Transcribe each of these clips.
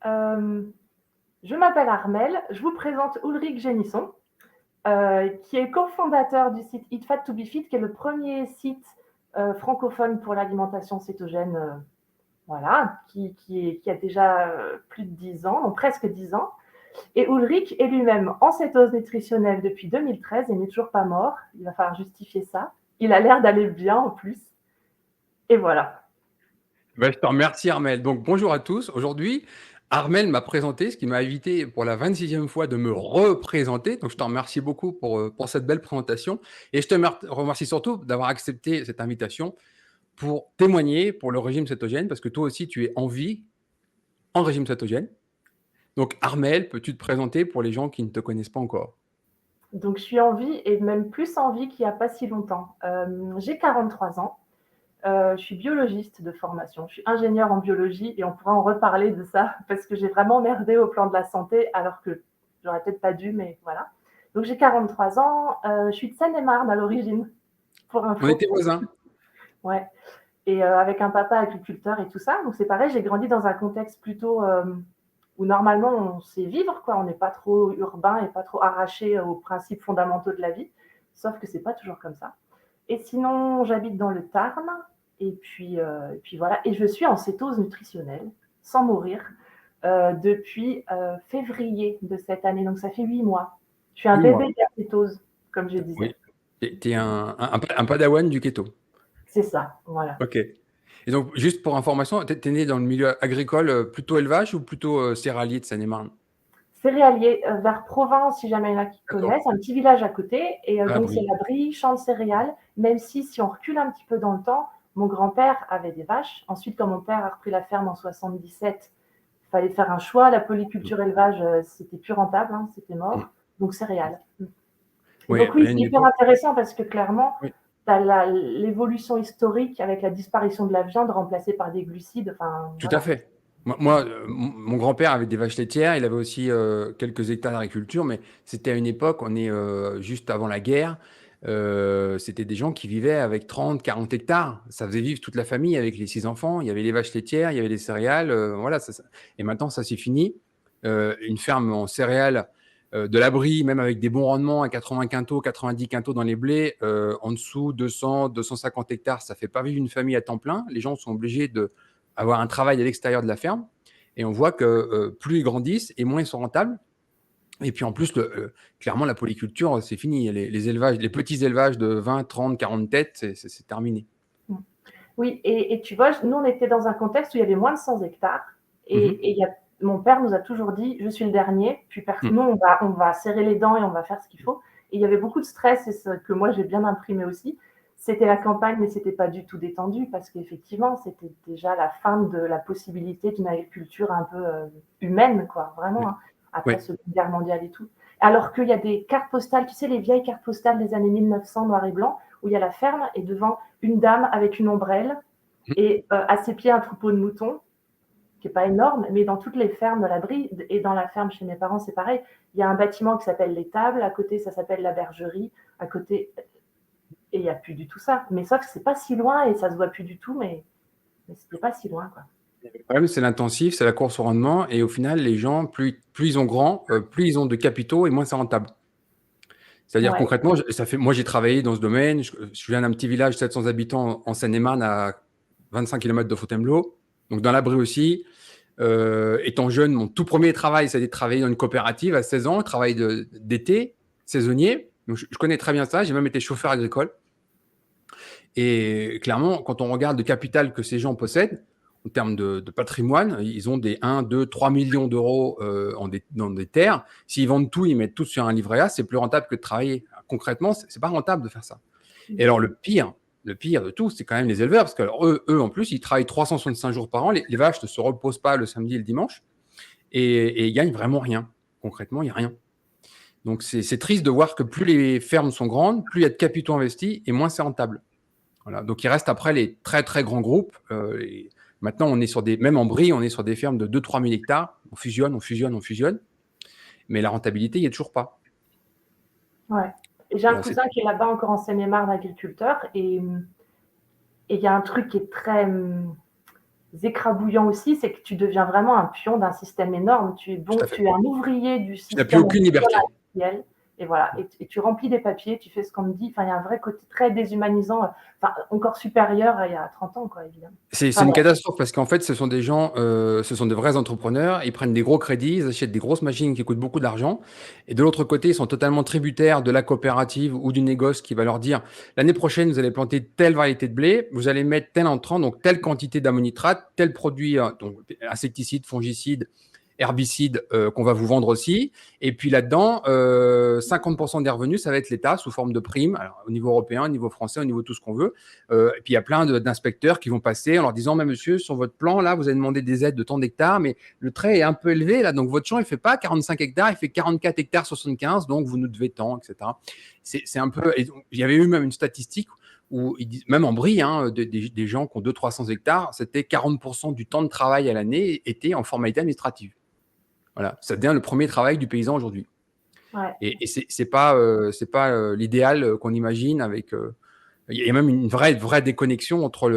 Euh, je m'appelle Armelle, je vous présente Ulrich Génisson, qui est cofondateur du site Eat Fat to Be Fit, qui est le premier site francophone pour l'alimentation cétogène, voilà, qui a déjà plus de 10 ans, donc presque 10 ans. Et Ulrich est lui-même en cétose nutritionnelle depuis 2013 et n'est toujours pas mort. Il va falloir justifier ça. Il a l'air d'aller bien en plus. Et voilà. Je te remercie, Armel. Donc, bonjour à tous. Aujourd'hui, Armel m'a présenté, ce qui m'a invité pour la 26e fois de me représenter. Donc, je te remercie beaucoup pour cette belle présentation. Et je te remercie surtout d'avoir accepté cette invitation pour témoigner pour le régime cétogène, parce que toi aussi, tu es en vie en régime cétogène. Donc, Armel, peux-tu te présenter pour les gens qui ne te connaissent pas encore? Donc, je suis en vie et même plus en vie qu'il n'y a pas si longtemps. J'ai 43 ans. Je suis biologiste de formation. Je suis ingénieure en biologie et on pourra en reparler de ça parce que j'ai vraiment merdé au plan de la santé alors que j'aurais peut-être pas dû, mais voilà. Donc, j'ai 43 ans. Je suis de Seine-et-Marne à l'origine, pour On info. était voisins. Ouais. Et avec un papa agriculteur et tout ça. Donc, c'est pareil, j'ai grandi dans un contexte plutôt où normalement on sait vivre, quoi. On n'est pas trop urbain et pas trop arraché aux principes fondamentaux de la vie. Sauf que c'est pas toujours comme ça. Et sinon, j'habite dans le Tarn. Et puis voilà. Et je suis en cétose nutritionnelle, sans mourir, depuis février de cette année. Donc ça fait 8 mois. Je suis un 8 mois. bébé de la cétose, comme je disais. Oui. Tu es un padawan du keto. C'est ça, voilà. Ok. Et donc, juste pour information, tu es né dans le milieu agricole, plutôt élevage ou plutôt céréalier de Seine-et-Marne? Céréalier, vers Provence, si jamais il y en a qui D'accord. connaissent, un petit village à côté. Et À donc c'est l'abri. la Brie, champ de céréales, même si on recule un petit peu dans le temps, mon grand-père avait des vaches. Ensuite, quand mon père a repris la ferme en 77, il fallait faire un choix. La polyculture élevage, c'était plus rentable, hein, c'était Mm. mort. Donc céréales. Et Oui, donc oui, à c'est une hyper époque. intéressant parce que clairement, Oui. tu as l'évolution historique avec la disparition de la viande remplacée par des glucides. Enfin, Tout à voilà. fait. Mon grand-père avait des vaches laitières, il avait aussi quelques hectares d'agriculture, mais c'était à une époque, on est juste avant la guerre, c'était des gens qui vivaient avec 30, 40 hectares. Ça faisait vivre toute la famille avec les 6 enfants. Il y avait les vaches laitières, il y avait les céréales, voilà. Et maintenant, ça c'est fini. Une ferme en céréales de l'abri, même avec des bons rendements à 80 quintaux, 90 quintaux dans les blés, en dessous 200, 250 hectares, ça fait pas vivre une famille à temps plein. Les gens sont obligés de avoir un travail à l'extérieur de la ferme. Et on voit que plus ils grandissent et moins ils sont rentables. Et puis en plus, clairement, la polyculture, c'est fini. Les élevages, les petits élevages de 20, 30, 40 têtes, c'est terminé. Oui, et tu vois, nous, on était dans un contexte où il y avait moins de 100 hectares. Mhm. Mon père nous a toujours dit, je suis le dernier, puis Mhm. nous, on va serrer les dents et on va faire ce qu'il faut. Et il y avait beaucoup de stress, et ce que moi, j'ai bien imprimé aussi. C'était la campagne, mais c'était pas du tout détendu, parce qu'effectivement, c'était déjà la fin de la possibilité d'une agriculture un peu humaine, quoi, vraiment, Oui. hein, après Oui. Seconde Guerre mondiale et tout. Alors qu'il y a des cartes postales, tu sais, les vieilles cartes postales des années 1900, noir et blanc, où il y a la ferme, et devant une dame avec une ombrelle, et à ses pieds un troupeau de moutons, qui n'est pas énorme, mais dans toutes les fermes de la Brie, et dans la ferme chez mes parents, c'est pareil. Il y a un bâtiment qui s'appelle l'étable, à côté, ça s'appelle la bergerie, à côté, et il n'y a plus du tout ça. Mais sauf que c'est pas si loin, et ça se voit plus du tout, mais c'était pas si loin, quoi. Le problème, c'est l'intensif, c'est la course au rendement. Et au final, les gens, plus ils ont grand, plus ils ont de capitaux et moins c'est rentable. C'est-à-dire Ouais. concrètement, moi j'ai travaillé dans ce domaine. Je viens d'un petit village, 700 habitants en Seine-et-Marne, à 25 km de Fontainebleau. Donc dans l'abri aussi. Étant jeune, mon tout premier travail, c'était de travailler dans une coopérative à 16 ans, travail d'été, saisonnier. Donc je connais très bien ça. J'ai même été chauffeur agricole. Et clairement, quand on regarde le capital que ces gens possèdent, en termes de patrimoine, ils ont des 1, 2, 3 millions d'euros dans des terres. S'ils vendent tout, ils mettent tout sur un livret A, c'est plus rentable que de travailler. Concrètement, c'est pas rentable de faire ça. Et alors, le pire de tout, c'est quand même les éleveurs, parce que alors, eux, en plus, ils travaillent 365 jours par an. Les vaches ne se reposent pas le samedi et le dimanche, et ils gagnent vraiment rien. Concrètement, il n'y a rien. Donc, c'est triste de voir que plus les fermes sont grandes, plus il y a de capitaux investis, et moins c'est rentable. Voilà. Donc, il reste après les très, très grands groupes. Maintenant, on est sur même en Brie, on est sur des fermes de 2-3 000 hectares. On fusionne, on fusionne, on fusionne. Mais la rentabilité, il n'y a toujours pas. Ouais. Et j'ai un Voilà, cousin qui est là-bas encore en Seine-et-Marne, agriculteur, et il y a un truc qui est très écrabouillant aussi, c'est que tu deviens vraiment un pion d'un système énorme. Tu es Tout à fait. tu es un ouvrier du Tu n'as plus système aucune liberté. industriel. Et voilà, et tu remplis des papiers, tu fais ce qu'on te dit. Enfin, il y a un vrai côté très déshumanisant, enfin, encore supérieur à il y a 30 ans, quoi, évidemment. C'est Enfin, une bref. catastrophe parce qu'en fait, ce sont des gens, ce sont de vrais entrepreneurs. Ils prennent des gros crédits, ils achètent des grosses machines qui coûtent beaucoup d'argent. Et de l'autre côté, ils sont totalement tributaires de la coopérative ou du négoce qui va leur dire l'année prochaine, vous allez planter telle variété de blé, vous allez mettre tel entrant, donc telle quantité d'ammonitrate, tel produit, donc insecticide, fongicide, herbicide qu'on va vous vendre aussi. Et puis là-dedans, 50% des revenus, ça va être l'État sous forme de primes, alors, au niveau européen, au niveau français, au niveau de tout ce qu'on veut. Et puis il y a plein d'inspecteurs qui vont passer en leur disant, mais monsieur, sur votre plan, là, vous avez demandé des aides de tant d'hectares, mais le trait est un peu élevé, là, donc votre champ, il ne fait pas 45 hectares, il fait 44 hectares 75, donc vous nous devez tant, etc. C'est un peu... Et donc, il y avait eu même une statistique où ils disent, même en Brie, hein, des gens qui ont 200-300 hectares, c'était 40% du temps de travail à l'année était en formalité administrative. Voilà, ça devient le premier travail du paysan aujourd'hui. Ouais. Et c'est pas l'idéal qu'on imagine avec. Il y a même une vraie déconnexion entre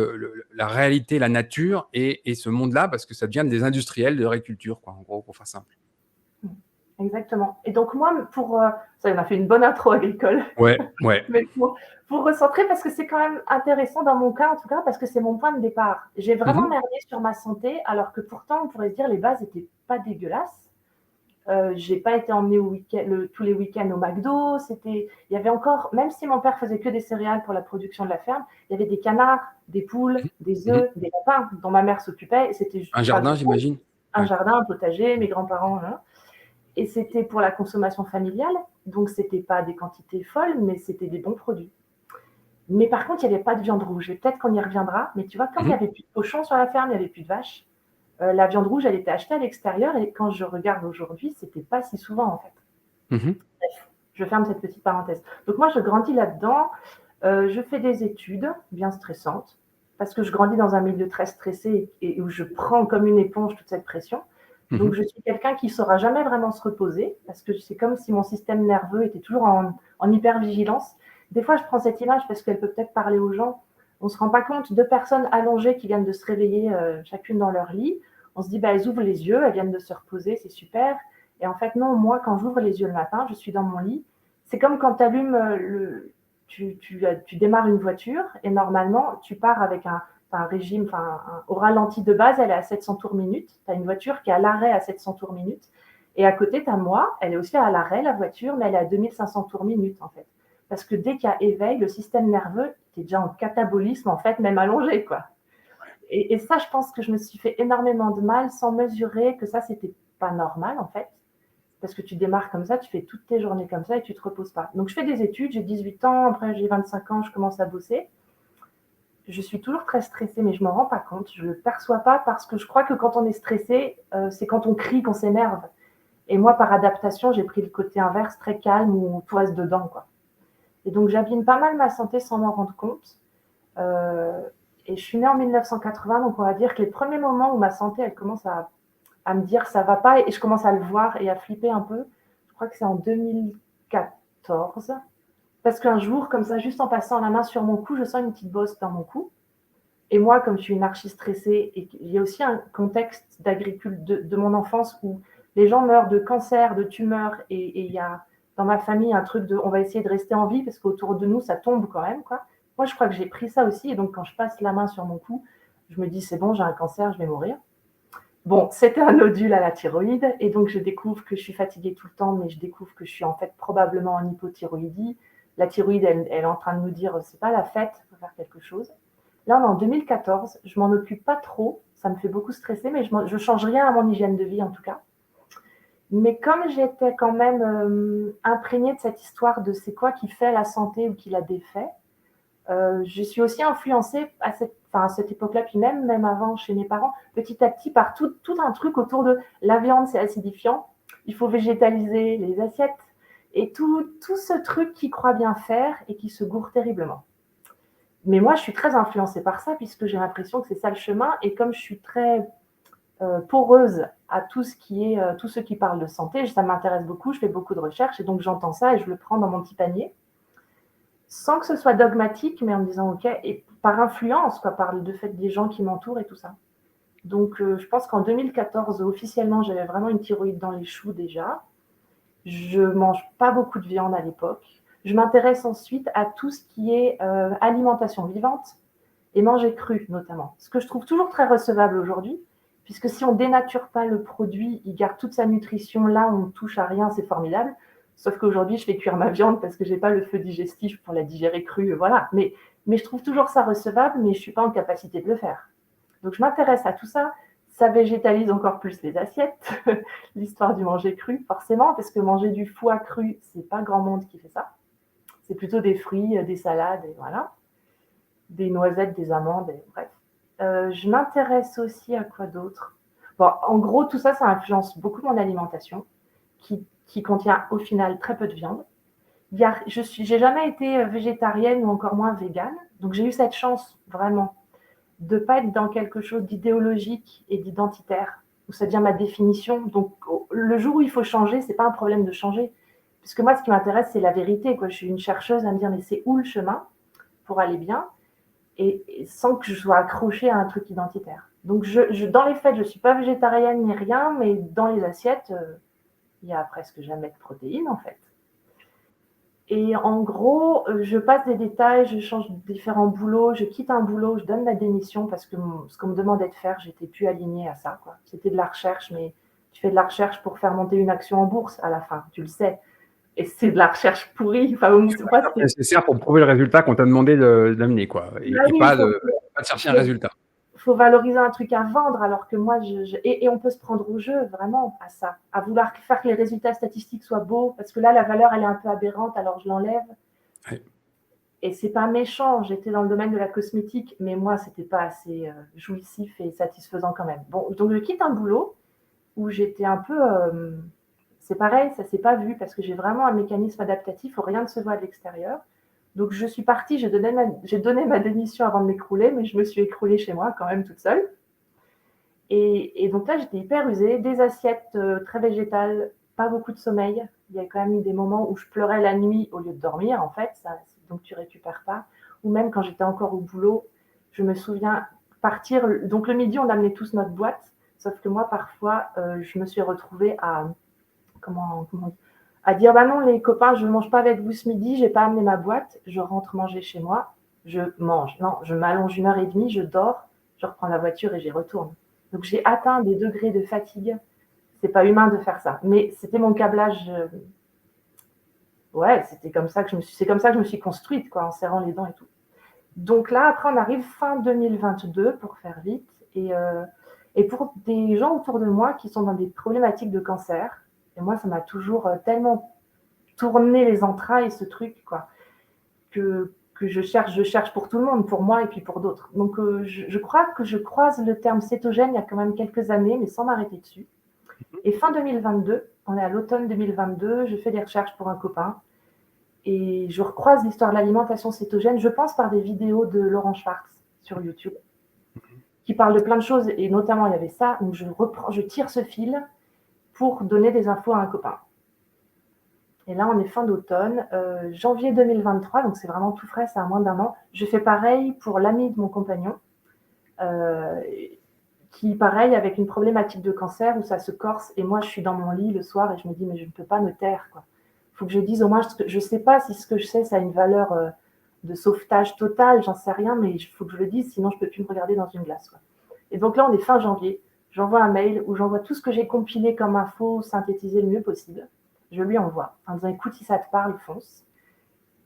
la réalité, la nature et ce monde-là, parce que ça devient des industriels de l'agriculture, quoi, en gros, pour faire simple. Exactement. Et donc moi, ça m'a fait une bonne intro agricole. Ouais, ouais. Mais pour recentrer, parce que c'est quand même intéressant dans mon cas, en tout cas, parce que c'est mon point de départ. J'ai vraiment merdé sur ma santé, alors que pourtant, on pourrait se dire les bases n'étaient pas dégueulasses. J'ai pas été emmenée tous les week-ends au McDo. Il y avait encore, même si mon père faisait que des céréales pour la production de la ferme, il y avait des canards, des poules, des œufs, des lapins dont ma mère s'occupait. Et c'était Un jardin, j'imagine. un jardin, un potager, mes grands-parents. Hein. Et c'était pour la consommation familiale, donc c'était pas des quantités folles, mais c'était des bons produits. Mais par contre, il n'y avait pas de viande rouge. Et peut-être qu'on y reviendra. Mais tu vois, comme il n'y avait plus de cochons sur la ferme, il n'y avait plus de vaches. La viande rouge, elle était achetée à l'extérieur. Et quand je regarde aujourd'hui, c'était pas si souvent, en fait. Bref, je ferme cette petite parenthèse. Donc moi, je grandis là-dedans. Je fais des études bien stressantes parce que je grandis dans un milieu très stressé et où je prends comme une éponge toute cette pression. Donc, je suis quelqu'un qui ne saura jamais vraiment se reposer parce que c'est comme si mon système nerveux était toujours en hypervigilance. Des fois, je prends cette image parce qu'elle peut peut-être parler aux gens. On ne se rend pas compte, 2 personnes allongées qui viennent de se réveiller chacune dans leur lit. On se dit, bah, elles ouvrent les yeux, elles viennent de se reposer, c'est super. Et en fait, non, moi, quand j'ouvre les yeux le matin, je suis dans mon lit. C'est comme quand tu allumes tu démarres une voiture et normalement, tu pars avec un régime, au ralenti de base, elle est à 700 tours minute. Tu as une voiture qui est à l'arrêt à 700 tours minute. Et à côté, tu as moi, elle est aussi à l'arrêt, la voiture, mais elle est à 2500 tours minute, en fait. Parce que dès qu'il y a éveil, le système nerveux, tu es déjà en catabolisme, en fait, même allongé, quoi. Et ça, je pense que je me suis fait énormément de mal sans mesurer que ça, c'était pas normal, en fait. Parce que tu démarres comme ça, tu fais toutes tes journées comme ça et tu te reposes pas. Donc, je fais des études, j'ai 18 ans, après j'ai 25 ans, je commence à bosser. Je suis toujours très stressée, mais je ne m'en rends pas compte. Je ne le perçois pas parce que je crois que quand on est stressé, c'est quand on crie qu'on s'énerve. Et moi, par adaptation, j'ai pris le côté inverse, très calme, où tout reste dedans, quoi. Et donc, j'abîme pas mal ma santé sans m'en rendre compte. Et je suis née en 1980, donc on va dire que les premiers moments où ma santé, elle commence à me dire ça va pas, et je commence à le voir et à flipper un peu, je crois que c'est en 2014. Parce qu'un jour, comme ça, juste en passant la main sur mon cou, je sens une petite bosse dans mon cou. Et moi, comme je suis une archi stressée, et il y a aussi un contexte de mon enfance où les gens meurent de cancer, de tumeurs, et il y a dans ma famille un truc de on va essayer de rester en vie parce qu'autour de nous, ça tombe quand même, quoi. Moi, je crois que j'ai pris ça aussi, et donc quand je passe la main sur mon cou, je me dis c'est bon, j'ai un cancer, je vais mourir. Bon, c'était un nodule à la thyroïde, et donc je découvre que je suis fatiguée tout le temps, mais je découvre que je suis en fait probablement en hypothyroïdie. La thyroïde, elle est en train de nous dire c'est pas la fête, il faut faire quelque chose. Là, on est en 2014, je m'en occupe pas trop, ça me fait beaucoup stresser, mais je change rien à mon hygiène de vie en tout cas. Mais comme j'étais quand même imprégnée de cette histoire de c'est quoi qui fait la santé ou qui la défait, je suis aussi influencée à cette époque-là, puis même avant chez mes parents, petit à petit par tout un truc autour de la viande, c'est acidifiant, il faut végétaliser les assiettes, et tout ce truc qui croit bien faire et qui se gourre terriblement. Mais moi, je suis très influencée par ça, puisque j'ai l'impression que c'est ça le chemin, et comme je suis très poreuse à tout ce qui parle de santé, ça m'intéresse beaucoup, je fais beaucoup de recherches, et donc j'entends ça et je le prends dans mon petit panier, sans que ce soit dogmatique, mais en me disant ok, et par influence, quoi, par le fait des gens qui m'entourent et tout ça. Donc, je pense qu'en 2014, officiellement, j'avais vraiment une thyroïde dans les choux déjà. Je mange pas beaucoup de viande à l'époque. Je m'intéresse ensuite à tout ce qui est alimentation vivante et manger cru notamment. Ce que je trouve toujours très recevable aujourd'hui, puisque si on dénature pas le produit, il garde toute sa nutrition là, on ne touche à rien, c'est formidable. Sauf qu'aujourd'hui, je fais cuire ma viande parce que j'ai pas le feu digestif pour la digérer crue, voilà. Mais je trouve toujours ça recevable, mais je suis pas en capacité de le faire. Donc je m'intéresse à tout ça. Ça végétalise encore plus les assiettes, l'histoire du manger cru, forcément, parce que manger du foie cru, c'est pas grand monde qui fait ça. C'est plutôt des fruits, des salades, et voilà, des noisettes, des amandes, et bref. Je m'intéresse aussi à quoi d'autre. Bon, en gros, tout ça, ça influence beaucoup mon alimentation, qui contient au final très peu de viande. J'ai jamais été végétarienne ou encore moins végane, donc j'ai eu cette chance vraiment de pas être dans quelque chose d'idéologique et d'identitaire, où ça devient ma définition. Donc, le jour où il faut changer, c'est pas un problème de changer. Puisque moi, ce qui m'intéresse, c'est la vérité, quoi. Je suis une chercheuse à me dire, mais c'est où le chemin pour aller bien, et sans que je sois accrochée à un truc identitaire. Donc, dans les faits, je suis pas végétarienne ni rien, mais dans les assiettes, il y a presque jamais de protéines, en fait. Et en gros, je passe des détails, je change de différents boulots, je quitte un boulot, je donne ma démission parce que ce qu'on me demandait de faire, j'étais plus alignée à ça, quoi. C'était de la recherche, mais tu fais de la recherche pour faire monter une action en bourse à la fin, tu le sais. Et c'est de la recherche pourrie. Enfin, Tu moi, c'est nécessaire pour prouver le résultat qu'on t'a demandé d'amener, quoi, bah et oui, pas de chercher un résultat. faut valoriser un truc à vendre, alors que moi, et on peut se prendre au jeu, vraiment, à ça, à vouloir faire que les résultats statistiques soient beaux, parce que là, la valeur, elle est un peu aberrante, alors je l'enlève. Ouais. Et c'est pas méchant, j'étais dans le domaine de la cosmétique, mais moi, c'était pas assez jouissif et satisfaisant quand même. Bon, donc je quitte un boulot où j'étais un peu. C'est pareil, ça s'est pas vu parce que j'ai vraiment un mécanisme adaptatif où rien ne se voit de l'extérieur. Donc je suis partie, j'ai donné ma démission avant de m'écrouler, mais je me suis écroulée chez moi quand même toute seule. Et donc là, j'étais hyper usée, des assiettes très végétales, pas beaucoup de sommeil. Il y a quand même eu des moments où je pleurais la nuit au lieu de dormir, en fait, ça, donc tu récupères pas. Ou même quand j'étais encore au boulot, je me souviens partir. Donc le midi, on amenait tous notre boîte, sauf que moi, parfois, je me suis retrouvée à à dire bah non, les copains, je ne mange pas avec vous ce midi, j'ai pas amené ma boîte, je rentre manger chez moi, je mange. Non, je m'allonge 1 heure et demie, je dors, je reprends la voiture et j'y retourne. Donc j'ai atteint des degrés de fatigue. C'est pas humain de faire ça, mais c'était mon câblage. Ouais, c'est comme ça que je me suis construite, quoi, en serrant les dents et tout. Donc là, après, on arrive fin 2022 pour faire vite, et pour des gens autour de moi qui sont dans des problématiques de cancer. Et moi, ça m'a toujours tellement tourné les entrailles, ce truc, quoi, que je cherche pour tout le monde, pour moi et puis pour d'autres. Donc, je crois que je croise le terme cétogène il y a quand même quelques années, mais sans m'arrêter dessus. Et fin 2022, on est à l'automne 2022, je fais des recherches pour un copain et je recroise l'histoire de l'alimentation cétogène, je pense par des vidéos de Laurent Schwartz sur YouTube, qui parle de plein de choses, et notamment il y avait ça, donc je tire ce fil pour donner des infos à un copain. Et là, on est fin d'automne, janvier 2023, donc c'est vraiment tout frais, c'est à moins d'1 an. Je fais pareil pour l'ami de mon compagnon, qui, pareil, avec une problématique de cancer où ça se corse, et moi, je suis dans mon lit le soir et je me dis, mais je ne peux pas me taire, quoi. Il faut que je dise au moins, je ne sais pas si ce que je sais, ça a une valeur de sauvetage total, j'en sais rien, mais il faut que je le dise, sinon je ne peux plus me regarder dans une glace, quoi. Et donc là, on est fin janvier, j'envoie un mail où j'envoie tout ce que j'ai compilé comme info, synthétisé le mieux possible. Je lui envoie en disant, écoute, si ça te parle, fonce.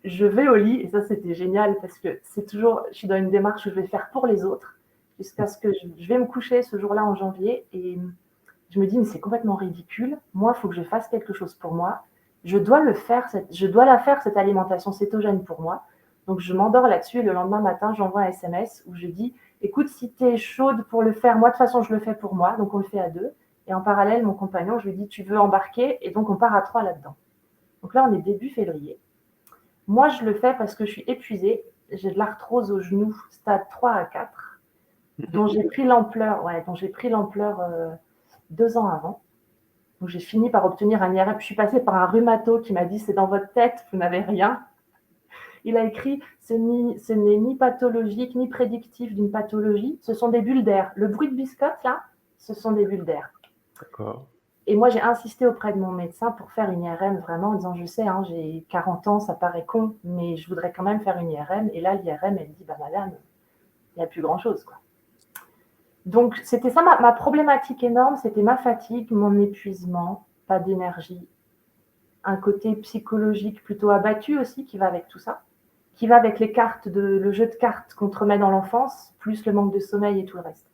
Je vais au lit, et ça, c'était génial parce que c'est toujours, je suis dans une démarche où je vais faire pour les autres jusqu'à ce que je vais me coucher ce jour-là en janvier, et je me dis, mais c'est complètement ridicule. Moi, il faut que je fasse quelque chose pour moi. Je dois la faire, cette alimentation cétogène pour moi. Donc, je m'endors là-dessus, et le lendemain matin, j'envoie un SMS où je dis, écoute, si tu es chaude pour le faire, moi, de toute façon, je le fais pour moi. Donc, on le fait à 2. Et en parallèle, mon compagnon, je lui dis, tu veux embarquer? Et donc, on part à 3 là-dedans. Donc là, on est début février. Moi, je le fais parce que je suis épuisée. J'ai de l'arthrose au genou, stade 3 à 4, dont j'ai pris l'ampleur 2 ans avant. Donc, j'ai fini par obtenir un IRM. Je suis passée par un rhumato qui m'a dit, c'est dans votre tête, vous n'avez rien. Il a écrit « Ce n'est ni pathologique ni prédictif d'une pathologie, ce sont des bulles d'air. Le bruit de biscotte, là, ce sont des bulles d'air. » D'accord. Et moi, j'ai insisté auprès de mon médecin pour faire une IRM, vraiment, en disant, je sais, hein, j'ai 40 ans, ça paraît con, mais je voudrais quand même faire une IRM. Et là, l'IRM, elle dit, bah madame, il n'y a plus grand-chose, quoi. Donc, c'était ça ma problématique énorme, c'était ma fatigue, mon épuisement, pas d'énergie, un côté psychologique plutôt abattu aussi qui va avec tout ça, qui va avec le jeu de cartes qu'on te remet dans l'enfance, plus le manque de sommeil et tout le reste.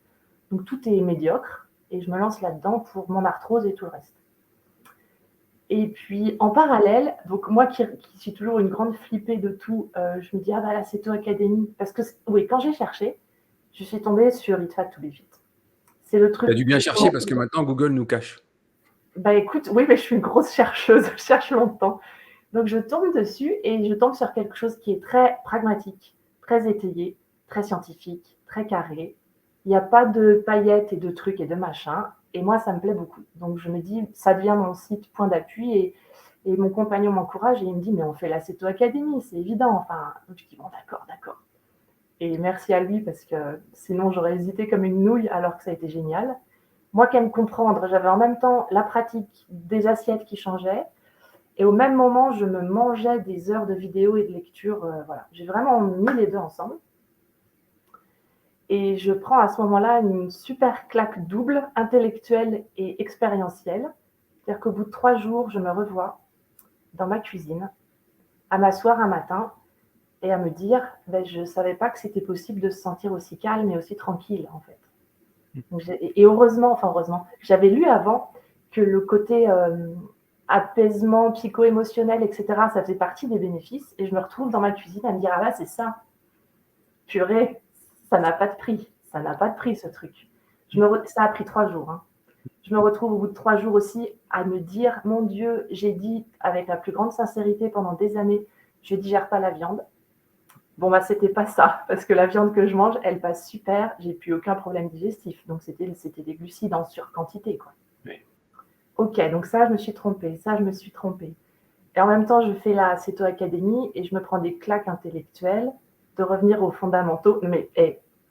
Donc, tout est médiocre. Et je me lance là-dedans pour mon arthrose et tout le reste. Et puis, en parallèle, donc moi qui suis toujours une grande flippée de tout, je me dis, ah bah la Ceto Academy. Parce que, oui, quand j'ai cherché, je suis tombée sur Eat Fat to Be Fit. C'est le truc. Tu as dû bien chercher parce que maintenant, Google nous cache. Bah écoute, oui, mais je suis une grosse chercheuse, je cherche longtemps. Donc, je tombe dessus et je tombe sur quelque chose qui est très pragmatique, très étayé, très scientifique, très carré. Il n'y a pas de paillettes et de trucs et de machins. Et moi, ça me plaît beaucoup. Donc, je me dis, ça devient mon site point d'appui. Et mon compagnon m'encourage et il me dit, mais on fait la Ceto Academy, c'est évident. Enfin, donc je dis, bon, d'accord. Et merci à lui parce que sinon, j'aurais hésité comme une nouille alors que ça a été génial. Moi qui aime comprendre, j'avais en même temps la pratique des assiettes qui changeaient. Et au même moment, je me mangeais des heures de vidéos et de lecture. Voilà. J'ai vraiment mis les deux ensemble. Et je prends à ce moment-là une super claque double, intellectuelle et expérientielle. C'est-à-dire qu'au bout de 3 jours, je me revois dans ma cuisine, à m'asseoir un matin et à me dire, je ne savais pas que c'était possible de se sentir aussi calme et aussi tranquille, en fait. Donc, et heureusement, j'avais lu avant que le côté apaisement psycho-émotionnel, etc., ça faisait partie des bénéfices. Et je me retrouve dans ma cuisine à me dire, ah là, c'est ça. Purée, ça n'a pas de prix. Ça n'a pas de prix, ce truc. Ça a pris 3 jours. Hein. Je me retrouve au bout de 3 jours aussi à me dire, mon Dieu, j'ai dit avec la plus grande sincérité pendant des années, je ne digère pas la viande. Bon, c'était pas ça, parce que la viande que je mange, elle passe super, j'ai plus aucun problème digestif. Donc, c'était des glucides en surquantité, quoi. Oui. Ok, donc ça, je me suis trompée. Et en même temps, je fais la Ceto Academy et je me prends des claques intellectuelles de revenir aux fondamentaux. Mais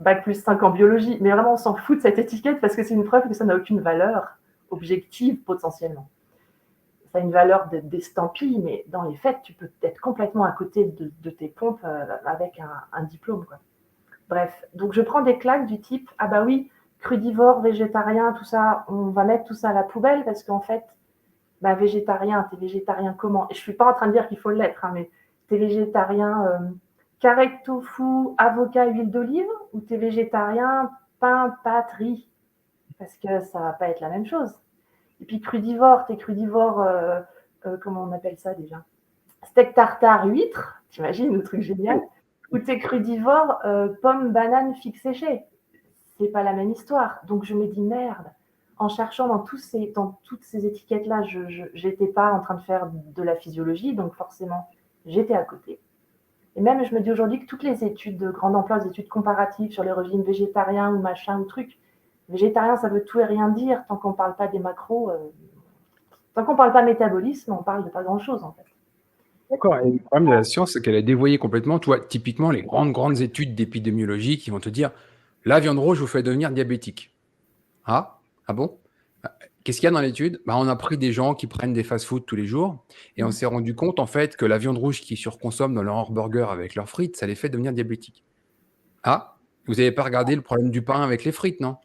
bac plus 5 en biologie, mais vraiment, on s'en fout de cette étiquette parce que c'est une preuve que ça n'a aucune valeur objective potentiellement. Ça a une valeur d'estampille, mais dans les faits, tu peux être complètement à côté de tes pompes avec un diplôme, quoi. Bref, donc je prends des claques du type, ah bah oui, crudivore, végétarien, tout ça, on va mettre tout ça à la poubelle parce qu'en fait, végétarien, t'es végétarien comment? Et je suis pas en train de dire qu'il faut l'être, hein, mais t'es végétarien carré de tofu, avocat, huile d'olive, ou t'es végétarien pain, pâte, riz? Parce que ça va pas être la même chose. Et puis crudivore, t'es crudivore, comment on appelle ça déjà? Steak tartare, huître, t'imagines le truc génial? Ou t'es crudivore, pomme, banane, figue séchée. C'est pas la même histoire. Donc je me dis merde. En cherchant dans toutes ces étiquettes-là, je n'étais pas en train de faire de la physiologie, donc forcément, j'étais à côté. Et même, je me dis aujourd'hui que toutes les études de grande ampleur, les études comparatives sur les régimes végétariens ou machin ou truc, végétarien, ça veut tout et rien dire tant qu'on ne parle pas des macros. Tant qu'on ne parle pas métabolisme, on parle de pas grand-chose, en fait. D'accord. Et le problème de la science, c'est qu'elle a dévoyé complètement, tu vois, typiquement les grandes études d'épidémiologie qui vont te dire la viande rouge vous fait devenir diabétique. Ah bon? Qu'est-ce qu'il y a dans l'étude? On a pris des gens qui prennent des fast-food tous les jours et on s'est rendu compte en fait que la viande rouge qu'ils surconsomment dans leur hamburger avec leurs frites, ça les fait devenir diabétiques. Ah, vous n'avez pas regardé le problème du pain avec les frites, non?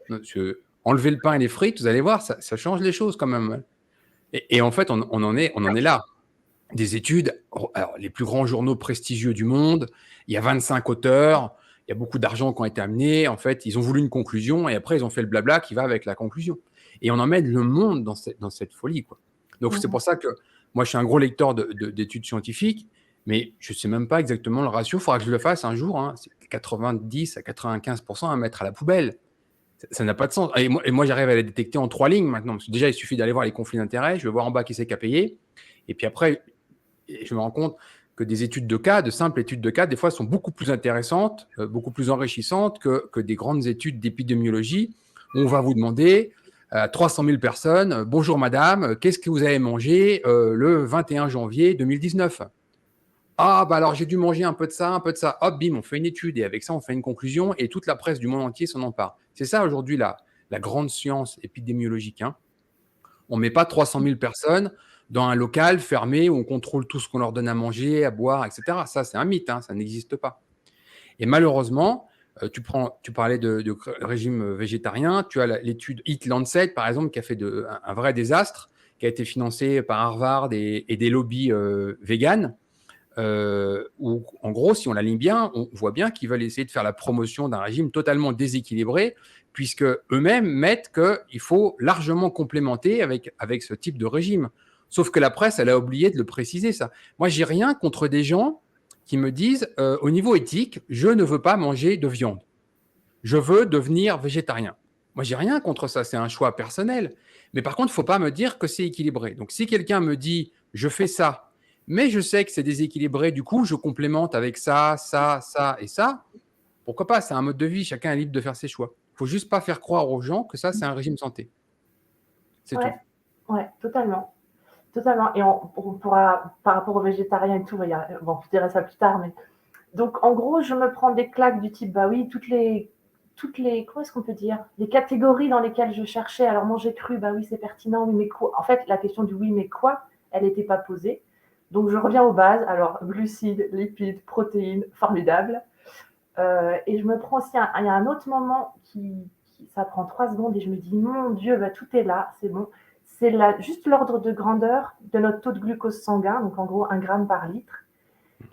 Enlevez le pain et les frites, vous allez voir, ça change les choses quand même. Et en fait, on en est là. Des études, alors, les plus grands journaux prestigieux du monde, il y a 25 auteurs, il y a beaucoup d'argent qui ont été amenés. En fait, ils ont voulu une conclusion et après, ils ont fait le blabla qui va avec la conclusion. Et on emmène le monde dans cette folie, quoi. Donc, c'est pour ça que moi, je suis un gros lecteur d'études scientifiques, mais je ne sais même pas exactement le ratio. Il faudra que je le fasse un jour. Hein. C'est 90 à 95% à mettre à la poubelle. Ça n'a pas de sens. Et moi, j'arrive à les détecter en 3 lignes maintenant. Parce que déjà, il suffit d'aller voir les conflits d'intérêts. Je vais voir en bas qui c'est qui a payé. Et puis après, je me rends compte que des études de cas, de simples études de cas, des fois, sont beaucoup plus intéressantes, beaucoup plus enrichissantes que des grandes études d'épidémiologie où on va vous demander à 300 000 personnes, bonjour madame, qu'est-ce que vous avez mangé le 21 janvier 2019? Ah, bah alors j'ai dû manger un peu de ça, un peu de ça. Hop, bim, on fait une étude et avec ça, on fait une conclusion et toute la presse du monde entier s'en empare. C'est ça aujourd'hui la grande science épidémiologique, hein. On met pas 300 000 personnes dans un local fermé où on contrôle tout ce qu'on leur donne à manger, à boire, etc. Ça, c'est un mythe, hein, ça n'existe pas. Et malheureusement, tu parlais de régime végétarien, tu as l'étude Eat Lancet, par exemple, qui a fait un vrai désastre, qui a été financé par Harvard et des lobbies véganes, où, en gros, si on la ligne bien, on voit bien qu'ils veulent essayer de faire la promotion d'un régime totalement déséquilibré, puisque eux-mêmes mettent qu'il faut largement complémenter avec ce type de régime. Sauf que la presse, elle a oublié de le préciser, ça. Moi, j'ai rien contre des gens qui me disent, au niveau éthique, je ne veux pas manger de viande. Je veux devenir végétarien. Moi, j'ai rien contre ça, c'est un choix personnel. Mais par contre, il ne faut pas me dire que c'est équilibré. Donc, si quelqu'un me dit, je fais ça, mais je sais que c'est déséquilibré, du coup, je complémente avec ça, ça, ça et ça, pourquoi pas? C'est un mode de vie, chacun est libre de faire ses choix. Il ne faut juste pas faire croire aux gens que ça, c'est un régime santé. C'est Ouais, tout. ouais, totalement. Totalement. Et on pourra, par rapport aux végétariens et tout, bon, je dirai ça plus tard, mais donc en gros, je me prends des claques du type, bah oui, comment est-ce qu'on peut dire, les catégories dans lesquelles je cherchais, alors manger cru, bah oui, c'est pertinent, mais quoi? En fait, la question du oui, mais quoi, elle n'était pas posée. Donc je reviens aux bases, alors glucides, lipides, protéines, formidable. Et je me prends aussi, il y a un autre moment ça prend 3 secondes et je me dis, mon Dieu, bah, tout est là, c'est bon. C'est juste l'ordre de grandeur de notre taux de glucose sanguin, donc en gros 1 gramme par litre.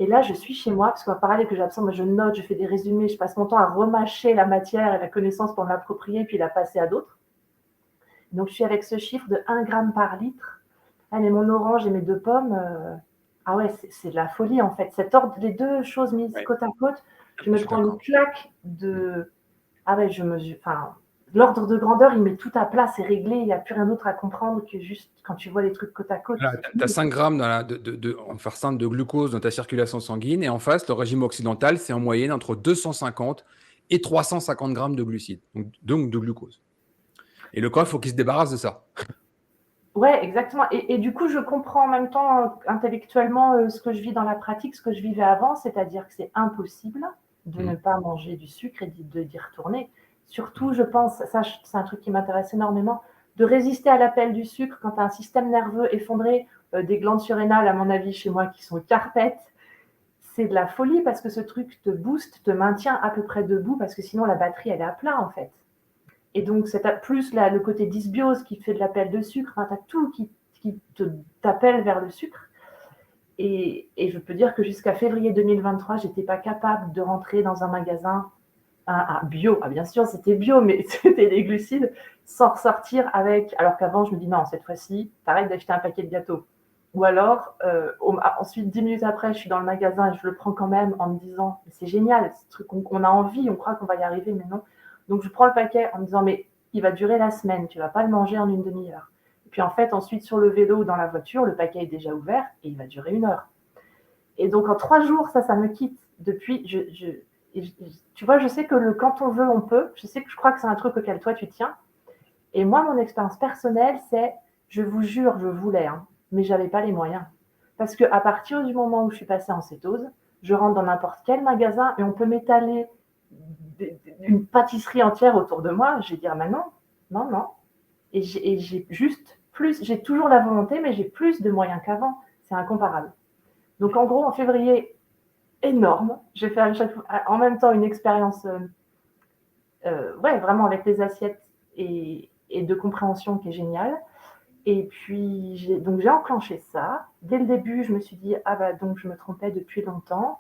Et là, je suis chez moi, parce qu'en parallèle que j'absente, moi je note, je fais des résumés, je passe mon temps à remâcher la matière et la connaissance pour m'approprier, puis la passer à d'autres. Donc je suis avec ce chiffre de 1 gramme par litre. Ah, mais mon orange et mes 2 pommes, ah ouais, c'est de la folie en fait. Cet ordre, les 2 choses mises Ouais, côte à côte, je je me suis prends une d'accord. claque de. Ah ouais, enfin, l'ordre de grandeur, il met tout à plat, c'est réglé, il n'y a plus rien d'autre à comprendre que juste quand tu vois les trucs côte à côte. Voilà, tu as 5 grammes en faire simple, de glucose dans ta circulation sanguine. Et en face, le régime occidental, c'est en moyenne entre 250 et 350 grammes de glucides, donc de glucose. Et le corps, il faut qu'il se débarrasse de ça. Ouais, exactement. Et du coup, je comprends en même temps intellectuellement ce que je vis dans la pratique, ce que je vivais avant, c'est-à-dire que c'est impossible de ne Mmh. pas manger du sucre et d'y retourner. Surtout, je pense, ça c'est un truc qui m'intéresse énormément, de résister à l'appel du sucre quand tu as un système nerveux effondré, des glandes surrénales, à mon avis, chez moi, qui sont carpettes. C'est de la folie parce que ce truc te booste, te maintient à peu près debout parce que sinon la batterie, elle est à plat en fait. Et donc, c'est plus le côté dysbiose qui fait de l'appel de sucre. Enfin, tu as tout qui t'appelle vers le sucre. Et je peux dire que jusqu'à février 2023, j'étais pas capable de rentrer dans un magasin bio. Ah, bien sûr, c'était bio, mais c'était des glucides, sans ressortir avec. Alors qu'avant, je me dis non, cette fois-ci, t'arrêtes d'acheter un paquet de gâteaux. Ou alors, ensuite, 10 minutes après, je suis dans le magasin et je le prends quand même en me disant c'est génial, ce truc, on a envie, on croit qu'on va y arriver, mais non. Donc, je prends le paquet en me disant mais il va durer la semaine, tu vas pas le manger en une demi-heure. Et puis en fait, ensuite, sur le vélo ou dans la voiture, le paquet est déjà ouvert et il va durer 1 heure. Et donc, en 3 jours, ça me quitte. Depuis, tu vois, je sais que quand on veut, on peut. Je crois que c'est un truc auquel toi, tu tiens. Et moi, mon expérience personnelle, c'est, je vous jure, je voulais, hein, mais j'avais pas les moyens. Parce qu'à partir du moment où je suis passée en cétose, je rentre dans n'importe quel magasin et on peut m'étaler une pâtisserie entière autour de moi. Je vais dire, mais non, non, non. Et j'ai juste plus, j'ai toujours la volonté, mais j'ai plus de moyens qu'avant. C'est incomparable. Donc en gros, en février, énorme. J'ai fait en même temps une expérience ouais, vraiment avec les assiettes et de compréhension qui est géniale. Et puis, j'ai enclenché ça. Dès le début, je me suis dit, ah bah donc je me trompais depuis longtemps.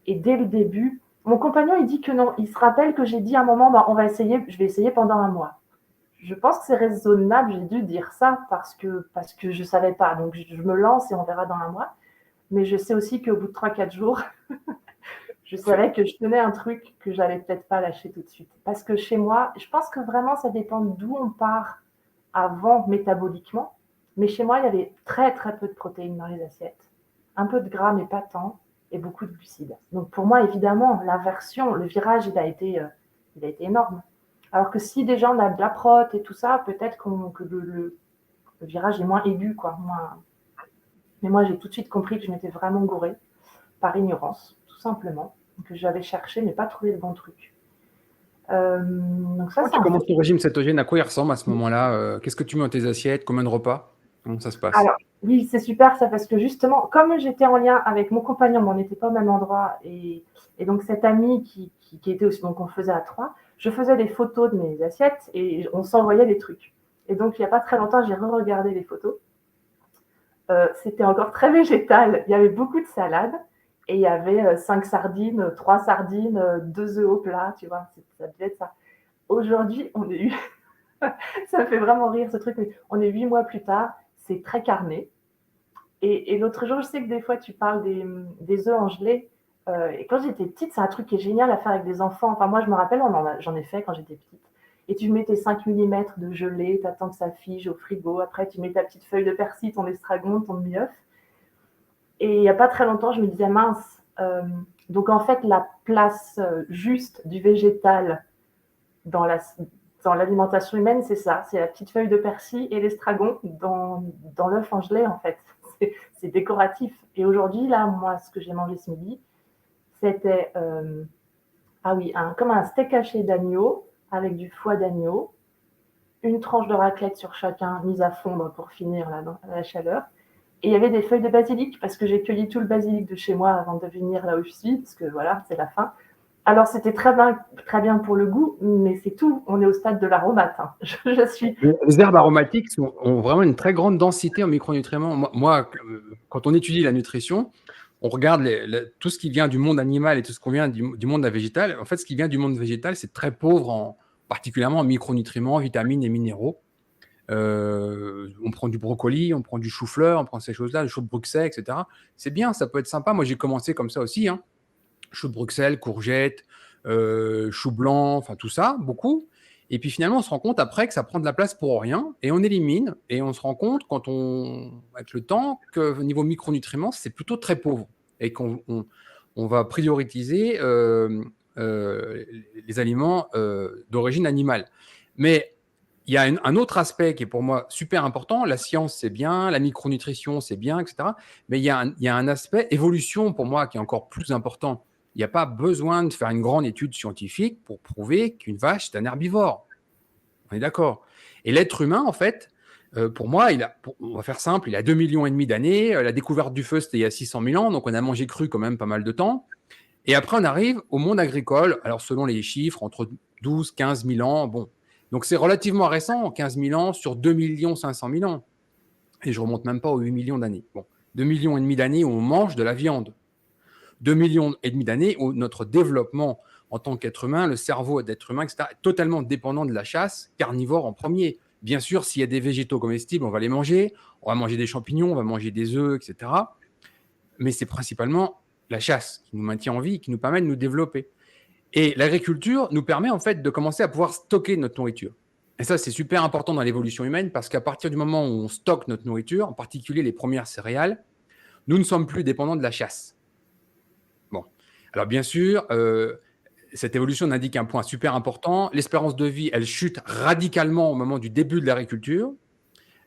Et dès le début, mon compagnon, il dit que non. Il se rappelle que j'ai dit à un moment, bah, je vais essayer pendant 1 mois. Je pense que c'est raisonnable, j'ai dû dire ça parce que je ne savais pas. Donc, je me lance et on verra dans 1 mois. Mais je sais aussi qu'au bout de 3-4 jours, je savais que je tenais un truc que j'allais peut-être pas lâcher tout de suite. Parce que chez moi, je pense que vraiment, ça dépend d'où on part avant métaboliquement. Mais chez moi, il y avait très, très peu de protéines dans les assiettes. Un peu de gras, mais pas tant. Et beaucoup de glucides. Donc pour moi, évidemment, l'inversion, le virage, il a été énorme. Alors que si déjà on a de la prot et tout ça, peut-être que le virage est moins aigu, quoi. Mais moi, j'ai tout de suite compris que je m'étais vraiment gourée par ignorance, tout simplement, que j'avais cherché mais pas trouvé le bon truc. Donc ça, Quand c'est tu un commences truc. ton régime cétogène, à quoi il ressemble à ce moment-là? Qu'est-ce que tu mets dans tes assiettes? Combien de repas? Comment ça se passe? Alors, oui, c'est super ça, parce que justement, comme j'étais en lien avec mon compagnon, mais on n'était pas au même endroit, et donc cette amie qui était aussi, donc on faisait à 3, je faisais des photos de mes assiettes et on s'envoyait des trucs. Et donc, il n'y a pas très longtemps, j'ai re-regardé les photos. C'était encore très végétal. Il y avait beaucoup de salades et il y avait 5 sardines, 3 sardines, 2 œufs au plat, tu vois, ça devait être ça. Aujourd'hui, on est ça me fait vraiment rire ce truc, mais on est 8 mois plus tard, c'est très carné. Et l'autre jour, je sais que des fois, tu parles des œufs en gelée. Et quand j'étais petite, c'est un truc qui est génial à faire avec des enfants. Enfin, moi, je me rappelle, j'en ai fait quand j'étais petite. Et tu mets tes 5 millimètres de gelée, tu attends que ça fige au frigo. Après, tu mets ta petite feuille de persil, ton estragon, ton demi-œuf. Et il n'y a pas très longtemps, je me disais, mince. Donc, en fait, la place juste du végétal dans l'alimentation humaine, c'est ça. C'est la petite feuille de persil et l'estragon dans l'œuf en gelée, en fait. C'est décoratif. Et aujourd'hui, là, moi, ce que j'ai mangé ce midi, c'était comme un steak haché d'agneau avec du foie d'agneau, une tranche de raclette sur chacun, mise à fondre pour finir là, dans la chaleur. Et il y avait des feuilles de basilic, parce que j'ai cueilli tout le basilic de chez moi avant de venir là où je suis, parce que voilà, c'est la fin. Alors, c'était très bien pour le goût, mais c'est tout. On est au stade de l'aromate. Hein. Je suis. Les herbes aromatiques ont vraiment une très grande densité en micronutriments. Moi, quand on étudie la nutrition, on regarde tout ce qui vient du monde animal et tout ce qui vient du monde végétal. En fait, ce qui vient du monde végétal, c'est très pauvre, particulièrement en micronutriments, vitamines et minéraux. On prend du brocoli, on prend du chou-fleur, on prend ces choses-là, le chou de Bruxelles, etc. C'est bien, ça peut être sympa. Moi, j'ai commencé comme ça aussi. Hein. Chou de Bruxelles, courgettes, chou blanc, enfin tout ça, beaucoup. Et puis finalement, on se rend compte après que ça prend de la place pour rien et on élimine. Et on se rend compte, avec le temps, qu'au niveau micronutriments, c'est plutôt très pauvre et qu'on va prioriser les aliments d'origine animale. Mais il y a un autre aspect qui est pour moi super important. La science, c'est bien, la micronutrition, c'est bien, etc. Mais il y a un aspect évolution pour moi qui est encore plus important. Il n'y a pas besoin de faire une grande étude scientifique pour prouver qu'une vache, c'est un herbivore. On est d'accord. Et l'être humain, en fait, pour moi, on va faire simple, il a 2,5 millions d'années. La découverte du feu, c'était il y a 600 000 ans. Donc, on a mangé cru quand même pas mal de temps. Et après, on arrive au monde agricole. Alors, selon les chiffres, entre 12 15 000 ans. Bon. Donc, c'est relativement récent, 15 000 ans sur 2 500 000 ans. Et je ne remonte même pas aux 8 millions d'années. Bon. 2,5 millions d'années où on mange de la viande. 2,5 millions d'années où notre développement en tant qu'être humain, le cerveau d'être humain, etc., est totalement dépendant de la chasse, carnivore en premier. Bien sûr, s'il y a des végétaux comestibles, on va les manger, on va manger des champignons, on va manger des œufs, etc. Mais c'est principalement la chasse qui nous maintient en vie, qui nous permet de nous développer. Et l'agriculture nous permet en fait de commencer à pouvoir stocker notre nourriture. Et ça, c'est super important dans l'évolution humaine parce qu'à partir du moment où on stocke notre nourriture, en particulier les premières céréales, nous ne sommes plus dépendants de la chasse. Bon. Alors bien sûr, cette évolution indique un point super important. L'espérance de vie, elle chute radicalement au moment du début de l'agriculture.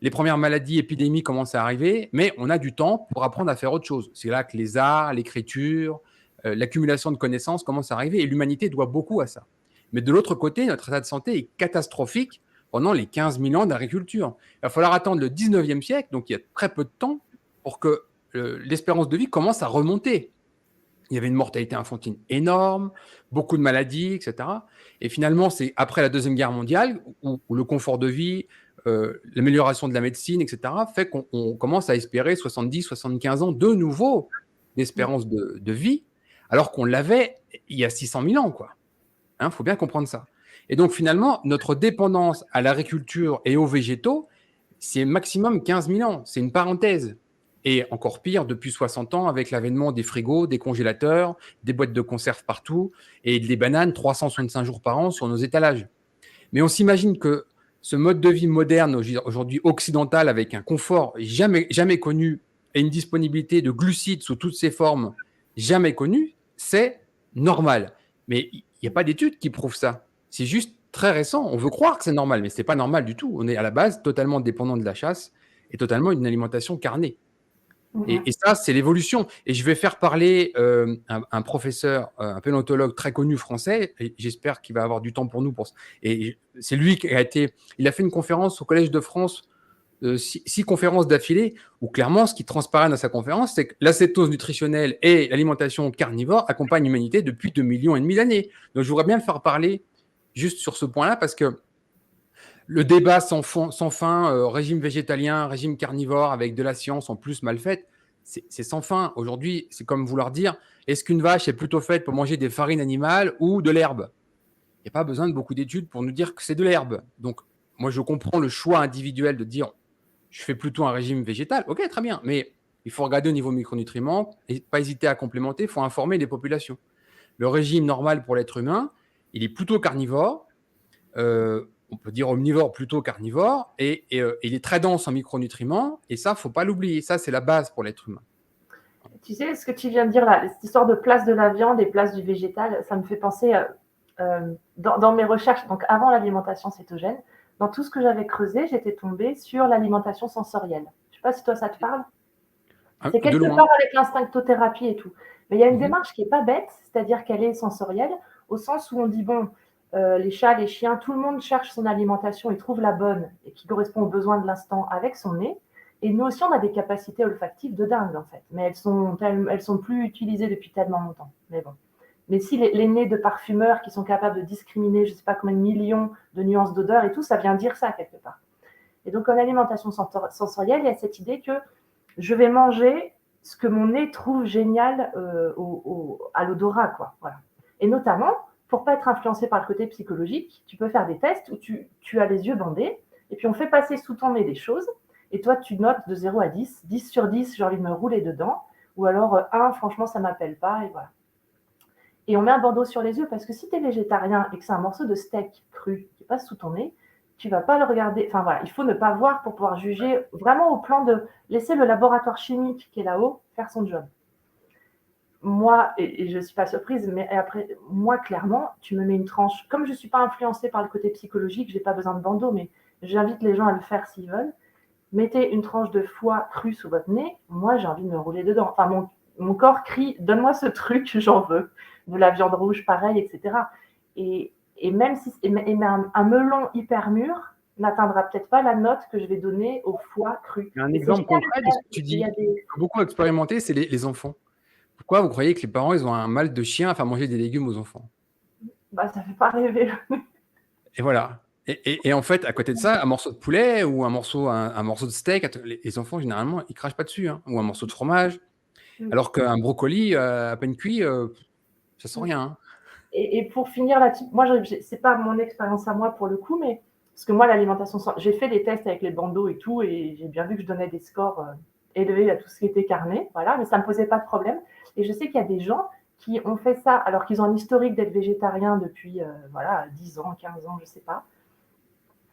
Les premières maladies, épidémies commencent à arriver, mais on a du temps pour apprendre à faire autre chose. C'est là que les arts, l'écriture, l'accumulation de connaissances commencent à arriver et l'humanité doit beaucoup à ça. Mais de l'autre côté, notre état de santé est catastrophique pendant les 15 000 ans d'agriculture. Il va falloir attendre le 19e siècle, donc il y a très peu de temps, pour que l'espérance de vie commence à remonter. Il y avait une mortalité infantile énorme, beaucoup de maladies, etc. Et finalement, c'est après la Deuxième Guerre mondiale où le confort de vie, l'amélioration de la médecine, etc., fait qu'on commence à espérer 70, 75 ans de nouveau d'espérance de vie, alors qu'on l'avait il y a 600 000 ans, quoi. Hein, faut bien comprendre ça. Et donc, finalement, notre dépendance à l'agriculture et aux végétaux, c'est maximum 15 000 ans. C'est une parenthèse. Et encore pire, depuis 60 ans, avec l'avènement des frigos, des congélateurs, des boîtes de conserve partout et des bananes 365 jours par an sur nos étalages. Mais on s'imagine que ce mode de vie moderne, aujourd'hui occidental, avec un confort jamais connu et une disponibilité de glucides sous toutes ses formes jamais connue, c'est normal. Mais il n'y a pas d'études qui prouvent ça. C'est juste très récent. On veut croire que c'est normal, mais ce n'est pas normal du tout. On est à la base totalement dépendant de la chasse et totalement d'une alimentation carnée. Et ça, c'est l'évolution. Et je vais faire parler un professeur, un paléontologue très connu français, et j'espère qu'il va avoir du temps pour nous. Et c'est lui qui il a fait une conférence au Collège de France, 6 conférences d'affilée, où clairement, ce qui transparaît dans sa conférence, c'est que l'acétose nutritionnelle et l'alimentation carnivore accompagnent l'humanité depuis 2,5 millions d'années. Donc, je voudrais bien le faire parler juste sur ce point-là, parce que le débat sans fin, régime végétalien, régime carnivore, avec de la science en plus mal faite, c'est sans fin. Aujourd'hui, c'est comme vouloir dire, est-ce qu'une vache est plutôt faite pour manger des farines animales ou de l'herbe? Il n'y a pas besoin de beaucoup d'études pour nous dire que c'est de l'herbe. Donc, moi, je comprends le choix individuel de dire, je fais plutôt un régime végétal. Ok, très bien, mais il faut regarder au niveau micronutriments et pas hésiter à complémenter, il faut informer les populations. Le régime normal pour l'être humain, il est plutôt carnivore. On peut dire omnivore plutôt carnivore, et il est très dense en micronutriments, et ça, faut pas l'oublier. Ça, c'est la base pour l'être humain. Tu sais, ce que tu viens de dire là, cette histoire de place de la viande et place du végétal, ça me fait penser, dans mes recherches, donc avant l'alimentation cétogène, dans tout ce que j'avais creusé, j'étais tombée sur l'alimentation sensorielle. Je ne sais pas si toi, ça te parle. C'est quelque part avec l'instinctothérapie et tout. Mais il y a une démarche qui n'est pas bête, c'est-à-dire qu'elle est sensorielle, au sens où on dit, bon, les chats, les chiens, tout le monde cherche son alimentation et trouve la bonne et qui correspond aux besoins de l'instant avec son nez. Et nous aussi, on a des capacités olfactives de dingue, en fait. Mais elles sont plus utilisées depuis tellement longtemps. Mais bon. Mais si les nez de parfumeurs qui sont capables de discriminer, je ne sais pas combien de millions de nuances d'odeur et tout, ça vient dire ça quelque part. Et donc, en alimentation sensorielle, il y a cette idée que je vais manger ce que mon nez trouve génial à l'odorat, quoi. Voilà. Et notamment, pour ne pas être influencé par le côté psychologique, tu peux faire des tests où tu as les yeux bandés, et puis on fait passer sous ton nez des choses, et toi, tu notes de 0 à 10. 10 sur 10, j'ai envie de me rouler dedans, ou alors 1, franchement, ça ne m'appelle pas, et voilà. Et on met un bandeau sur les yeux, parce que si tu es végétarien et que c'est un morceau de steak cru qui passe sous ton nez, tu ne vas pas le regarder. Enfin voilà, il faut ne pas voir pour pouvoir juger, vraiment au plan de laisser le laboratoire chimique qui est là-haut faire son job. Moi, et je ne suis pas surprise, mais après, moi, clairement, tu me mets une tranche. Comme je ne suis pas influencée par le côté psychologique, je n'ai pas besoin de bandeau, mais j'invite les gens à le faire s'ils veulent. Mettez une tranche de foie cru sous votre nez, moi, j'ai envie de me rouler dedans. Enfin, mon corps crie, donne-moi ce truc, j'en veux. De la viande rouge, pareil, etc. Et même si un melon hyper mûr n'atteindra peut-être pas la note que je vais donner au foie cru. Un exemple concret de ce que tu dis, beaucoup expérimenté, c'est les enfants. Pourquoi vous croyez que les parents, ils ont un mal de chien à faire manger des légumes aux enfants? Bah, ça ne fait pas rêver. Et voilà. Et en fait, à côté de ça, un morceau de poulet ou un morceau de steak, les enfants, généralement, ils crachent pas dessus, hein, ou un morceau de fromage. Alors qu'un brocoli à peine cuit, ça sent rien. Hein. Et pour finir là-dessus, moi, c'est pas mon expérience à moi pour le coup, mais parce que moi, l'alimentation, j'ai fait des tests avec les bandeaux et tout, et j'ai bien vu que je donnais des scores élevés à tout ce qui était carné, voilà, mais ça me posait pas de problème. Et je sais qu'il y a des gens qui ont fait ça alors qu'ils ont un historique d'être végétariens depuis 10 ans, 15 ans, je sais pas.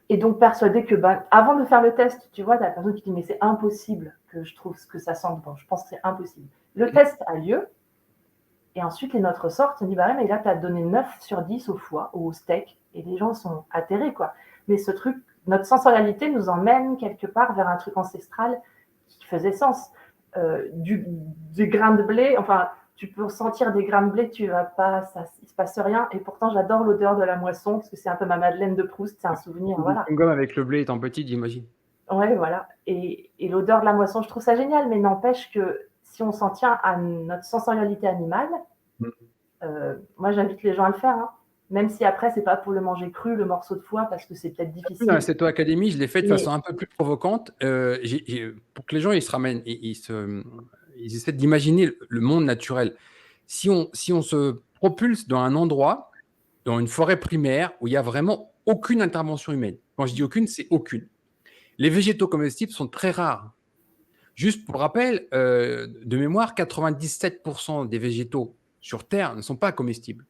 Et donc persuadés que, avant de faire le test, tu vois, tu as la personne qui dit, mais c'est impossible que je trouve ce que ça sente bon. Je pense que c'est impossible. Le test a lieu. Et ensuite, les notes ressortent. On dit, mais là, tu as donné 9 sur 10 au foie ou au steak. Et les gens sont atterrés, quoi. Mais ce truc, notre sensorialité nous emmène quelque part vers un truc ancestral qui faisait sens. Du grain de blé, enfin, tu peux sentir des grains de blé, il ne se passe rien. Et pourtant, j'adore l'odeur de la moisson, parce que c'est un peu ma Madeleine de Proust, c'est un souvenir. Voilà. Comme avec le blé étant petit, j'imagine. Ouais, voilà. Et l'odeur de la moisson, je trouve ça génial, mais n'empêche que si on s'en tient à notre sensorialité animale, moi j'invite les gens à le faire, hein. Même si après c'est pas pour le manger cru, le morceau de foie, parce que c'est peut-être difficile. Dans la Céto Academy, je l'ai fait de façon un peu plus provocante, pour que les gens ils se ramènent, ils essaient d'imaginer le monde naturel. Si on se propulse dans un endroit, dans une forêt primaire, où il n'y a vraiment aucune intervention humaine. Quand je dis aucune, c'est aucune. Les végétaux comestibles sont très rares. Juste pour rappel, de mémoire, 97% des végétaux sur Terre ne sont pas comestibles.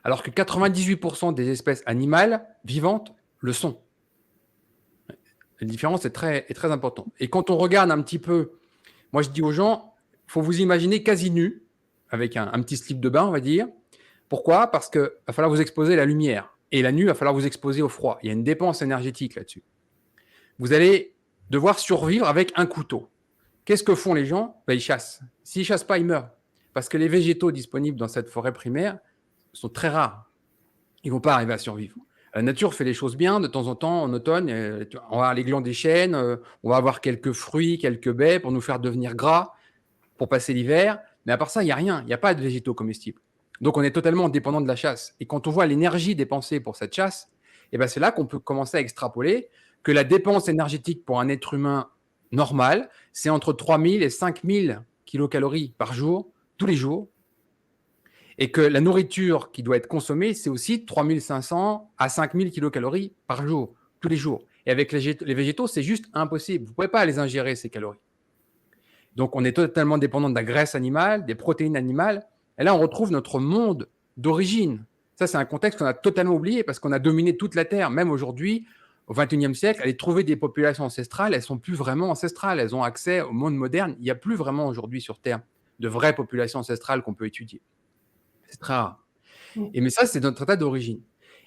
Alors que 98% des espèces animales vivantes le sont. La différence est très importante. Et quand on regarde un petit peu, moi je dis aux gens, il faut vous imaginer quasi nu, avec un petit slip de bain, on va dire. Pourquoi? Parce qu'il va falloir vous exposer à la lumière. Et la nuit, il va falloir vous exposer au froid. Il y a une dépense énergétique là-dessus. Vous allez devoir survivre avec un couteau. Qu'est-ce que font les gens? Ils chassent. S'ils ne chassent pas, ils meurent. Parce que les végétaux disponibles dans cette forêt primaire sont très rares. Ils ne vont pas arriver à survivre. La nature fait les choses bien. De temps en temps, en automne, on va avoir les glands des chênes, on va avoir quelques fruits, quelques baies pour nous faire devenir gras, pour passer l'hiver. Mais à part ça, il n'y a rien. Il n'y a pas de végétaux comestibles. Donc, on est totalement dépendant de la chasse. Et quand on voit l'énergie dépensée pour cette chasse, c'est là qu'on peut commencer à extrapoler que la dépense énergétique pour un être humain normal, c'est entre 3000 et 5000 kilocalories par jour, tous les jours. Et que la nourriture qui doit être consommée, c'est aussi 3500 à 5000 kilocalories par jour, tous les jours. Et avec les végétaux, c'est juste impossible. Vous ne pouvez pas les ingérer, ces calories. Donc, on est totalement dépendant de la graisse animale, des protéines animales. Et là, on retrouve notre monde d'origine. Ça, c'est un contexte qu'on a totalement oublié parce qu'on a dominé toute la Terre. Même aujourd'hui, au XXIe siècle, aller trouver des populations ancestrales, elles ne sont plus vraiment ancestrales. Elles ont accès au monde moderne. Il n'y a plus vraiment aujourd'hui sur Terre de vraies populations ancestrales qu'on peut étudier. C'est très rare. Mais ça, c'est notre état d'origine.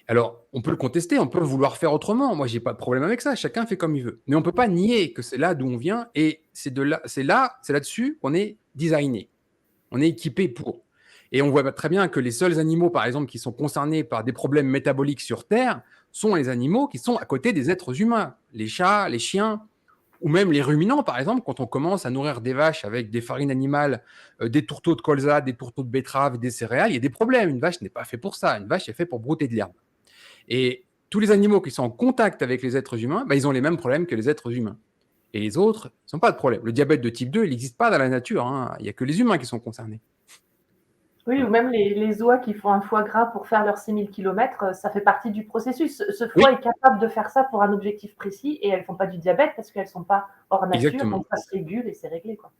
Alors, on peut le contester, on peut vouloir faire autrement. Moi, je n'ai pas de problème avec ça. Chacun fait comme il veut. Mais on ne peut pas nier que c'est là d'où on vient et c'est là-dessus qu'on est designé. On est équipé pour. Et on voit très bien que les seuls animaux, par exemple, qui sont concernés par des problèmes métaboliques sur Terre sont les animaux qui sont à côté des êtres humains. Les chats, les chiens, ou même les ruminants, par exemple, quand on commence à nourrir des vaches avec des farines animales, des tourteaux de colza, des tourteaux de betterave, des céréales, il y a des problèmes. Une vache n'est pas faite pour ça. Une vache est faite pour brouter de l'herbe. Et tous les animaux qui sont en contact avec les êtres humains, ils ont les mêmes problèmes que les êtres humains. Et les autres, ils n'ont pas de problème. Le diabète de type 2, il n'existe pas dans la nature. Il n'y a que les humains qui sont concernés. Oui, ou même les oies qui font un foie gras pour faire leurs 6000 km, ça fait partie du processus. Ce foie est capable de faire ça pour un objectif précis et elles ne font pas du diabète parce qu'elles ne sont pas hors nature. Exactement. Donc ça se régule et c'est réglé, quoi.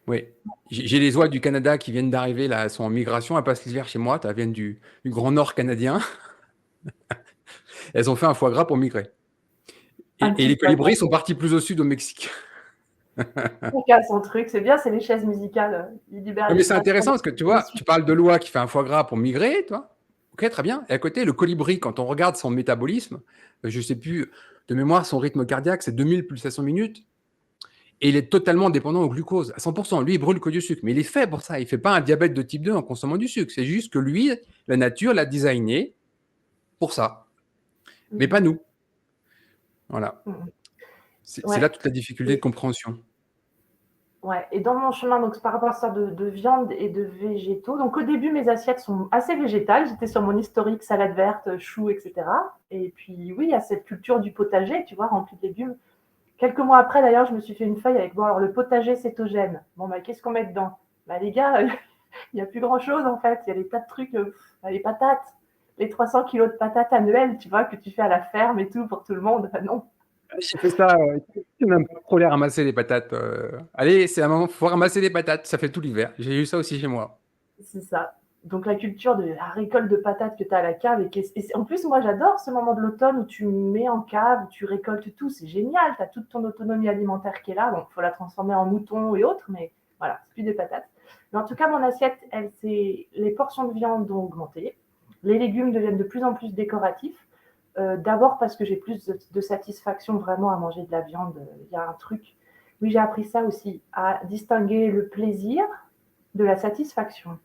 Oui. J'ai les oies du Canada qui viennent d'arriver, là, elles sont en migration, elles passent l'hiver chez moi, elles viennent du grand nord canadien. Elles ont fait un foie gras pour migrer. Et les colibris sont partis plus au sud, au Mexique. Chacun son truc, c'est bien, c'est les chaises musicales. Mais c'est intéressant parce que tu vois, tu parles de l'oie qui fait un foie gras pour migrer, toi. Ok, très bien. Et à côté, le colibri, quand on regarde son métabolisme, je ne sais plus de mémoire, son rythme cardiaque, c'est 2000 pulsations minutes. Et il est totalement dépendant au glucose, à 100%. Lui, il brûle que du sucre. Mais il est fait pour ça. Il ne fait pas un diabète de type 2 en consommant du sucre. C'est juste que lui, la nature l'a designé pour ça. Mais pas nous. Voilà. C'est là toute la difficulté de compréhension. Ouais, et dans mon chemin, donc par rapport à ça de viande et de végétaux, donc au début, mes assiettes sont assez végétales. J'étais sur mon historique salade verte, choux, etc. Et puis, oui, il y a cette culture du potager, tu vois, rempli de légumes. Quelques mois après, d'ailleurs, je me suis fait une feuille avec, bon, alors le potager cétogène. Bon, qu'est-ce qu'on met dedans? Les gars, il n'y a plus grand-chose, en fait. Il y a des tas de trucs, les patates, les 300 kilos de patates annuelles, tu vois, que tu fais à la ferme et tout pour tout le monde. Non. J'ai fait ça, tu n'as pas trop les ramasser les patates. Allez, c'est un moment, il faut ramasser les patates, ça fait tout l'hiver. J'ai eu ça aussi chez moi. C'est ça. Donc la culture de la récolte de patates que tu as à la cave. Et en plus, moi, j'adore ce moment de l'automne où tu mets en cave, où tu récoltes tout. C'est génial. Tu as toute ton autonomie alimentaire qui est là. Bon, il faut la transformer en mouton et autres, mais voilà, c'est plus des patates. Mais en tout cas, mon assiette, les portions de viande ont augmenté. Les légumes deviennent de plus en plus décoratifs. D'abord parce que j'ai plus de satisfaction vraiment à manger de la viande. Il y a un truc. Oui, j'ai appris ça aussi, à distinguer le plaisir de la satisfaction.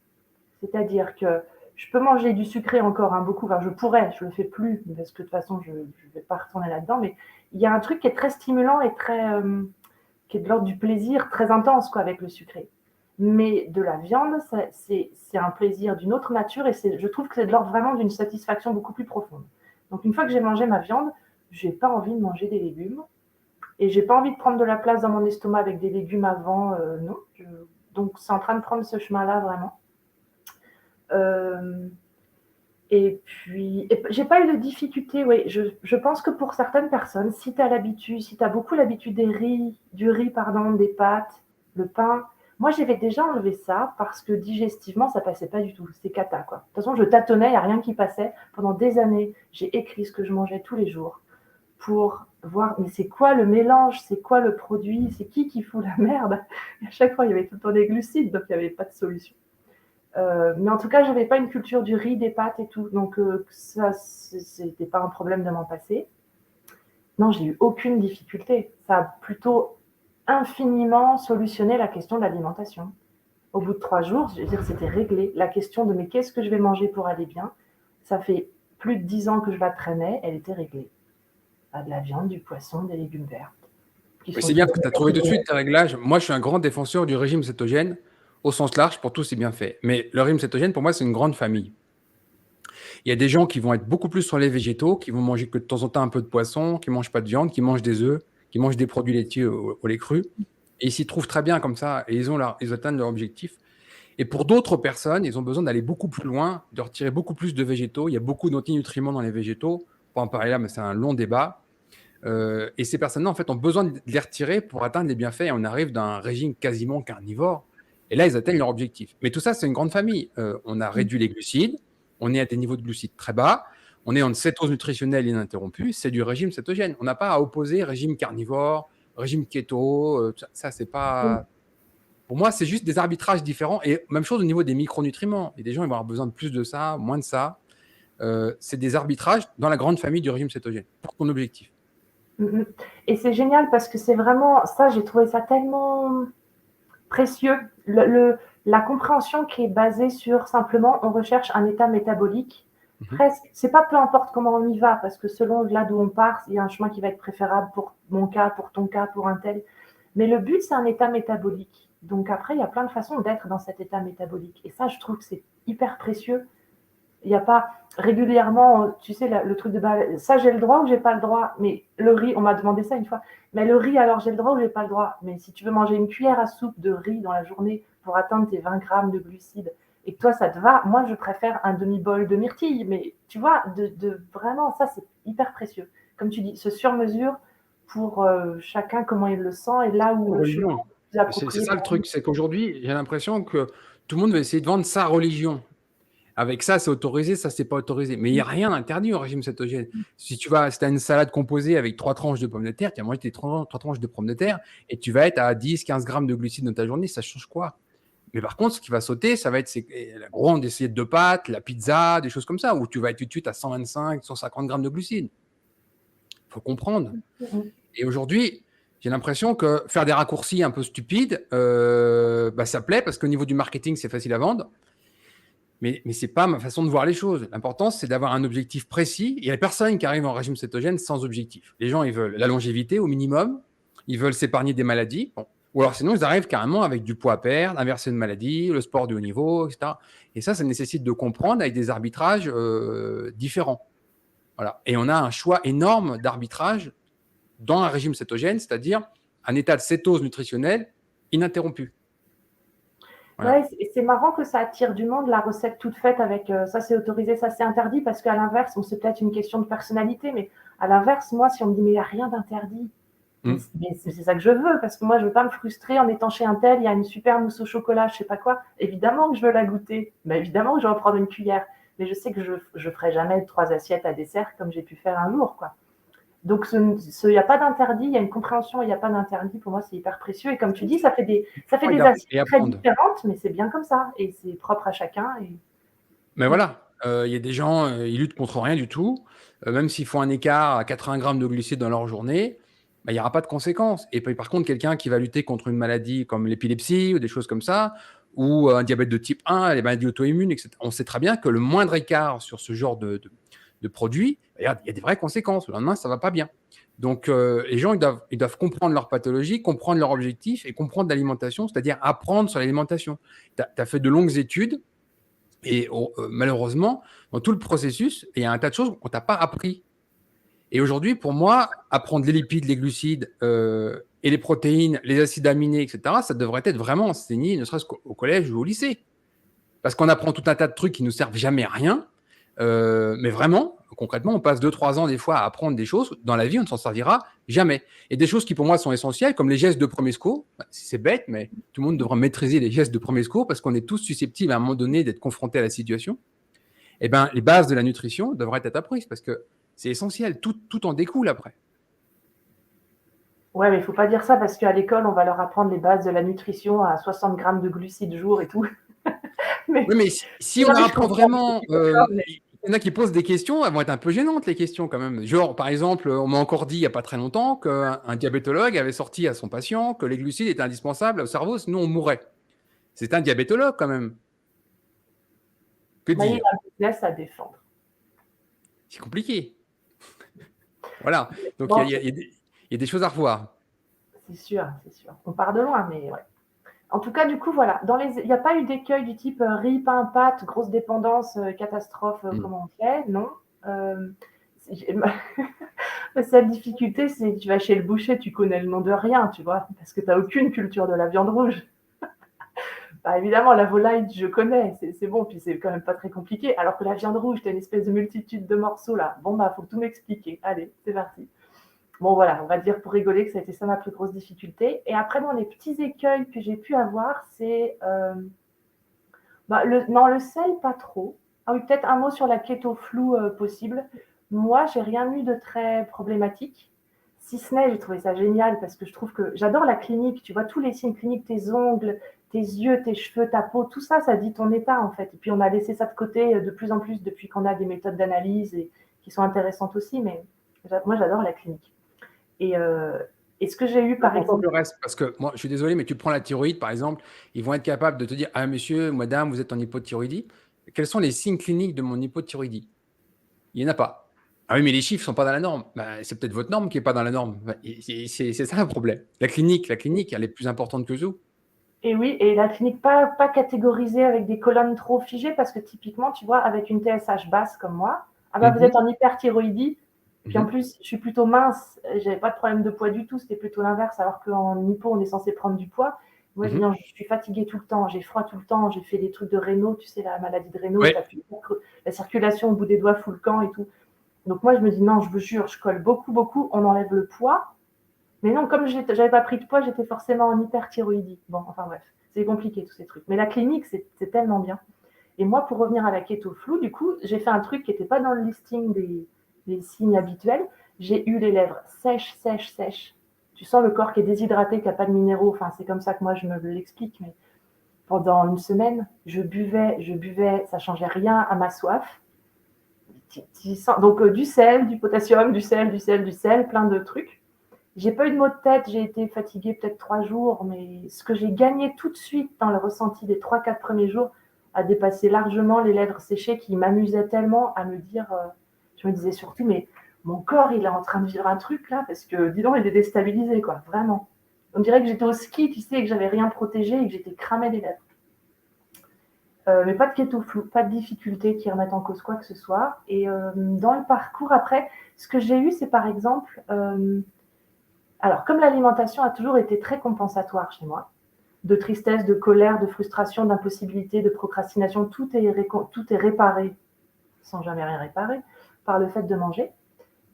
C'est-à-dire que je peux manger du sucré encore beaucoup, enfin je pourrais, je ne le fais plus, parce que de toute façon je ne vais pas retourner là-dedans, mais il y a un truc qui est très stimulant et qui est de l'ordre du plaisir très intense quoi, avec le sucré. Mais de la viande, c'est un plaisir d'une autre nature et je trouve que c'est de l'ordre vraiment d'une satisfaction beaucoup plus profonde. Donc une fois que j'ai mangé ma viande, je n'ai pas envie de manger des légumes et je n'ai pas envie de prendre de la place dans mon estomac avec des légumes avant, non. Donc c'est en train de prendre ce chemin-là vraiment. Et puis, j'ai pas eu de difficulté, oui. Je pense que pour certaines personnes, si tu as beaucoup l'habitude du riz, des pâtes, le pain, moi j'avais déjà enlevé ça parce que digestivement ça passait pas du tout, c'est cata quoi. De toute façon, je tâtonnais, il n'y a rien qui passait. Pendant des années, j'ai écrit ce que je mangeais tous les jours pour voir, mais c'est quoi le mélange, c'est quoi le produit, c'est qui fout la merde. Et à chaque fois, il y avait tout le temps des glucides, donc il n'y avait pas de solution. Mais en tout cas, je n'avais pas une culture du riz, des pâtes et tout. Donc, ça, c'était pas un problème de m'en passer. Non, j'ai eu aucune difficulté. Ça a plutôt infiniment solutionné la question de l'alimentation. Au bout de 3 jours, je veux dire, c'était réglé. La question de mais qu'est-ce que je vais manger pour aller bien, ça fait plus de 10 ans que je la traînais, elle était réglée. De la viande, du poisson, des légumes verts. C'est bien parce que tu as trouvé tout de suite tes réglages. Moi, je suis un grand défenseur du régime cétogène au sens large pour tout, c'est bien fait. Mais le régime cétogène, pour moi, c'est une grande famille. Il y a des gens qui vont être beaucoup plus sur les végétaux, qui vont manger que de temps en temps un peu de poisson, qui ne mangent pas de viande, qui mangent des œufs, qui mangent des produits laitiers au lait cru. Et ils s'y trouvent très bien comme ça et ils atteignent leur objectif. Et pour d'autres personnes, ils ont besoin d'aller beaucoup plus loin, de retirer beaucoup plus de végétaux. Il y a beaucoup d'antinutriments dans les végétaux. On peut en parler là, mais c'est un long débat. Et ces personnes-là, en fait, ont besoin de les retirer pour atteindre les bienfaits. Et on arrive d'un régime quasiment carnivore. Et là, ils atteignent leur objectif. Mais tout ça, c'est une grande famille. On a réduit les glucides. On est à des niveaux de glucides très bas. On est en cétose nutritionnelle ininterrompue. C'est du régime cétogène. On n'a pas à opposer régime carnivore, régime keto. Ça, c'est pas... Pour moi, c'est juste des arbitrages différents. Et même chose au niveau des micronutriments. Et des gens, ils vont avoir besoin de plus de ça, moins de ça. C'est des arbitrages dans la grande famille du régime cétogène pour ton objectif. Et c'est génial parce que c'est vraiment ça, j'ai trouvé ça tellement précieux. La compréhension qui est basée sur simplement on recherche un état métabolique. Presque, c'est pas peu importe comment on y va, parce que selon là d'où on part, il y a un chemin qui va être préférable pour mon cas, pour ton cas, pour un tel. Mais le but, c'est un état métabolique. Donc après, il y a plein de façons d'être dans cet état métabolique. Et ça, je trouve que c'est hyper précieux. Il n'y a pas régulièrement, tu sais, le truc de ça j'ai le droit ou j'ai pas le droit. Mais le riz, on m'a demandé ça une fois. Mais le riz, alors j'ai le droit ou j'ai pas le droit. Mais si tu veux manger une cuillère à soupe de riz dans la journée pour atteindre tes 20 grammes de glucides et que toi ça te va, moi je préfère un demi-bol de myrtille. Mais tu vois, vraiment, ça c'est hyper précieux. Comme tu dis, ce sur-mesure pour chacun comment il le sent et là où le chemin est approprié. C'est ça le truc, c'est qu'aujourd'hui, j'ai l'impression que tout le monde va essayer de vendre sa religion. Avec ça, c'est autorisé, ça, c'est pas autorisé. Mais il n'y a rien d'interdit au régime cétogène. Si tu as une salade composée avec 3 tranches de pommes de terre, tu vas manger tes 3 tranches de pommes de terre et tu vas être à 10-15 grammes de glucides dans ta journée, ça change quoi? Mais par contre, ce qui va sauter, ça va être la grande assiette de pâtes, la pizza, des choses comme ça, où tu vas être tout de suite à 125, 150 grammes de glucides. Il faut comprendre. Et aujourd'hui, j'ai l'impression que faire des raccourcis un peu stupides, ça plaît parce qu'au niveau du marketing, c'est facile à vendre. Mais ce n'est pas ma façon de voir les choses. L'important, c'est d'avoir un objectif précis. Il y a des personnes qui arrivent en régime cétogène sans objectif. Les gens, ils veulent la longévité au minimum. Ils veulent s'épargner des maladies. Bon. Ou alors, sinon, ils arrivent carrément avec du poids à perdre, inverser une maladie, le sport de haut niveau, etc. Et ça nécessite de comprendre avec des arbitrages différents. Voilà. Et on a un choix énorme d'arbitrage dans un régime cétogène, c'est-à-dire un état de cétose nutritionnelle ininterrompu. Voilà. Ouais, c'est marrant que ça attire du monde, la recette toute faite avec ça c'est autorisé, ça c'est interdit, parce qu'à l'inverse, c'est peut-être une question de personnalité, mais à l'inverse, moi, si on me dit mais il n'y a rien d'interdit, mais c'est ça que je veux, parce que moi, je ne veux pas me frustrer en étant chez un tel, il y a une super mousse au chocolat, je ne sais pas quoi, évidemment que je veux la goûter, mais évidemment que je vais en prendre une cuillère, mais je sais que je ne ferai jamais 3 assiettes à dessert comme j'ai pu faire un jour, quoi. Donc, il n'y a pas d'interdit, il y a une compréhension, il n'y a pas d'interdit. Pour moi, c'est hyper précieux. Et comme tu dis, ça fait des assiettes très différentes, mais c'est bien comme ça. Et c'est propre à chacun. Mais voilà, il y a des gens, ils luttent contre rien du tout. Même s'ils font un écart à 80 grammes de glucides dans leur journée, il n'y aura pas de conséquences. Et puis, par contre, quelqu'un qui va lutter contre une maladie comme l'épilepsie ou des choses comme ça, ou un diabète de type 1, les maladies auto-immunes, etc., on sait très bien que le moindre écart sur ce genre de produits, il y a des vraies conséquences. Le lendemain, ça ne va pas bien. Donc, les gens, ils doivent comprendre leur pathologie, comprendre leur objectif et comprendre l'alimentation, c'est-à-dire apprendre sur l'alimentation. Tu as fait de longues études et malheureusement, dans tout le processus, il y a un tas de choses qu'on ne t'a pas appris. Et aujourd'hui, pour moi, apprendre les lipides, les glucides et les protéines, les acides aminés, etc., ça devrait être vraiment enseigné, ne serait-ce qu'au collège ou au lycée. Parce qu'on apprend tout un tas de trucs qui ne nous servent jamais à rien. Mais vraiment, concrètement, on passe 2-3 ans des fois à apprendre des choses. Dans la vie, on ne s'en servira jamais. Et des choses qui, pour moi, sont essentielles, comme les gestes de premier secours. C'est bête, mais tout le monde devra maîtriser les gestes de premier secours parce qu'on est tous susceptibles à un moment donné d'être confrontés à la situation. Eh bien, les bases de la nutrition devraient être apprises parce que c'est essentiel. Tout en découle après. Ouais, mais il ne faut pas dire ça parce qu'à l'école, on va leur apprendre les bases de la nutrition à 60 grammes de glucides jour et tout. Oui, mais si on leur apprend vraiment... y en a qui posent des questions, elles vont être un peu gênantes, les questions quand même. Genre, par exemple, on m'a encore dit il n'y a pas très longtemps qu'un diabétologue avait sorti à son patient que les glucides étaient indispensables au cerveau, sinon on mourrait. C'est un diabétologue quand même. Que Mais il dire? a un business à défendre. C'est compliqué. Voilà. Donc, Bon, il y a des choses à revoir. c'est sûr, c'est sûr. On part de loin, mais ouais. En tout cas, du coup, voilà. Il n'y a pas eu d'écueil du type riz, pain, pâte, grosse dépendance, catastrophe, comment on fait. Non. Euh, la seule difficulté, c'est que tu vas chez le boucher, tu connais le nom de rien, tu vois, parce que tu n'as aucune culture de la viande rouge. Bah, évidemment, la volaille, je connais, c'est bon, puis c'est quand même pas très compliqué. Alors que la viande rouge, tu as une espèce de multitude de morceaux là. Bon, bah, faut tout m'expliquer. Allez, c'est parti. Bon, voilà, on va dire pour rigoler que ça a été ça ma plus grosse difficulté. Et après, bon, les petits écueils que j'ai pu avoir, c'est. Non, le sel, pas trop. Ah oui, peut-être un mot sur la keto floue possible. Moi, j'ai rien eu de très problématique. Si ce n'est, j'ai trouvé ça génial parce que je trouve que j'adore la clinique. Tu vois, tous les signes cliniques, tes ongles, tes yeux, tes cheveux, ta peau, tout ça, ça dit ton état en fait. Et puis, on a laissé ça de côté de plus en plus depuis qu'on a des méthodes d'analyse qui sont intéressantes aussi. Mais moi, j'adore la clinique. Et, euh, et ce que j'ai eu, Plus par important que exemple, le reste, parce que moi, je suis désolé, mais tu prends la thyroïde, par exemple, ils vont être capables de te dire, ah, monsieur, madame, vous êtes en hypothyroïdie. Quels sont les signes cliniques de mon hypothyroïdie? Il n'y en a pas. Ah oui, mais les chiffres ne sont pas dans la norme. Bah, c'est peut-être votre norme qui n'est pas dans la norme. Bah, c'est ça le problème. La clinique, elle est plus importante que tout. et oui, et la clinique pas catégorisée avec des colonnes trop figées, parce que typiquement, tu vois, avec une TSH basse comme moi, ah bah vous Mhm, êtes en hyperthyroïdie, puis en mhm, plus, je suis plutôt mince, j'avais pas de problème de poids du tout, c'était plutôt l'inverse, alors qu'en hypo, on est censé prendre du poids. Moi, je dis mhm. non, je suis fatiguée tout le temps, j'ai froid tout le temps, j'ai fait des trucs de Raynaud, tu sais, la maladie de Raynaud, où Ouais. la circulation au bout des doigts fout le camp et tout. Donc moi, je me dis non, je vous jure, je colle beaucoup, beaucoup, on enlève le poids, mais non, comme j'avais pas pris de poids, j'étais forcément en hyperthyroïdie. Bon, enfin bref, c'est compliqué tous ces trucs. Mais la clinique, c'est tellement bien. Et moi, pour revenir à la keto floue, du coup, j'ai fait un truc qui n'était pas dans le listing des signes habituels. J'ai eu les lèvres sèches, sèches, sèches. Tu sens le corps qui est déshydraté, qui n'a pas de minéraux. Enfin, c'est comme ça que moi, je me l'explique. Mais pendant une semaine, je buvais, ça changeait rien à ma soif. Donc, du sel, du potassium, du sel, du sel, du sel, plein de trucs. J'ai pas eu de maux de tête, j'ai été fatiguée peut-être 3 jours, mais ce que j'ai gagné tout de suite dans le ressenti des 3-4 premiers jours a dépassé largement les lèvres séchées qui m'amusaient tellement à me dire, je me disais surtout, mais mon corps, il est en train de vivre un truc là, parce que, dis donc, il est déstabilisé, quoi, vraiment. On dirait que j'étais au ski, tu sais, et que j'avais rien protégé et que j'étais cramée des lèvres. Mais pas de keto flou, pas de difficultés qui remettent en cause quoi que ce soit. Et dans le parcours, après, ce que j'ai eu, c'est par exemple, alors, comme l'alimentation a toujours été très compensatoire chez moi, de tristesse, de colère, de frustration, d'impossibilité, de procrastination, tout est réparé, sans jamais rien réparer, par le fait de manger.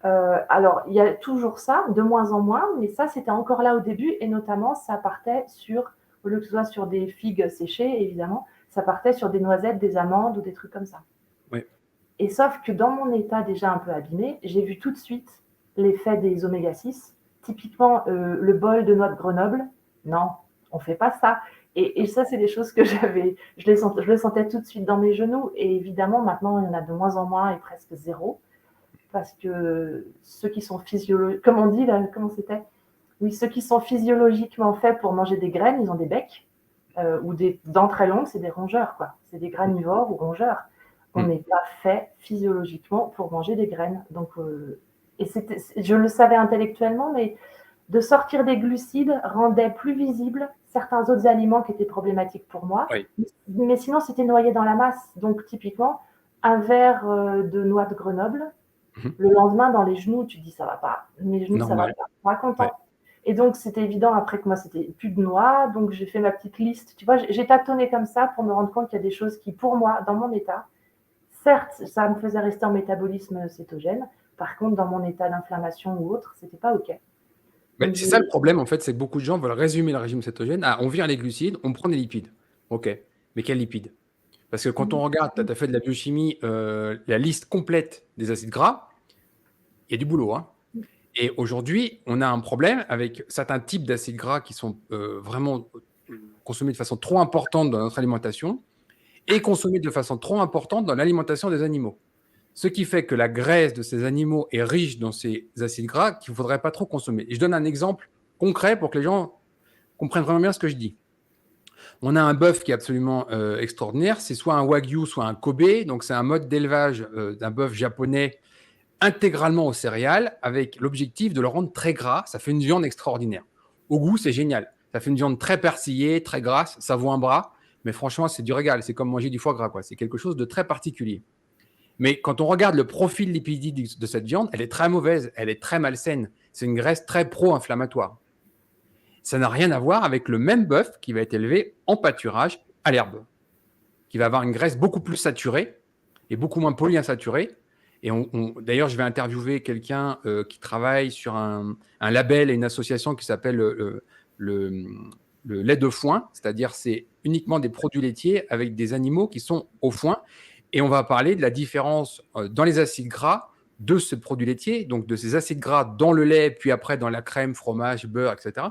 Alors, il y a toujours ça, de moins en moins, mais ça, c'était encore là au début, et notamment, ça partait sur, au lieu que ce soit sur des figues séchées, évidemment, ça partait sur des noisettes, des amandes ou des trucs comme ça. Ouais. Et sauf que dans mon état déjà un peu abîmé, j'ai vu tout de suite l'effet des oméga 6. Typiquement, le bol de noix de Grenoble, non, on ne fait pas ça. Et ça, c'est des choses que je le sentais tout de suite dans mes genoux. Et évidemment, maintenant, il y en a de moins en moins et presque zéro. Parce que ceux qui sont physiologiques, comme on dit là, comment c'était? Oui, ceux qui sont physiologiquement faits pour manger des graines, ils ont des becs ou des dents très longues, c'est des rongeurs, quoi. C'est des granivores ou rongeurs. On Mm. n'est pas fait physiologiquement pour manger des graines. Donc, et je le savais intellectuellement, mais de sortir des glucides rendait plus visible certains autres aliments qui étaient problématiques pour moi. Ouais. Mais sinon, c'était noyé dans la masse. Donc, typiquement, un verre de noix de Grenoble, Mhm. le lendemain, dans les genoux, tu te dis ça va pas. Mes genoux, ça va Normal. pas. Pas Ouais. content. Et donc, c'était évident après que moi, c'était plus de noix. Donc, j'ai fait ma petite liste. Tu vois, j'ai tâtonné comme ça pour me rendre compte qu'il y a des choses qui, pour moi, dans mon état, certes, ça me faisait rester en métabolisme cétogène. Par contre, dans mon état d'inflammation ou autre, c'était pas OK. Mais Donc, c'est ça le problème, en fait, c'est que beaucoup de gens veulent résumer le régime cétogène. Ah, on vire les glucides, on prend des lipides. OK. Mais quels lipides? Parce que quand on regarde, tu as fait de la biochimie, la liste complète des acides gras, il y a du boulot, hein. Et aujourd'hui, on a un problème avec certains types d'acides gras qui sont vraiment consommés de façon trop importante dans notre alimentation et consommés de façon trop importante dans l'alimentation des animaux. Ce qui fait que la graisse de ces animaux est riche dans ces acides gras qu'il ne faudrait pas trop consommer. Et je donne un exemple concret pour que les gens comprennent vraiment bien ce que je dis. On a un bœuf qui est absolument extraordinaire. C'est soit un wagyu, soit un Kobe. Donc, c'est un mode d'élevage d'un bœuf japonais intégralement aux céréales avec l'objectif de le rendre très gras. Ça fait une viande extraordinaire. Au goût, c'est génial. Ça fait une viande très persillée, très grasse. Ça vaut un bras. Mais franchement, c'est du régal. C'est comme manger du foie gras, quoi. C'est quelque chose de très particulier. Mais quand on regarde le profil lipidique de cette viande, elle est très mauvaise. Elle est très malsaine. C'est une graisse très pro-inflammatoire. Ça n'a rien à voir avec le même bœuf qui va être élevé en pâturage à l'herbe, qui va avoir une graisse beaucoup plus saturée et beaucoup moins polyinsaturée. Et d'ailleurs, je vais interviewer quelqu'un qui travaille sur un label et une association qui s'appelle le lait de foin, c'est-à-dire c'est uniquement des produits laitiers avec des animaux qui sont au foin. Et on va parler de la différence dans les acides gras de ce produit laitier, donc de ces acides gras dans le lait, puis après dans la crème, fromage, beurre, etc.,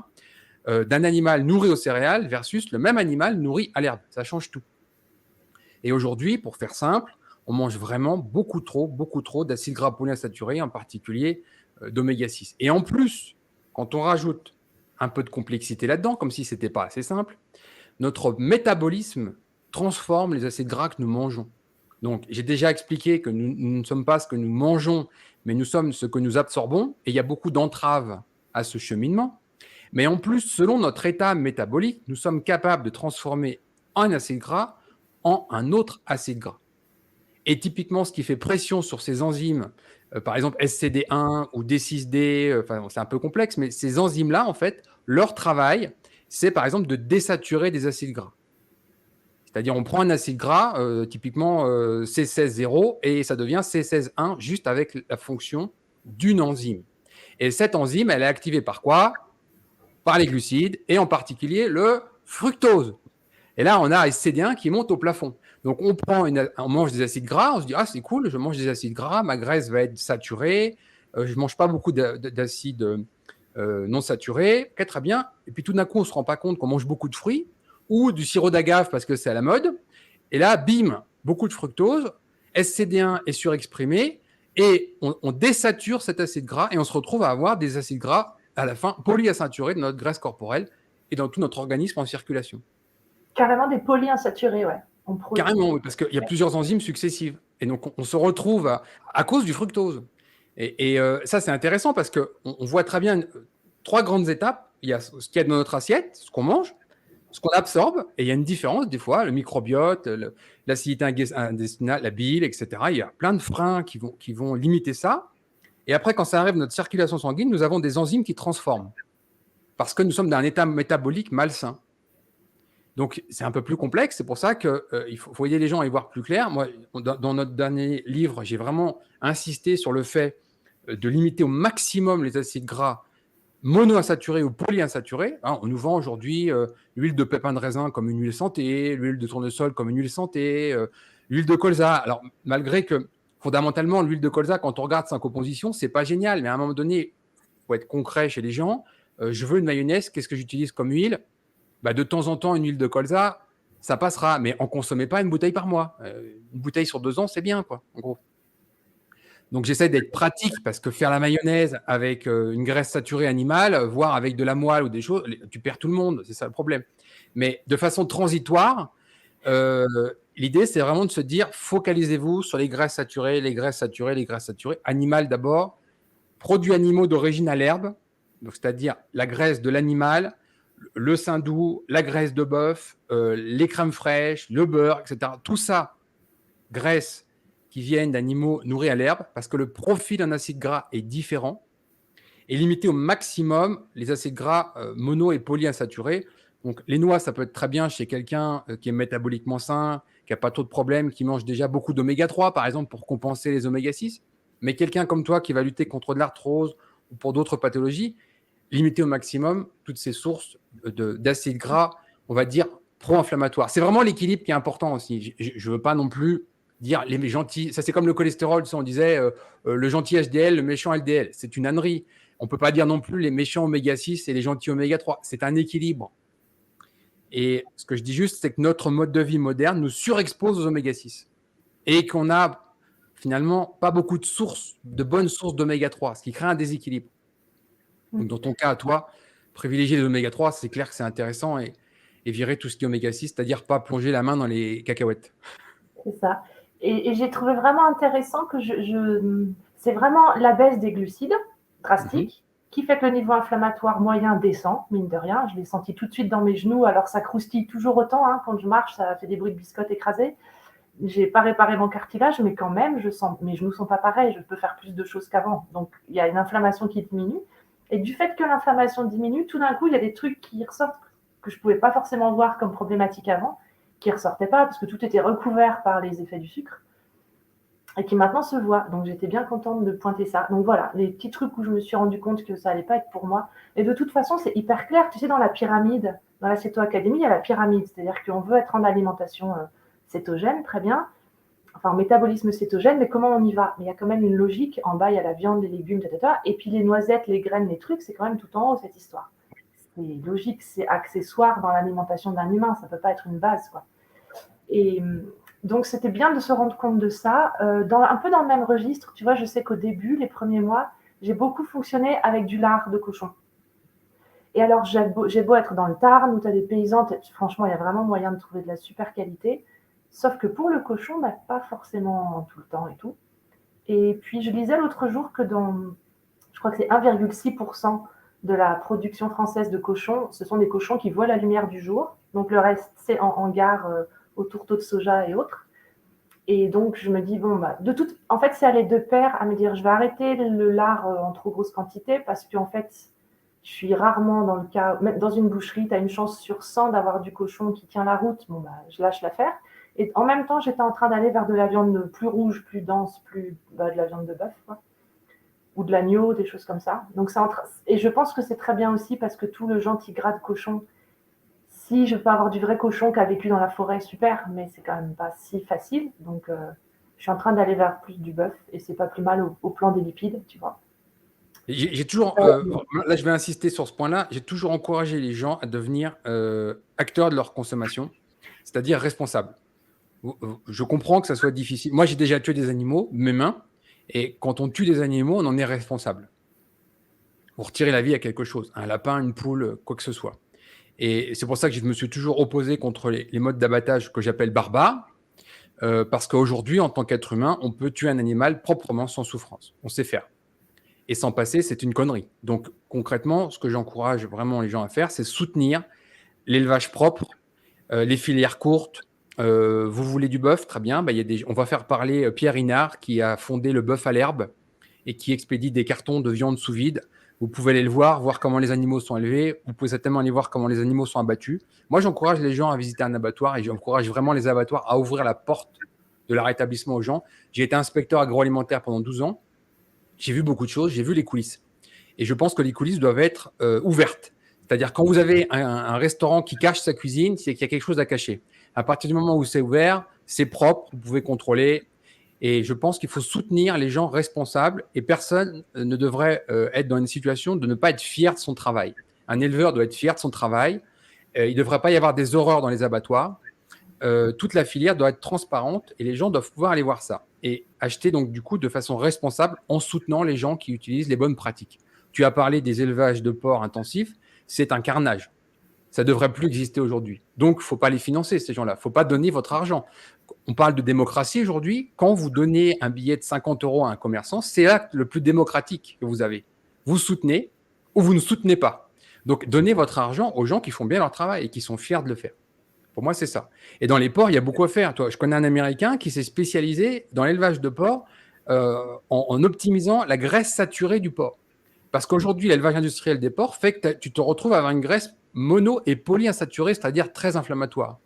d'un animal nourri aux céréales versus le même animal nourri à l'herbe. Ça change tout. Et aujourd'hui, pour faire simple, on mange vraiment beaucoup trop d'acides gras polyinsaturés, en particulier d'oméga 6. Et en plus, quand on rajoute un peu de complexité là-dedans, comme si ce n'était pas assez simple, notre métabolisme transforme les acides gras que nous mangeons. Donc, j'ai déjà expliqué que nous ne sommes pas ce que nous mangeons, mais nous sommes ce que nous absorbons. Et il y a beaucoup d'entraves à ce cheminement. Mais en plus, selon notre état métabolique, nous sommes capables de transformer un acide gras en un autre acide gras. Et typiquement, ce qui fait pression sur ces enzymes, par exemple SCD1 ou D6D, c'est un peu complexe, mais ces enzymes-là, en fait, leur travail, c'est par exemple de désaturer des acides gras. C'est-à-dire, on prend un acide gras, typiquement C16-0, et ça devient C16-1 juste avec la fonction d'une enzyme. Et cette enzyme, elle est activée par quoi ? Par les glucides, et en particulier le fructose. Et là, on a SCD1 qui monte au plafond. Donc, on mange des acides gras, on se dit, ah, c'est cool, je mange des acides gras, ma graisse va être saturée, je ne mange pas beaucoup d'acides non saturés, okay, très bien. Et puis, tout d'un coup, on ne se rend pas compte qu'on mange beaucoup de fruits ou du sirop d'agave parce que c'est à la mode. Et là, bim, beaucoup de fructose, SCD1 est surexprimé et on désature cet acide gras et on se retrouve à avoir des acides gras à la fin polyinsaturés de notre graisse corporelle et dans tout notre organisme en circulation. Carrément des polyinsaturés, ouais. Carrément, oui, parce qu'il y a plusieurs enzymes successives. Et donc, on se retrouve à cause du fructose. Et ça, c'est intéressant parce qu'on voit très bien trois grandes étapes. Il y a ce qu'il y a dans notre assiette, ce qu'on mange, ce qu'on absorbe, et il y a une différence des fois, le microbiote, l'acidité intestinale, la bile, etc. Il y a plein de freins qui vont limiter ça. Et après, quand ça arrive dans notre circulation sanguine, nous avons des enzymes qui transforment parce que nous sommes dans un état métabolique malsain. Donc, c'est un peu plus complexe. C'est pour ça qu'il faut aider les gens à y voir plus clair. Moi, dans notre dernier livre, j'ai vraiment insisté sur le fait de limiter au maximum les acides gras monoinsaturés ou polyinsaturés. Hein, on nous vend aujourd'hui l'huile de pépin de raisin comme une huile santé, l'huile de tournesol comme une huile santé, l'huile de colza. Alors, malgré que, fondamentalement, l'huile de colza, quand on regarde sa composition, c'est pas génial. Mais à un moment donné, il faut être concret chez les gens. Je veux une mayonnaise, qu'est-ce que j'utilise comme huile ? Bah, de temps en temps, une huile de colza, ça passera, mais en consommez pas une bouteille par mois. Une bouteille sur 2 ans, c'est bien, quoi, en gros. Donc, j'essaie d'être pratique parce que faire la mayonnaise avec une graisse saturée animale, voire avec de la moelle ou des choses, tu perds tout le monde, c'est ça le problème. Mais de façon transitoire, l'idée, c'est vraiment de se dire, focalisez-vous sur les graisses saturées, les graisses saturées, les graisses saturées. Animales d'abord, produits animaux d'origine à l'herbe, c'est-à-dire la graisse de l'animal, le sein doux, la graisse de bœuf, les crèmes fraîches, le beurre, etc. Tout ça, graisse qui viennent d'animaux nourris à l'herbe, parce que le profil d'un acide gras est différent, et limiter au maximum les acides gras mono et polyinsaturés. Donc, les noix, ça peut être très bien chez quelqu'un qui est métaboliquement sain, qui n'a pas trop de problèmes, qui mange déjà beaucoup d'oméga 3, par exemple, pour compenser les oméga 6. Mais quelqu'un comme toi qui va lutter contre de l'arthrose ou pour d'autres pathologies, limiter au maximum toutes ces sources d'acides gras, on va dire, pro-inflammatoires. C'est vraiment l'équilibre qui est important aussi. Je ne veux pas non plus dire les gentils. Ça, c'est comme le cholestérol. On disait le gentil HDL, le méchant LDL. C'est une ânerie. On ne peut pas dire non plus les méchants oméga 6 et les gentils oméga 3. C'est un équilibre. Et ce que je dis juste, c'est que notre mode de vie moderne nous surexpose aux oméga 6. Et qu'on a finalement pas beaucoup de bonnes sources d'oméga 3, ce qui crée un déséquilibre. Donc, dans ton cas, à toi, privilégier les oméga 3, c'est clair que c'est intéressant et virer tout ce qui est oméga 6, c'est-à-dire pas plonger la main dans les cacahuètes. C'est ça. Et j'ai trouvé vraiment intéressant que c'est vraiment la baisse des glucides drastique qui fait que le niveau inflammatoire moyen descend, mine de rien. Je l'ai senti tout de suite dans mes genoux, alors ça croustille toujours autant. Hein. Quand je marche, ça fait des bruits de biscottes écrasées. J'ai pas réparé mon cartilage, mais quand même, je sens mes genoux sont pas pareils. Je peux faire plus de choses qu'avant. Donc, il y a une inflammation qui diminue. Et du fait que l'inflammation diminue, tout d'un coup, il y a des trucs qui ressortent que je pouvais pas forcément voir comme problématiques avant, qui ressortaient pas parce que tout était recouvert par les effets du sucre et qui maintenant se voient. Donc, j'étais bien contente de pointer ça. Donc, voilà, les petits trucs où je me suis rendu compte que ça allait pas être pour moi. Et de toute façon, c'est hyper clair. Tu sais, dans la pyramide, dans la Céto Academy, il y a la pyramide. C'est-à-dire qu'on veut être en alimentation cétogène, très bien. Enfin, métabolisme cétogène, mais comment on y va? Mais il y a quand même une logique. En bas, il y a la viande, les légumes, etc. Et puis les noisettes, les graines, les trucs, c'est quand même tout en haut, cette histoire. C'est logique, c'est accessoire dans l'alimentation d'un humain. Ça ne peut pas être une base, quoi. Et donc, c'était bien de se rendre compte de ça. Un peu dans le même registre, tu vois, je sais qu'au début, les premiers mois, j'ai beaucoup fonctionné avec du lard de cochon. Et alors, j'ai beau être dans le Tarn, où tu as des paysans, franchement, il y a vraiment moyen de trouver de la super qualité. Sauf que pour le cochon, bah, pas forcément tout le temps et tout. Et puis, je lisais l'autre jour que je crois que c'est 1,6% de la production française de cochons, ce sont des cochons qui voient la lumière du jour. Donc, le reste, c'est en hangar, au tourteau de soja et autres. Et donc, je me dis, bon, bah, en fait, c'est aller de pair à me dire, je vais arrêter le lard en trop grosse quantité parce qu'en fait, je suis rarement dans le cas, même dans une boucherie, tu as une chance sur 100 d'avoir du cochon qui tient la route. Bon, bah, je lâche l'affaire. Et en même temps, j'étais en train d'aller vers de la viande plus rouge, plus dense, de la viande de bœuf, quoi. Ou de l'agneau, des choses comme ça. Donc, et je pense que c'est très bien aussi parce que tout le gentil gras de cochon, si je peux avoir du vrai cochon qui a vécu dans la forêt, super, mais c'est quand même pas si facile. Donc, je suis en train d'aller vers plus du bœuf et c'est pas plus mal au plan des lipides, tu vois. J'ai toujours, là je vais insister sur ce point-là, j'ai toujours encouragé les gens à devenir acteurs de leur consommation, c'est-à-dire responsables. Je comprends que ça soit difficile. Moi, j'ai déjà tué des animaux, mes mains, et quand on tue des animaux, on en est responsable. Pour retirer la vie à quelque chose, un lapin, une poule, quoi que ce soit. Et c'est pour ça que je me suis toujours opposé contre les modes d'abattage que j'appelle barbares, parce qu'aujourd'hui, en tant qu'être humain, on peut tuer un animal proprement sans souffrance. On sait faire. Et s'en passer, c'est une connerie. Donc, concrètement, ce que j'encourage vraiment les gens à faire, c'est soutenir l'élevage propre, les filières courtes. Vous voulez du bœuf? Très bien. Bah, on va faire parler Pierre Inard, qui a fondé le Bœuf à l'herbe et qui expédie des cartons de viande sous vide. Vous pouvez aller le voir comment les animaux sont élevés. Vous pouvez certainement aller voir comment les animaux sont abattus. Moi, j'encourage les gens à visiter un abattoir et j'encourage vraiment les abattoirs à ouvrir la porte de leur établissement aux gens. J'ai été inspecteur agroalimentaire pendant 12 ans. J'ai vu beaucoup de choses, j'ai vu les coulisses. Et je pense que les coulisses doivent être ouvertes. C'est-à-dire quand vous avez un restaurant qui cache sa cuisine, c'est qu'il y a quelque chose à cacher. À partir du moment où c'est ouvert, c'est propre, vous pouvez contrôler. Et je pense qu'il faut soutenir les gens responsables et personne ne devrait être dans une situation de ne pas être fier de son travail. Un éleveur doit être fier de son travail. Il ne devrait pas y avoir des horreurs dans les abattoirs. Toute la filière doit être transparente et les gens doivent pouvoir aller voir ça et acheter donc du coup de façon responsable en soutenant les gens qui utilisent les bonnes pratiques. Tu as parlé des élevages de porcs intensifs, c'est un carnage. Ça ne devrait plus exister aujourd'hui. Donc, il ne faut pas les financer, ces gens-là. Il ne faut pas donner votre argent. On parle de démocratie aujourd'hui. Quand vous donnez un billet de 50 € à un commerçant, c'est l'acte le plus démocratique que vous avez. Vous soutenez ou vous ne soutenez pas. Donc, donnez votre argent aux gens qui font bien leur travail et qui sont fiers de le faire. Pour moi, c'est ça. Et dans les porcs, il y a beaucoup à faire. Je connais un Américain qui s'est spécialisé dans l'élevage de porcs en optimisant la graisse saturée du porc. Parce qu'aujourd'hui, l'élevage industriel des porcs fait que tu te retrouves à avoir une graisse mono- et polyinsaturée, c'est-à-dire très inflammatoire.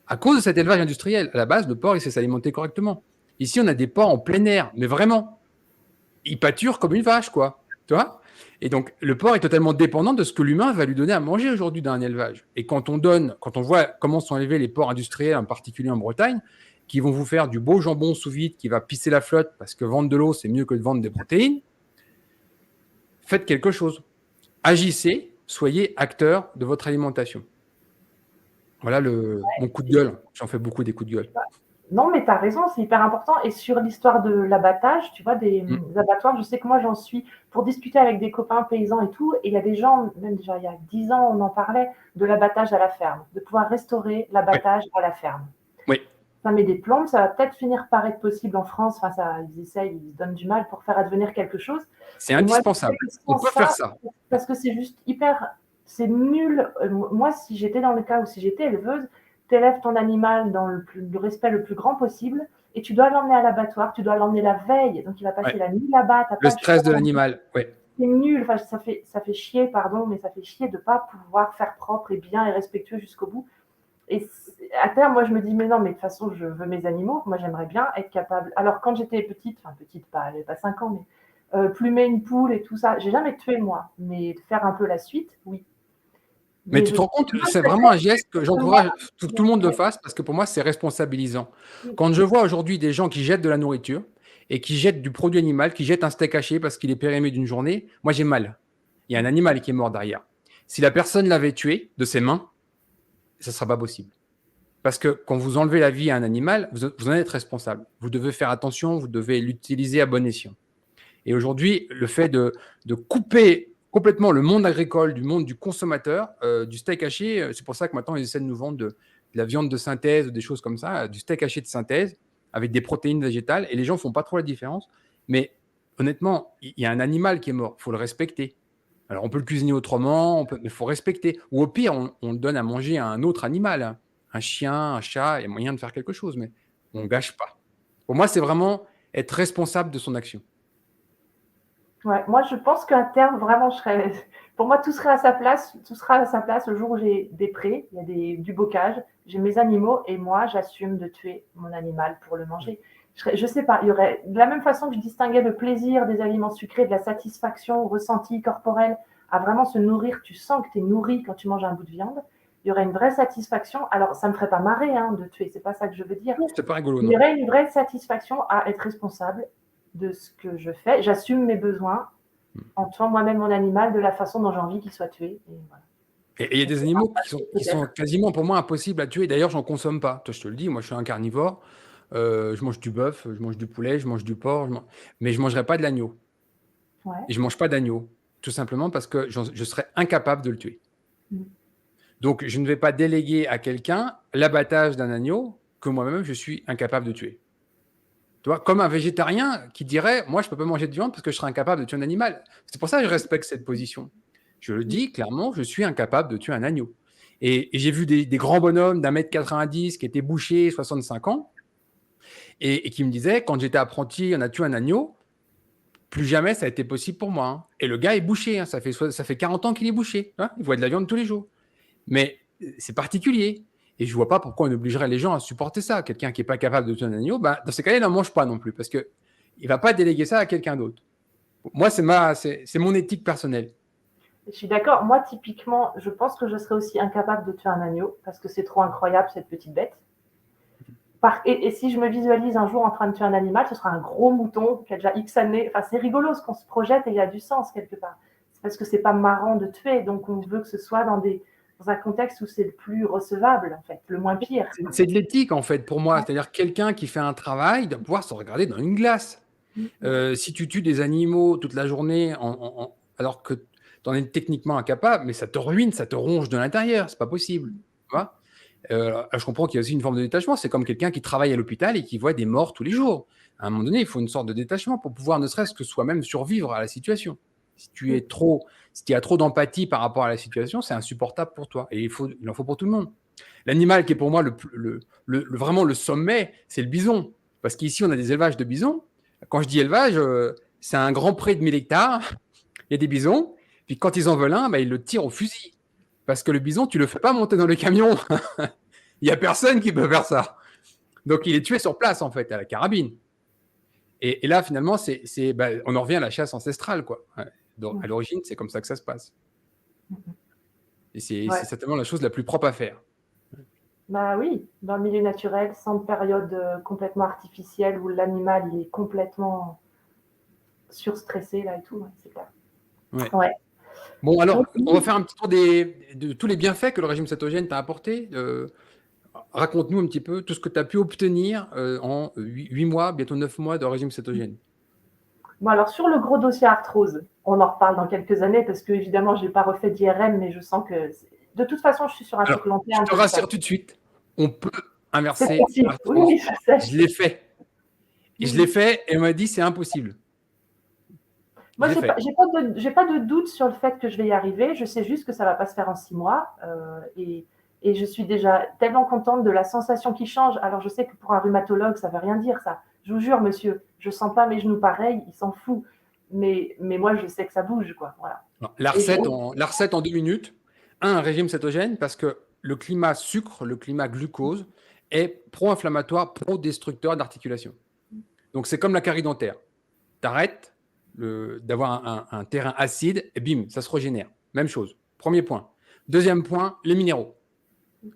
À cause de cet élevage industriel, à la base, le porc, il sait s'alimenter correctement. Ici, on a des porcs en plein air, mais vraiment, ils pâturent comme une vache, quoi. Tu vois ? Et donc, le porc est totalement dépendant de ce que l'humain va lui donner à manger aujourd'hui dans un élevage. Et quand on voit comment sont élevés les porcs industriels, en particulier en Bretagne, qui vont vous faire du beau jambon sous vide qui va pisser la flotte parce que vendre de l'eau, c'est mieux que de vendre des protéines, faites quelque chose. Agissez, soyez acteur de votre alimentation. Voilà mon coup de gueule. J'en fais beaucoup des coups de gueule. Non, mais tu as raison, c'est hyper important. Et sur l'histoire de l'abattage, tu vois, des abattoirs, je sais que moi, j'en suis pour discuter avec des copains paysans et tout. Et il y a des gens, même déjà il y a 10 ans, on en parlait, de l'abattage à la ferme, de pouvoir restaurer Oui, l'abattage à la ferme. oui, Ça met des plombes, ça va peut-être finir par être possible en France. Enfin, ça, ils essayent, ils se donnent du mal pour faire advenir quelque chose. c'est Et moi, je sais indispensable. que On sans peut faire ça, ça. parce que c'est juste hyper, c'est nul. Moi, si j'étais dans le cas où si j'étais éleveuse, tu élèves ton animal dans le respect le plus grand possible et tu dois l'emmener à l'abattoir, tu dois l'emmener la veille, donc il va passer Ouais. la nuit là-bas, t'as Le pas le choix. stress de l'animal, oui. C'est nul, enfin, ça fait chier, pardon, mais ça fait chier de pas pouvoir faire propre et bien et respectueux jusqu'au bout. Et à terme, moi, je me dis, mais non, mais de toute façon, je veux mes animaux. Moi, j'aimerais bien être capable. Alors, quand j'étais petite, enfin, petite, pas, j'avais pas 5 ans, mais plumer une poule et tout ça, j'ai jamais tué, moi. Mais faire un peu la suite, oui. Mais Mais tu je te rends compte, c'est sais vraiment un geste que pas moi. j'encourage tout le monde le fasse parce que pour moi, c'est responsabilisant. Ouais. Quand je vois aujourd'hui des gens qui jettent de la nourriture et qui jettent du produit animal, qui jettent un steak haché parce qu'il est périmé d'une journée, moi j'ai mal. Il y a un animal qui est mort derrière. Si la personne l'avait tué de ses mains, ça ne sera pas possible. Parce que quand vous enlevez la vie à un animal, vous en êtes responsable. Vous devez faire attention, vous devez l'utiliser à bon escient. Et aujourd'hui, le fait de couper complètement le monde agricole du monde du consommateur, du steak haché, c'est pour ça que maintenant, ils essaient de nous vendre de la viande de synthèse, des choses comme ça, du steak haché de synthèse, avec des protéines végétales, et les gens ne font pas trop la différence. Mais honnêtement, il y a un animal qui est mort, il faut le respecter. Alors, on peut le cuisiner autrement, mais il faut respecter. Ou au pire, on le donne à manger à un autre animal, hein. Un chien, un chat, il y a moyen de faire quelque chose, mais on ne gâche pas. Pour moi, c'est vraiment être responsable de son action. Ouais, moi, je pense qu'à terme, vraiment, pour moi, tout serait à sa place. Tout sera à sa place le jour où j'ai des prés, il y a du bocage, j'ai mes animaux et moi, j'assume de tuer mon animal pour le manger. Je sais pas, il y aurait, de la même façon que je distinguais le plaisir des aliments sucrés, de la satisfaction ressentie corporelle, à vraiment se nourrir, tu sens que tu es nourri quand tu manges un bout de viande, il y aurait une vraie satisfaction. Alors, ça me ferait pas marrer hein, de tuer, c'est pas ça que je veux dire. Non, c'était pas rigolo, Il y non. aurait une vraie satisfaction à être responsable de ce que je fais. J'assume mes besoins en tuant moi-même mon animal de la façon dont j'ai envie qu'il soit tué. Et voilà. Et il y a Donc, des animaux qui sont peut-être. quasiment pour moi impossibles à tuer. D'ailleurs, j'en consomme pas. Toi, je te le dis, moi, je suis un carnivore. Je mange du bœuf, je mange du poulet, je mange du porc, mais je mangerai pas de l'agneau. Ouais. Et je mange pas d'agneau, tout simplement parce que je serais incapable de le tuer. Mm. Donc, je ne vais pas déléguer à quelqu'un l'abattage d'un agneau que moi-même je suis incapable de tuer. Tu vois, comme un végétarien qui dirait, moi, je peux pas manger de viande parce que je serais incapable de tuer un animal. C'est pour ça que je respecte cette position. Je le dis clairement, je suis incapable de tuer un agneau. Et j'ai vu des grands bonhommes d'1,90 m qui étaient bouchés, 65 ans, et qui me disaient, quand j'étais apprenti, on a tué un agneau, plus jamais ça a été possible pour moi, hein. Et le gars est bouché, hein. Ça fait 40 ans qu'il est bouché, hein. Il voit de la viande tous les jours. Mais c'est particulier. Et je ne vois pas pourquoi on obligerait les gens à supporter ça. Quelqu'un qui n'est pas capable de tuer un agneau, bah, dans ces cas-là, il n'en mange pas non plus, parce qu'il ne va pas déléguer ça à quelqu'un d'autre. Moi, c'est mon éthique personnelle. Je suis d'accord. Moi, typiquement, je pense que je serais aussi incapable de tuer un agneau parce que c'est trop incroyable, cette petite bête. Et si je me visualise un jour en train de tuer un animal, ce sera un gros mouton qui a déjà X années. Enfin, c'est rigolo ce qu'on se projette et il y a du sens quelque part. C'est parce que c'est pas marrant de tuer, donc on veut que ce soit dans un contexte où c'est le plus recevable, en fait, le moins pire. C'est de l'éthique, en fait, pour moi. C'est-à-dire quelqu'un qui fait un travail doit pouvoir se regarder dans une glace. Si tu tues des animaux toute la journée alors que tu en es techniquement incapable, mais ça te ruine, ça te ronge de l'intérieur. C'est pas possible. Tu vois. Je comprends qu'il y a aussi une forme de détachement. C'est comme quelqu'un qui travaille à l'hôpital et qui voit des morts tous les jours. À un moment donné, il faut une sorte de détachement pour pouvoir ne serait-ce que soi-même survivre à la situation. Si tu as trop d'empathie par rapport à la situation, c'est insupportable pour toi. Et il en faut pour tout le monde. L'animal qui est pour moi vraiment le sommet, c'est le bison. Parce qu'ici, on a des élevages de bisons. Quand je dis élevage, c'est un grand pré de 1000 hectares. Il y a des bisons. Puis quand ils en veulent un, bah, ils le tirent au fusil. Parce que le bison, tu ne le fais pas monter dans le camion. Il n'y a personne qui peut faire ça. Donc, il est tué sur place, en fait, à la carabine. Et là, finalement, on en revient à la chasse ancestrale, quoi. Donc, à l'origine, c'est comme ça que ça se passe. Et c'est Ouais. certainement la chose la plus propre à faire. Bah oui, dans le milieu naturel, sans période complètement artificielle où l'animal il est complètement surstressé là et tout, ouais, c'est clair. Ouais. Ouais. Bon, alors, Donc, on va faire un petit tour de tous les bienfaits que le régime cétogène t'a apporté. raconte-nous un petit peu tout ce que tu as pu obtenir en 8 mois, bientôt 9 mois de régime cétogène. Bon, alors sur le gros dossier arthrose, on en reparle dans quelques années parce que évidemment, je n'ai pas refait d'IRM, mais je sens que de toute façon, je suis sur un Alors, truc long je terme. te rassure tout de suite, on peut C'est inverser possible. Oui, l'arthrose. oui, je sais. Je l'ai fait. Et je l'ai fait et on m'a dit c'est impossible. Je Moi, l'ai fait. j'ai pas de doute sur le fait que je vais y arriver. Je sais juste que ça va pas se faire en 6 mois. Et je suis déjà tellement contente de la sensation qui change. Alors, je sais que pour un rhumatologue, ça veut rien dire, ça. Je vous jure, monsieur, je sens pas mes genoux pareils, il s'en fout. Mais moi, je sais que ça bouge, quoi. Voilà. Alors, la recette en 2 minutes. Un régime cétogène parce que le climat sucre, le climat glucose est pro-inflammatoire, pro-destructeur d'articulation. Donc, c'est comme la carie dentaire. Tu arrêtes d'avoir un terrain acide et bim, ça se régénère. Même chose. Premier point. Deuxième point, les minéraux.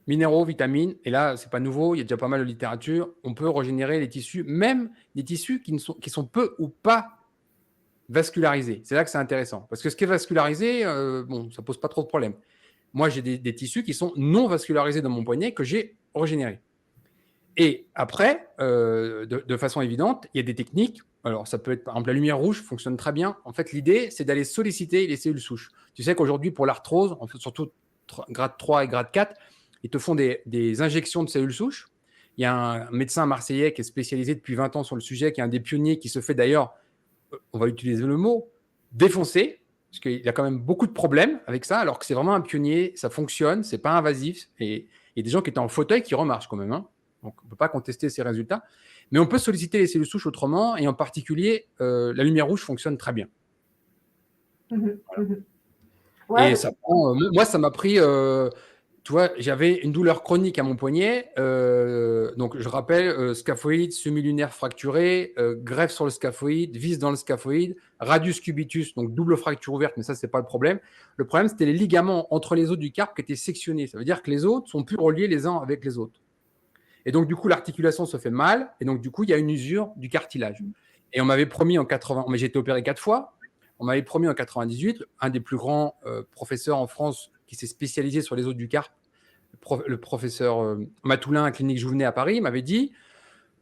Minéraux, vitamines, et là, c'est pas nouveau, il y a déjà pas mal de littérature. On peut régénérer les tissus, même des tissus qui sont peu ou pas vascularisés. C'est là que c'est intéressant. Parce que ce qui est vascularisé, bon, ça pose pas trop de problème. Moi, j'ai des tissus qui sont non vascularisés dans mon poignet que j'ai régénérés. Et après, de façon évidente, il y a des techniques. Alors, ça peut être, par exemple, la lumière rouge fonctionne très bien. En fait, l'idée, c'est d'aller solliciter les cellules souches. Tu sais qu'aujourd'hui, pour l'arthrose, en fait, surtout grade 3 et grade 4, ils te font des injections de cellules souches. Il y a un médecin marseillais qui est spécialisé depuis 20 ans sur le sujet, qui est un des pionniers, qui se fait d'ailleurs, on va utiliser le mot, défoncer, parce qu'il y a quand même beaucoup de problèmes avec ça, alors que c'est vraiment un pionnier, ça fonctionne, c'est pas invasif. Et il y a des gens qui étaient en fauteuil qui remarchent quand même, hein. Donc, on ne peut pas contester ces résultats. Mais on peut solliciter les cellules souches autrement, et en particulier, la lumière rouge fonctionne très bien. Voilà. Ouais, Et ça prend, moi, ça m'a pris, tu vois, j'avais une douleur chronique à mon poignet. Donc, je rappelle, scaphoïde, semi-lunaire fracturé, greffe sur le scaphoïde, vis dans le scaphoïde, radius cubitus, donc double fracture ouverte, mais ça, c'est pas le problème. Le problème, c'était les ligaments entre les os du carpe qui étaient sectionnés. Ça veut dire que les os sont plus reliés les uns avec les autres. Et donc, du coup, l'articulation se fait mal. Et donc, du coup, il y a une usure du cartilage. Et on m'avait promis en 80, mais j'ai été opéré 4 fois. On m'avait promis en 98, un des plus grands professeurs en France qui s'est spécialisé sur les os du carpe, le professeur Matoulin à Clinique Jouvenet à Paris, m'avait dit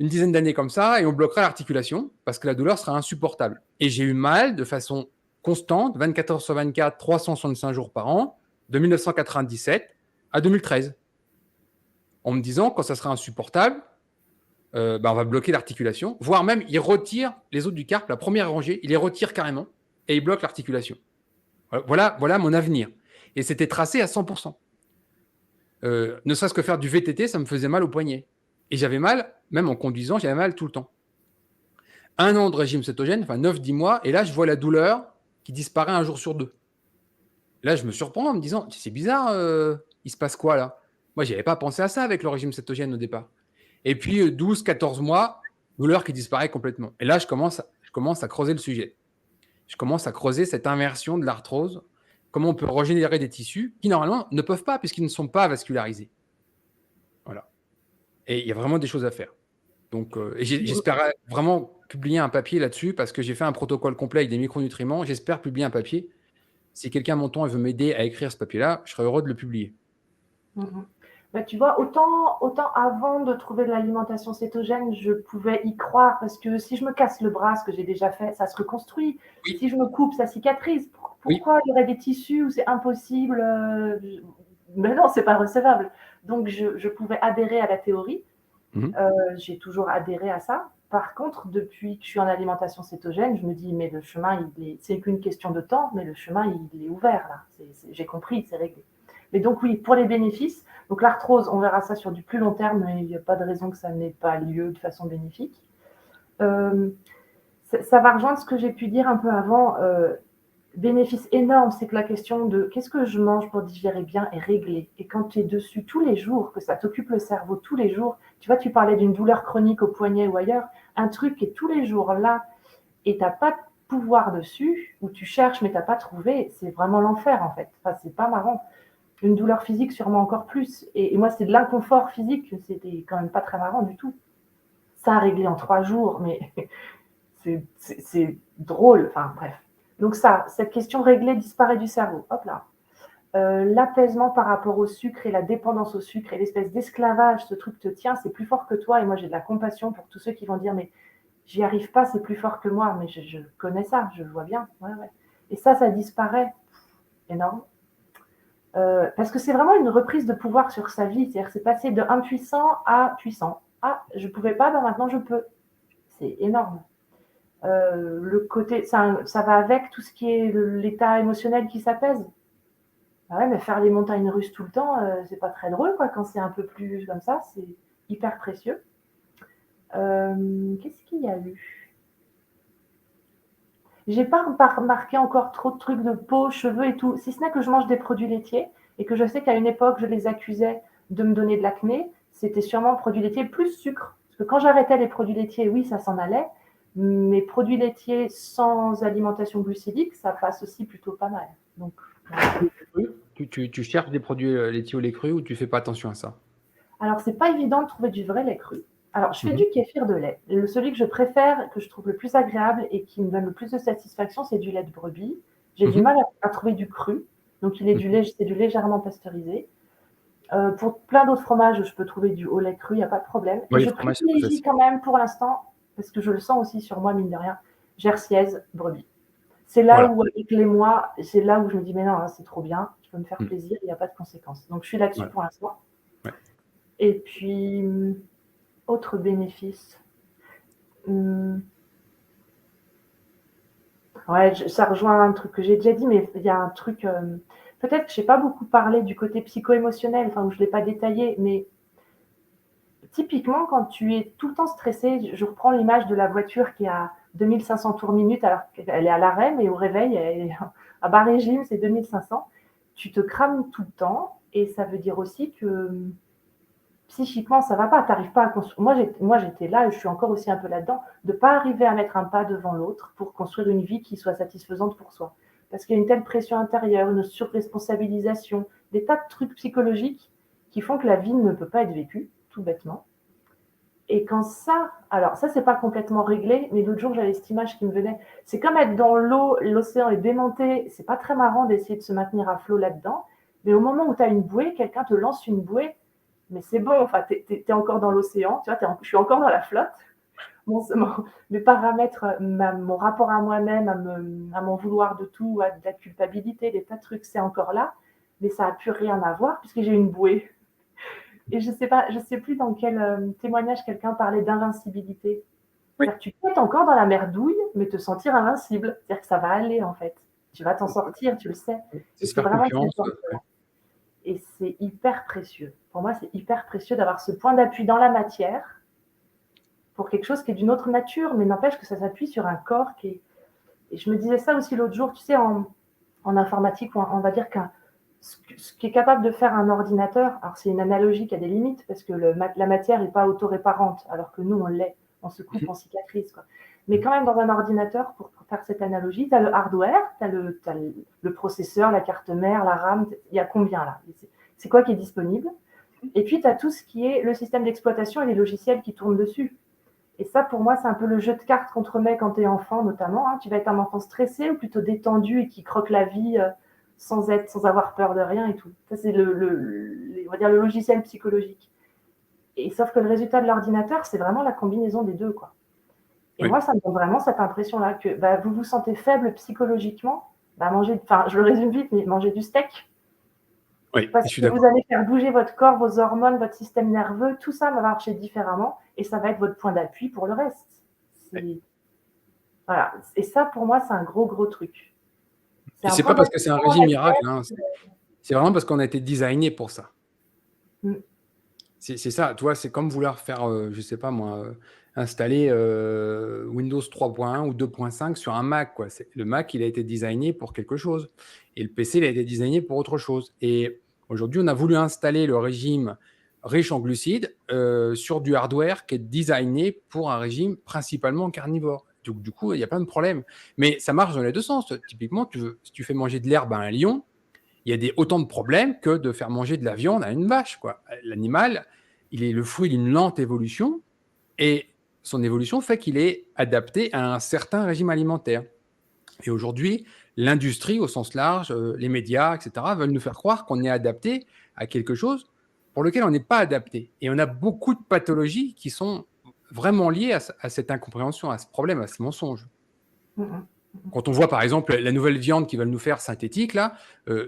une dizaine d'années comme ça et on bloquera l'articulation parce que la douleur sera insupportable. Et j'ai eu mal de façon constante, 24 heures sur 24, 365 jours par an, de 1997 à 2013. En me disant, quand ça sera insupportable, on va bloquer l'articulation, voire même, il retire les os du carpe, la première rangée, il les retire carrément et il bloque l'articulation. Voilà mon avenir. Et c'était tracé à 100%. Ne serait-ce que faire du VTT, ça me faisait mal au poignet. Et j'avais mal, même en conduisant, j'avais mal tout le temps. 1 an de régime cétogène, enfin 9-10 mois, et là, je vois la douleur qui disparaît 1 jour sur 2. Là, je me surprends en me disant, c'est bizarre, il se passe quoi là? Moi, je n'avais pas pensé à ça avec le régime cétogène au départ. Et puis, 12-14 mois, douleur qui disparaît complètement. Et là, je commence à creuser le sujet. Je commence à creuser cette inversion de l'arthrose. Comment on peut régénérer des tissus qui, normalement, ne peuvent pas puisqu'ils ne sont pas vascularisés. Voilà. Et il y a vraiment des choses à faire. Donc, j'espère vraiment publier un papier là-dessus parce que j'ai fait un protocole complet avec des micronutriments. J'espère publier un papier. Si quelqu'un m'entend et veut m'aider à écrire ce papier-là, je serais heureux de le publier. Bah, tu vois, autant avant de trouver de l'alimentation cétogène, je pouvais y croire parce que si je me casse le bras, ce que j'ai déjà fait, ça se reconstruit. Oui. Si je me coupe, ça cicatrise. Pourquoi il y aurait des tissus où c'est impossible? Mais non, c'est pas recevable. Donc, je pouvais adhérer à la théorie. J'ai toujours adhéré à ça. Par contre, depuis que je suis en alimentation cétogène, je me dis, mais le chemin, c'est qu'une question de temps, mais le chemin, il est ouvert là. J'ai compris, c'est réglé. Mais donc oui, pour les bénéfices, donc l'arthrose, on verra ça sur du plus long terme, mais il n'y a pas de raison que ça n'ait pas lieu de façon bénéfique. Ça va rejoindre ce que j'ai pu dire un peu avant. Bénéfice énorme, c'est que la question de qu'est-ce que je mange pour digérer bien est réglée. Et quand tu es dessus tous les jours, que ça t'occupe le cerveau tous les jours, tu vois, tu parlais d'une douleur chronique au poignet ou ailleurs, un truc qui est tous les jours là et tu n'as pas de pouvoir dessus, ou tu cherches mais tu n'as pas trouvé, c'est vraiment l'enfer en fait. Enfin, c'est pas marrant. Une douleur physique sûrement encore plus. Et moi, c'est de l'inconfort physique, c'était quand même pas très marrant du tout. Ça a réglé en 3 jours, mais c'est drôle. Enfin bref. Donc ça, cette question réglée disparaît du cerveau. Hop là. l'apaisement par rapport au sucre et la dépendance au sucre et l'espèce d'esclavage, ce truc te tient, c'est plus fort que toi. Et moi, j'ai de la compassion pour tous ceux qui vont dire, mais j'y arrive pas, c'est plus fort que moi. Mais je connais ça, je le vois bien. Ouais, ouais. Et ça disparaît. Énorme. Parce que c'est vraiment une reprise de pouvoir sur sa vie. C'est-à-dire que c'est passé de impuissant à puissant. Ah, je pouvais pas, ben maintenant je peux. C'est énorme. Le côté, ça va avec tout ce qui est l'état émotionnel qui s'apaise. Ah ouais, mais faire les montagnes russes tout le temps, c'est pas très drôle, quoi. Quand c'est un peu plus comme ça, c'est hyper précieux. Qu'est-ce qu'il y a eu? J'ai pas remarqué encore trop de trucs de peau, cheveux et tout, si ce n'est que je mange des produits laitiers et que je sais qu'à une époque, je les accusais de me donner de l'acné. C'était sûrement produits laitiers plus sucre. Parce que quand j'arrêtais les produits laitiers, oui, ça s'en allait. Mais produits laitiers sans alimentation glucidique, ça passe aussi plutôt pas mal. Donc, Tu cherches des produits laitiers au lait cru ou tu fais pas attention à ça? alors, c'est pas évident de trouver du vrai lait cru. Alors, je fais Mhm. du kéfir de lait. Celui que je préfère, que je trouve le plus agréable et qui me donne le plus de satisfaction, c'est du lait de brebis. J'ai du Mhm. mal à trouver du cru. Donc, Mhm. c'est du légèrement pasteurisé. Pour plein d'autres fromages, je peux trouver du au lait cru, il n'y a pas de problème. Et Ouais, les je fromages, c'est plus privilégie facile. quand même pour l'instant, parce que je le sens aussi sur moi, mine de rien, Jersiaise, brebis. C'est là Voilà. où, avec les mois, c'est là où je me dis, mais non, hein, c'est trop bien, je peux me faire Mm. plaisir, il n'y a pas de conséquences. Donc, je suis là-dessus Ouais. pour l'instant. Ouais. Et puis, autre bénéfice. Hum, ouais, ça rejoint un truc que j'ai déjà dit, mais il y a un truc. Peut-être que je n'ai pas beaucoup parlé du côté psycho-émotionnel, enfin, où je ne l'ai pas détaillé, mais typiquement, quand tu es tout le temps stressé, je reprends l'image de la voiture qui est à 2500 tours minute, alors qu'elle est à l'arrêt, mais au réveil, elle est à bas régime, c'est 2500. Tu te crames tout le temps, et ça veut dire aussi que psychiquement, ça va pas. T'arrives pas à construire. Moi, j'étais là, et je suis encore aussi un peu là-dedans, de pas arriver à mettre un pas devant l'autre pour construire une vie qui soit satisfaisante pour soi. Parce qu'il y a une telle pression intérieure, une surresponsabilisation, des tas de trucs psychologiques qui font que la vie ne peut pas être vécue, tout bêtement. Et quand ça, alors ça, c'est pas complètement réglé, mais l'autre jour, j'avais cette image qui me venait. C'est comme être dans l'eau, l'océan est démonté. C'est pas très marrant d'essayer de se maintenir à flot là-dedans. Mais au moment où tu as une bouée, quelqu'un te lance une bouée, mais c'est bon, enfin, t'es encore dans l'océan, tu vois, je suis encore dans la flotte. Mes paramètres, mon rapport à moi-même, à m'en vouloir de tout, à de la culpabilité, des tas de trucs, c'est encore là, mais ça n'a plus rien à voir puisque j'ai une bouée. Et je sais plus dans quel témoignage quelqu'un parlait d'invincibilité. Oui. C'est-à-dire que tu peux être encore dans la merdouille, mais te sentir invincible. C'est-à-dire que ça va aller, en fait. Tu vas t'en sortir, tu le sais. C'est Et se c'est faire vraiment confiance. cette force-là. Et c'est hyper précieux. Pour moi, c'est hyper précieux d'avoir ce point d'appui dans la matière pour quelque chose qui est d'une autre nature, mais n'empêche que ça s'appuie sur un corps qui est... Et je me disais ça aussi l'autre jour, tu sais, en informatique, on va dire ce qui est capable de faire un ordinateur, alors c'est une analogie qui a des limites, parce que la matière n'est pas autoréparante, alors que nous, on l'est, on se coupe, Mhm. on cicatrise, quoi. Mais quand même, dans un ordinateur, pour faire cette analogie, tu as le hardware, tu as le processeur, la carte mère, la RAM, il y a combien là? C'est quoi qui est disponible? Et puis, tu as tout ce qui est le système d'exploitation et les logiciels qui tournent dessus. Et ça, pour moi, c'est un peu le jeu de cartes qu'on te remet quand tu es enfant, notamment. Hein. Tu vas être un enfant stressé ou plutôt détendu et qui croque la vie sans avoir peur de rien et tout. Ça, c'est on va dire le logiciel psychologique. Et sauf que le résultat de l'ordinateur, c'est vraiment la combinaison des deux, quoi. Et Oui. moi, ça me donne vraiment cette impression-là que vous vous sentez faible psychologiquement, je le résume vite, mais mangez du steak. Oui, je Parce suis que vous d'accord. allez faire bouger votre corps, vos hormones, votre système nerveux, tout ça va marcher différemment et ça va être votre point d'appui pour le reste. Ouais. Voilà. Et ça, pour moi, c'est un gros, gros truc. C'est Puis un c'est point pas parce que d'appui c'est un pendant régime la miracle, guerre. hein. C'est vraiment parce qu'on a été designé pour ça. Mm. C'est ça, tu vois, c'est comme vouloir faire, je sais pas moi, installer Windows 3.1 ou 2.5 sur un Mac, quoi. Le Mac, il a été designé pour quelque chose et le PC, il a été designé pour autre chose. Et aujourd'hui, on a voulu installer le régime riche en glucides sur du hardware qui est designé pour un régime principalement carnivore. Donc, du coup, il y a plein de problèmes. Mais ça marche dans les deux sens. Typiquement, si tu fais manger de l'herbe à un lion, il y a autant de problèmes que de faire manger de la viande à une vache, quoi. L'animal, il est le fruit d'une lente évolution et son évolution fait qu'il est adapté à un certain régime alimentaire. Et aujourd'hui, l'industrie au sens large, les médias, etc., veulent nous faire croire qu'on est adapté à quelque chose pour lequel on n'est pas adapté. Et on a beaucoup de pathologies qui sont vraiment liées à cette incompréhension, à ce problème, à ce mensonge. Mhm. Quand on voit par exemple la nouvelle viande qu'ils veulent nous faire synthétique, là,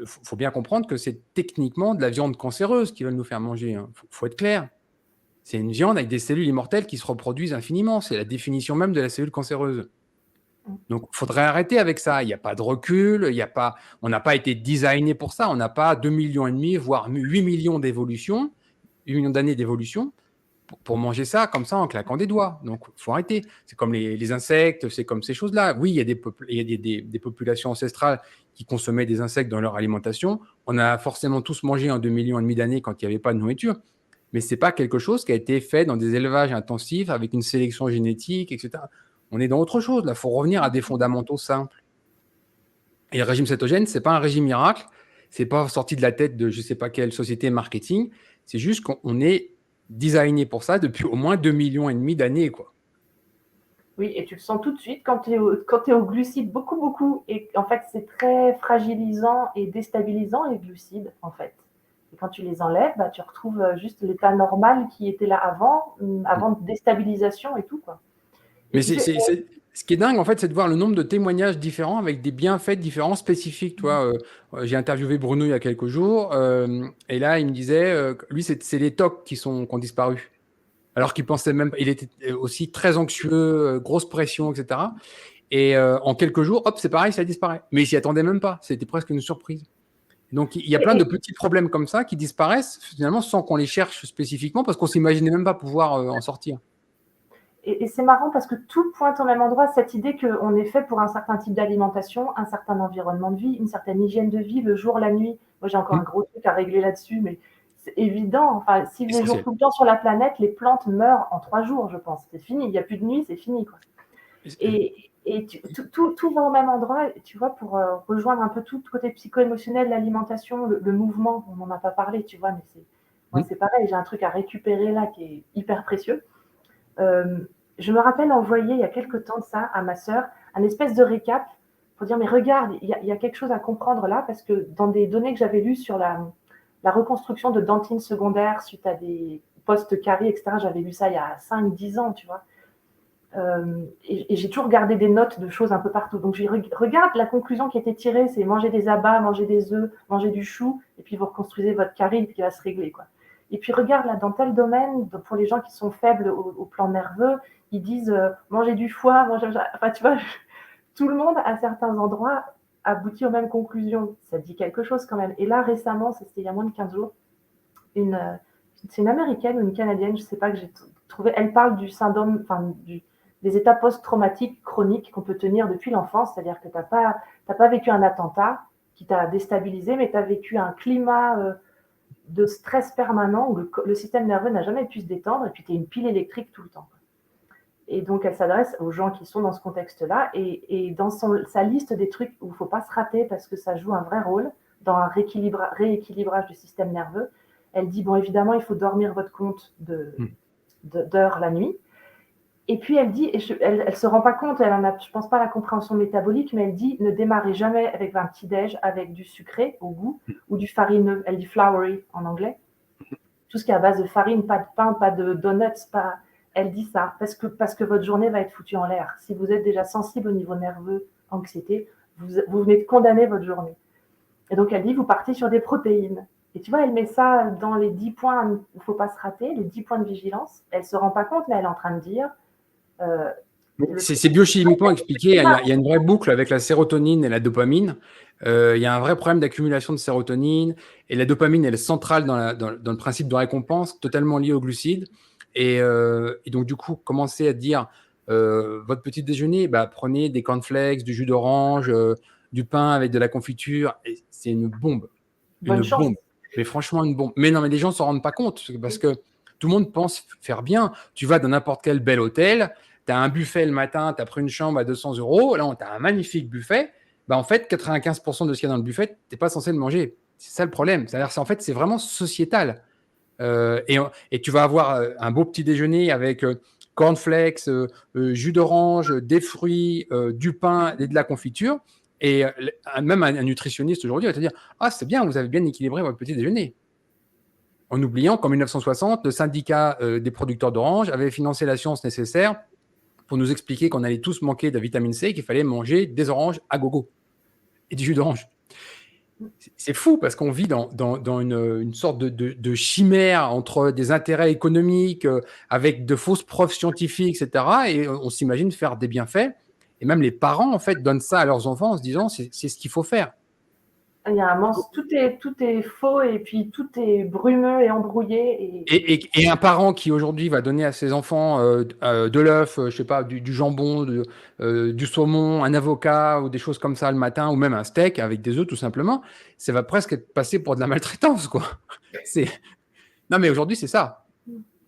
faut bien comprendre que c'est techniquement de la viande cancéreuse qu'ils veulent nous faire manger. Hein. Faut être clair. C'est une viande avec des cellules immortelles qui se reproduisent infiniment. C'est la définition même de la cellule cancéreuse. Donc, il faudrait arrêter avec ça. Il n'y a pas de recul, on n'a pas été designé pour ça. On n'a pas 2,5 millions, voire 8 millions d'évolution, 8 millions d'années d'évolution pour manger ça comme ça en claquant des doigts. Donc, il faut arrêter. C'est comme les insectes, c'est comme ces choses-là. Oui, il y a des populations ancestrales qui consommaient des insectes dans leur alimentation. On a forcément tous mangé en 2,5 millions d'années quand il n'y avait pas de nourriture. Mais ce n'est pas quelque chose qui a été fait dans des élevages intensifs avec une sélection génétique, etc. On est dans autre chose. Là, il faut revenir à des fondamentaux simples. Et le régime cétogène, ce n'est pas un régime miracle. Ce n'est pas sorti de la tête de je ne sais pas quelle société marketing. C'est juste qu'on est designé pour ça depuis au moins 2,5 millions d'années, quoi. Oui, et tu le sens tout de suite quand tu es au glucides beaucoup. Et en fait, c'est très fragilisant et déstabilisant, les glucides, en fait. Et quand tu les enlèves, bah, tu retrouves juste l'état normal qui était là avant déstabilisation et tout, quoi. Mais ce qui est dingue, en fait, c'est de voir le nombre de témoignages différents avec des bienfaits différents spécifiques. Toi, j'ai interviewé Bruno il y a quelques jours, et là, il me disait, lui, c'est les TOC qui ont disparu. Alors qu'il pensait même, il était aussi très anxieux, grosse pression, etc. Et en quelques jours, hop, c'est pareil, ça disparaît. Mais il s'y attendait même pas. C'était presque une surprise. Donc, il y a plein de petits problèmes comme ça qui disparaissent finalement sans qu'on les cherche spécifiquement parce qu'on s'imaginait même pas pouvoir en sortir. Et c'est marrant parce que tout pointe au même endroit, cette idée qu'on est fait pour un certain type d'alimentation, un certain environnement de vie, une certaine hygiène de vie, le jour, la nuit. Moi, j'ai encore un gros truc à régler là-dessus, mais c'est évident. Enfin, si les jours tout le temps sur la planète, les plantes meurent en 3 jours, je pense. C'est fini. Il n'y a plus de nuit, c'est fini, quoi. Et tout va au même endroit, tu vois, pour rejoindre un peu tout le côté psycho-émotionnel, l'alimentation, le mouvement. On n'en a pas parlé, tu vois, mais moi, c'est pareil. J'ai un truc à récupérer là qui est hyper précieux. Je me rappelle envoyer il y a quelques temps de ça à ma sœur un espèce de récap pour dire mais regarde, il y a quelque chose à comprendre là parce que dans des données que j'avais lues sur la reconstruction de dentines secondaires suite à des post-caries, etc., j'avais lu ça il y a 5-10 ans, tu vois. Et j'ai toujours gardé des notes de choses un peu partout. Donc, je regarde la conclusion qui a été tirée, c'est manger des abats, manger des œufs, manger du chou, et puis vous reconstruisez votre carie, et puis il va se régler, quoi. Et puis regarde là, dans tel domaine, pour les gens qui sont faibles au plan nerveux, ils disent manger du foie, enfin tu vois, tout le monde à certains endroits aboutit aux mêmes conclusions. Ça dit quelque chose quand même. Et là récemment, c'était il y a moins de 15 jours, c'est une américaine ou une canadienne, je ne sais pas, que j'ai trouvé, elle parle du syndrome, enfin des états post-traumatiques chroniques qu'on peut tenir depuis l'enfance, c'est-à-dire que tu n'as pas vécu un attentat qui t'a déstabilisé, mais tu as vécu un climat de stress permanent où le système nerveux n'a jamais pu se détendre et puis tu es une pile électrique tout le temps. Et donc, elle s'adresse aux gens qui sont dans ce contexte-là et dans sa liste des trucs où il ne faut pas se rater parce que ça joue un vrai rôle dans un rééquilibrage du système nerveux, elle dit, bon, évidemment, il faut dormir votre compte d'heures la nuit. Et puis, elle dit, elle ne se rend pas compte, elle en a, je ne pense pas, la compréhension métabolique, mais elle dit, ne démarrez jamais avec un petit-déj avec du sucré au goût ou du farineux. Elle dit floury en anglais. Tout ce qui est à base de farine, pas de pain, pas de donuts, pas... Elle dit ça parce que votre journée va être foutue en l'air. Si vous êtes déjà sensible au niveau nerveux, anxiété, vous venez de condamner votre journée. Et donc, elle dit, vous partez sur des protéines. Et tu vois, elle met ça dans les 10 points où il ne faut pas se rater, les 10 points de vigilance. Elle ne se rend pas compte, mais elle est en train de dire... c'est biochimiquement expliqué. Il y a une vraie boucle avec la sérotonine et la dopamine. Il y a un vrai problème d'accumulation de sérotonine. Et la dopamine, elle est centrale dans le principe de récompense, totalement liée aux glucides. Et donc, du coup, commencer à dire votre petit déjeuner, prenez des cornflakes, du jus d'orange, du pain avec de la confiture. Et c'est une bombe. Bonne chance. Bombe. Mais franchement, une bombe. Mais non, mais les gens ne s'en rendent pas compte parce que tout le monde pense faire bien. Tu vas dans n'importe quel bel hôtel, tu as un buffet le matin, tu as pris une chambre à 200 €. Là, tu as un magnifique buffet. En fait, 95% de ce qu'il y a dans le buffet, tu n'es pas censé le manger. C'est ça le problème. C'est-à-dire, c'est vraiment sociétal. Et tu vas avoir un beau petit déjeuner avec cornflakes, jus d'orange, des fruits, du pain et de la confiture. Et même un nutritionniste aujourd'hui va te dire « Ah, c'est bien, vous avez bien équilibré votre petit déjeuner ». En oubliant qu'en 1960, le syndicat des producteurs d'oranges avait financé la science nécessaire pour nous expliquer qu'on allait tous manquer de vitamine C et qu'il fallait manger des oranges à gogo et du jus d'orange. C'est fou parce qu'on vit dans une sorte de chimère entre des intérêts économiques, avec de fausses preuves scientifiques, etc. Et on s'imagine faire des bienfaits. Et même les parents, en fait, donnent ça à leurs enfants en se disant c'est ce qu'il faut faire. Il y a tout est faux et puis tout est brumeux et embrouillé. Et un parent qui aujourd'hui va donner à ses enfants de l'œuf, je sais pas, du jambon, du saumon, un avocat ou des choses comme ça le matin, ou même un steak avec des œufs tout simplement, ça va presque être passé pour de la maltraitance, quoi. Non, mais aujourd'hui, c'est ça.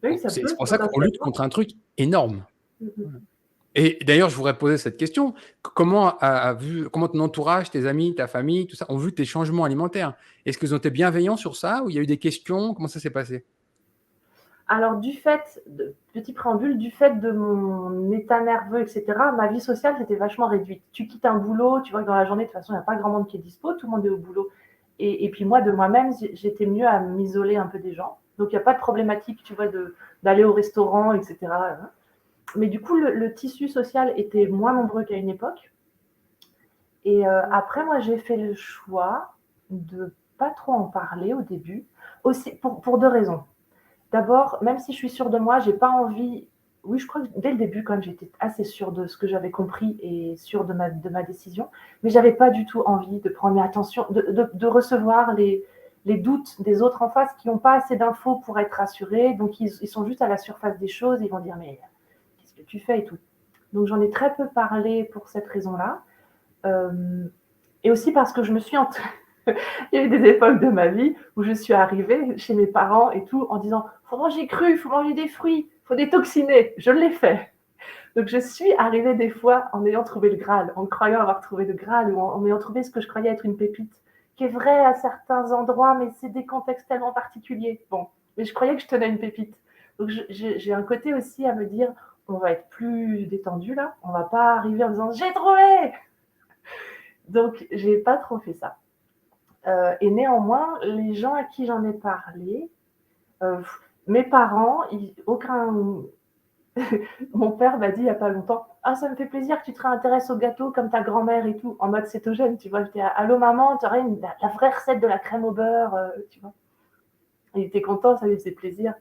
Oui, ça C'est peut, pour ça qu'on lutte contre un truc énorme. Et d'ailleurs, je voudrais poser cette question. Comment ton entourage, tes amis, ta famille, tout ça, ont vu tes changements alimentaires? Est-ce qu'ils ont été bienveillants sur ça ou il y a eu des questions? Comment ça s'est passé? Alors, petit préambule, du fait de mon état nerveux, etc., ma vie sociale s'était vachement réduite. Tu quittes un boulot, tu vois que dans la journée, de toute façon, il n'y a pas grand monde qui est dispo, tout le monde est au boulot. Et puis moi, de moi-même, j'étais mieux à m'isoler un peu des gens. Donc, il n'y a pas de problématique, tu vois, d'aller au restaurant, etc. Mais du coup, le tissu social était moins nombreux qu'à une époque. Et après, moi, j'ai fait le choix de pas trop en parler au début, aussi pour deux raisons. D'abord, même si je suis sûre de moi, j'ai pas envie. Oui, je crois que dès le début, quand j'étais assez sûre de ce que j'avais compris et sûre de ma décision, mais j'avais pas du tout envie de prendre attention, de recevoir les doutes des autres en face qui n'ont pas assez d'infos pour être rassurés. Donc, ils sont juste à la surface des choses. Ils vont dire, mais qu'est-ce que tu fais et tout. Donc, j'en ai très peu parlé pour cette raison-là. Et aussi parce que je me suis il y a eu des époques de ma vie où je suis arrivée chez mes parents et tout en disant faut manger cru, faut manger des fruits, faut détoxiner. Je l'ai fait. Donc je suis arrivée des fois en ayant trouvé le Graal, en croyant avoir trouvé le Graal ou en ayant trouvé ce que je croyais être une pépite, qui est vrai à certains endroits, mais c'est des contextes tellement particuliers. Bon, mais je croyais que je tenais une pépite. Donc j'ai un côté aussi à me dire on va être plus détendu là, on va pas arriver en disant j'ai trouvé. Donc j'ai pas trop fait ça. Et néanmoins, les gens à qui j'en ai parlé, mes parents, mon père m'a dit il n'y a pas longtemps ah, ça me fait plaisir que tu te réintéresses au gâteau comme ta grand-mère et tout, en mode cétogène, tu vois. J'étais allô maman, tu aurais la vraie recette de la crème au beurre, tu vois. Il était content, ça lui faisait plaisir.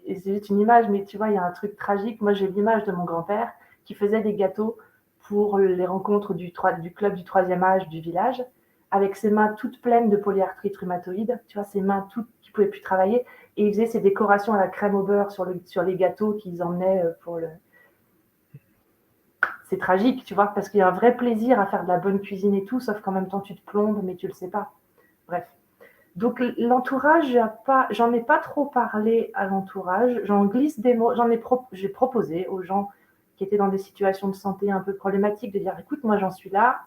Et c'est juste une image, mais tu vois, il y a un truc tragique. Moi, j'ai l'image de mon grand-père qui faisait des gâteaux pour les rencontres du club du 3e âge du village, avec ses mains toutes pleines de polyarthrite rhumatoïde, tu vois, ses mains toutes qui ne pouvaient plus travailler. Et il faisait ses décorations à la crème au beurre sur les gâteaux qu'ils emmenaient pour le. C'est tragique, tu vois, parce qu'il y a un vrai plaisir à faire de la bonne cuisine et tout, sauf qu'en même temps, tu te plombes, mais tu le sais pas. Bref. Donc l'entourage, j'en ai pas trop parlé à l'entourage. J'en glisse des mots. J'ai proposé aux gens qui étaient dans des situations de santé un peu problématiques de dire écoute, moi j'en suis là,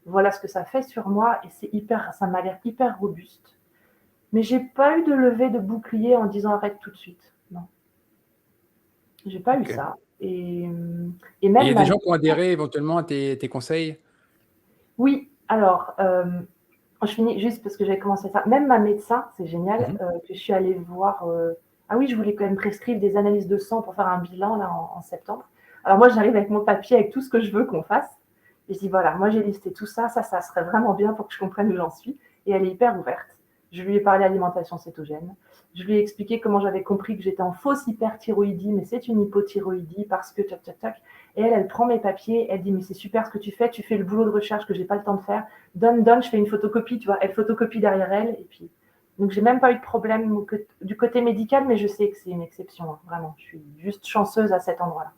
voilà ce que ça fait sur moi et ça m'a l'air hyper robuste. Mais j'ai pas eu de levée de bouclier en disant arrête tout de suite. Non, j'ai pas eu ça. Et même. Et il y a des gens qui ont adhéré éventuellement à tes conseils? Oui, alors. Je finis juste parce que j'avais commencé ça. Même ma médecin, c'est génial, que je suis allée voir. Ah oui, je voulais quand même prescrire des analyses de sang pour faire un bilan là en septembre. Alors moi, j'arrive avec mon papier, avec tout ce que je veux qu'on fasse. Et je dis voilà, moi j'ai listé tout ça, ça serait vraiment bien pour que je comprenne où j'en suis. Et elle est hyper ouverte. Je lui ai parlé alimentation cétogène. Je lui ai expliqué comment j'avais compris que j'étais en fausse hyperthyroïdie, mais c'est une hypothyroïdie parce que tac, tac, tac. Et elle prend mes papiers, elle dit mais c'est super ce que tu fais le boulot de recherche que j'ai pas le temps de faire. Donne, je fais une photocopie, tu vois. Elle photocopie derrière elle et puis. Donc j'ai même pas eu de problème du côté médical, mais je sais que c'est une exception, hein, vraiment. Je suis juste chanceuse à cet endroit-là.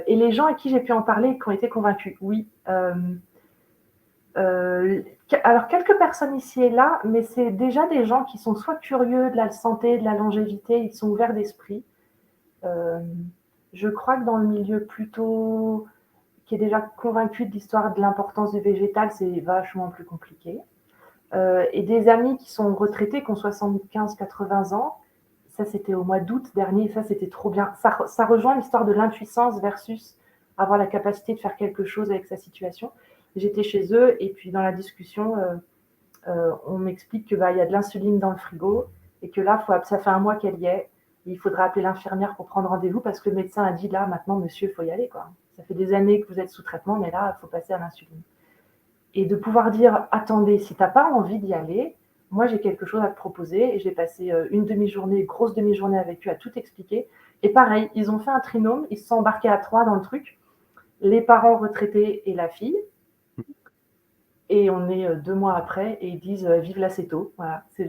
Et les gens à qui j'ai pu en parler, qui ont été convaincus, oui. Alors, quelques personnes ici et là, mais c'est déjà des gens qui sont soit curieux de la santé, de la longévité, ils sont ouverts d'esprit. Je crois que dans le milieu plutôt qui est déjà convaincu de l'histoire de l'importance du végétal, c'est vachement plus compliqué. Et des amis qui sont retraités, qui ont 75-80 ans, Ça, c'était au mois d'août dernier. Ça, c'était trop bien. Ça rejoint l'histoire de l'impuissance versus avoir la capacité de faire quelque chose avec sa situation. J'étais chez eux et puis dans la discussion, on m'explique qu'il y a de l'insuline dans le frigo et que là, ça fait un mois qu'elle y est. Il faudra appeler l'infirmière pour prendre rendez-vous parce que le médecin a dit là, maintenant, monsieur, il faut y aller, quoi. Ça fait des années que vous êtes sous traitement, mais là, il faut passer à l'insuline. Et de pouvoir dire, attendez, si tu n'as pas envie d'y aller, moi, j'ai quelque chose à te proposer. Et j'ai passé une demi-journée, grosse demi-journée avec eux à tout expliquer. Et pareil, ils ont fait un trinôme, ils se sont embarqués à 3 dans le truc. Les parents retraités et la fille. Et on est 2 mois après et ils disent vive l'ACETO. Voilà, c'est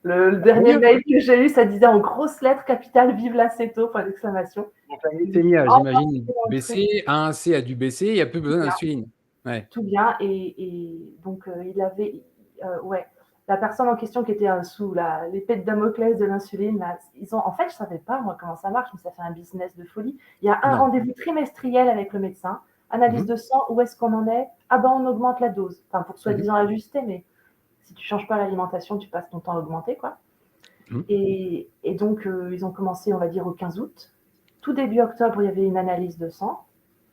le dernier mail que j'ai eu, ça disait en grosses lettres capitales vive l'ACETO, point d'exclamation. Donc la glycémie a, j'imagine, baissé, A1C a dû baisser, il n'y a plus besoin d'insuline. Ouais. Tout bien. Et donc il avait, la personne en question qui était sous l'épée de Damoclès de l'insuline, là, en fait, je savais pas moi comment ça marche, mais ça fait un business de folie. Il y a un rendez-vous trimestriel avec le médecin. Analyse de sang, où est-ce qu'on en est? Ah ben on augmente la dose. Enfin, pour soi-disant ajuster, mais si tu changes pas l'alimentation, tu passes ton temps à augmenter, quoi. Et donc, ils ont commencé, on va dire, au 15 août. Tout début octobre, il y avait une analyse de sang.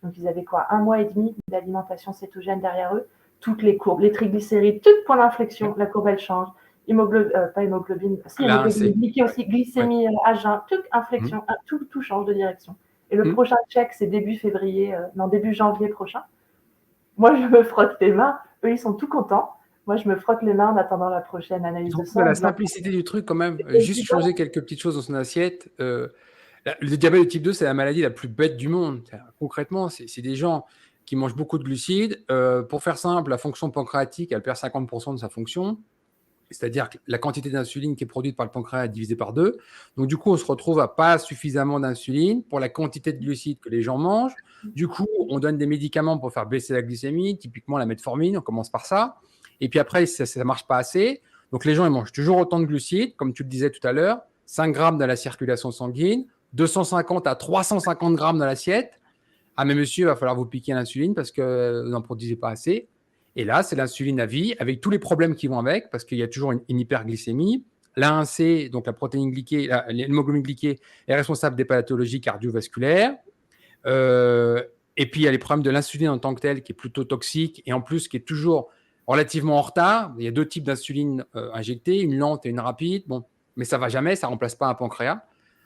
Donc, ils avaient quoi? 1 mois et demi d'alimentation cétogène derrière eux. Toutes les courbes, les triglycérides, tout point d'inflexion, la courbe, elle change. Pas hémoglobine, si, hémoglobine glyquée aussi, glycémie à jeun, toute inflexion, tout change de direction. Et le prochain check, c'est début janvier prochain. Moi, je me frotte les mains. Eux, ils sont tout contents. Moi, je me frotte les mains en attendant la prochaine analyse de sang. La simplicité du truc, quand même, juste changer quelques petites choses dans son assiette. Le diabète de type 2, c'est la maladie la plus bête du monde. Concrètement, c'est des gens qui mangent beaucoup de glucides. Pour faire simple, la fonction pancréatique, elle perd 50% de sa fonction. C'est-à-dire que la quantité d'insuline qui est produite par le pancréas est divisée par 2. Donc, du coup, on se retrouve à pas suffisamment d'insuline pour la quantité de glucides que les gens mangent. Du coup, on donne des médicaments pour faire baisser la glycémie, typiquement la metformine, on commence par ça. Et puis après, ça ne marche pas assez. Donc, les gens, ils mangent toujours autant de glucides, comme tu le disais tout à l'heure, 5 grammes dans la circulation sanguine, 250 à 350 grammes dans l'assiette. Ah, mais monsieur, il va falloir vous piquer l'insuline parce que vous n'en produisez pas assez. Et là, c'est l'insuline à vie avec tous les problèmes qui vont avec parce qu'il y a toujours une hyperglycémie. L'A1C, donc la protéine glyquée, l'hémoglobine glyquée, est responsable des pathologies cardiovasculaires. Et puis, il y a les problèmes de l'insuline en tant que telle qui est plutôt toxique et en plus qui est toujours relativement en retard. Il y a 2 types d'insuline injectées, une lente et une rapide. Bon, mais ça ne va jamais, ça ne remplace pas un pancréas.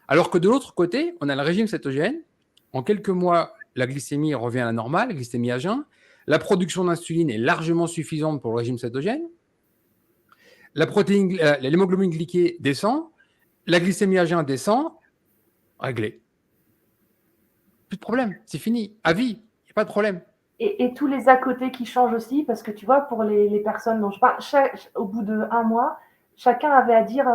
Alors que de l'autre côté, on a le régime cétogène. En quelques mois, la glycémie revient à la normale, la glycémie à jeun. La production d'insuline est largement suffisante pour le régime cétogène. L'hémoglobine glyquée descend. La glycémie à jeun descend. Réglé. Plus de problème, c'est fini. À vie, il n'y a pas de problème. Et tous les à côté qui changent aussi, parce que tu vois, pour les personnes dont je parle, au bout d'1 mois, chacun avait à dire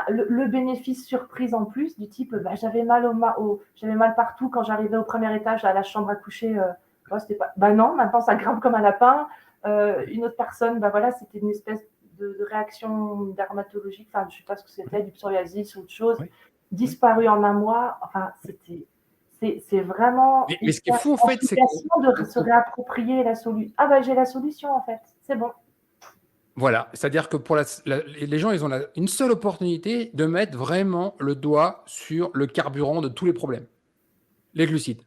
le bénéfice surprise en plus, du type j'avais mal j'avais mal partout quand j'arrivais au premier étage à la chambre à coucher. C'était pas, non, maintenant ça grimpe comme un lapin. Une autre personne, voilà, c'était une espèce de réaction dermatologique, enfin, je ne sais pas ce que c'était, du psoriasis ou autre chose, disparu en 1 mois. Enfin, c'est vraiment. Mais ce qui est fou, en fait, c'est de se réapproprier la solution. Ah, j'ai la solution, en fait. C'est bon. Voilà. C'est-à-dire que pour les gens, ils ont une seule opportunité de mettre vraiment le doigt sur le carburant de tous les problèmes. Les glucides.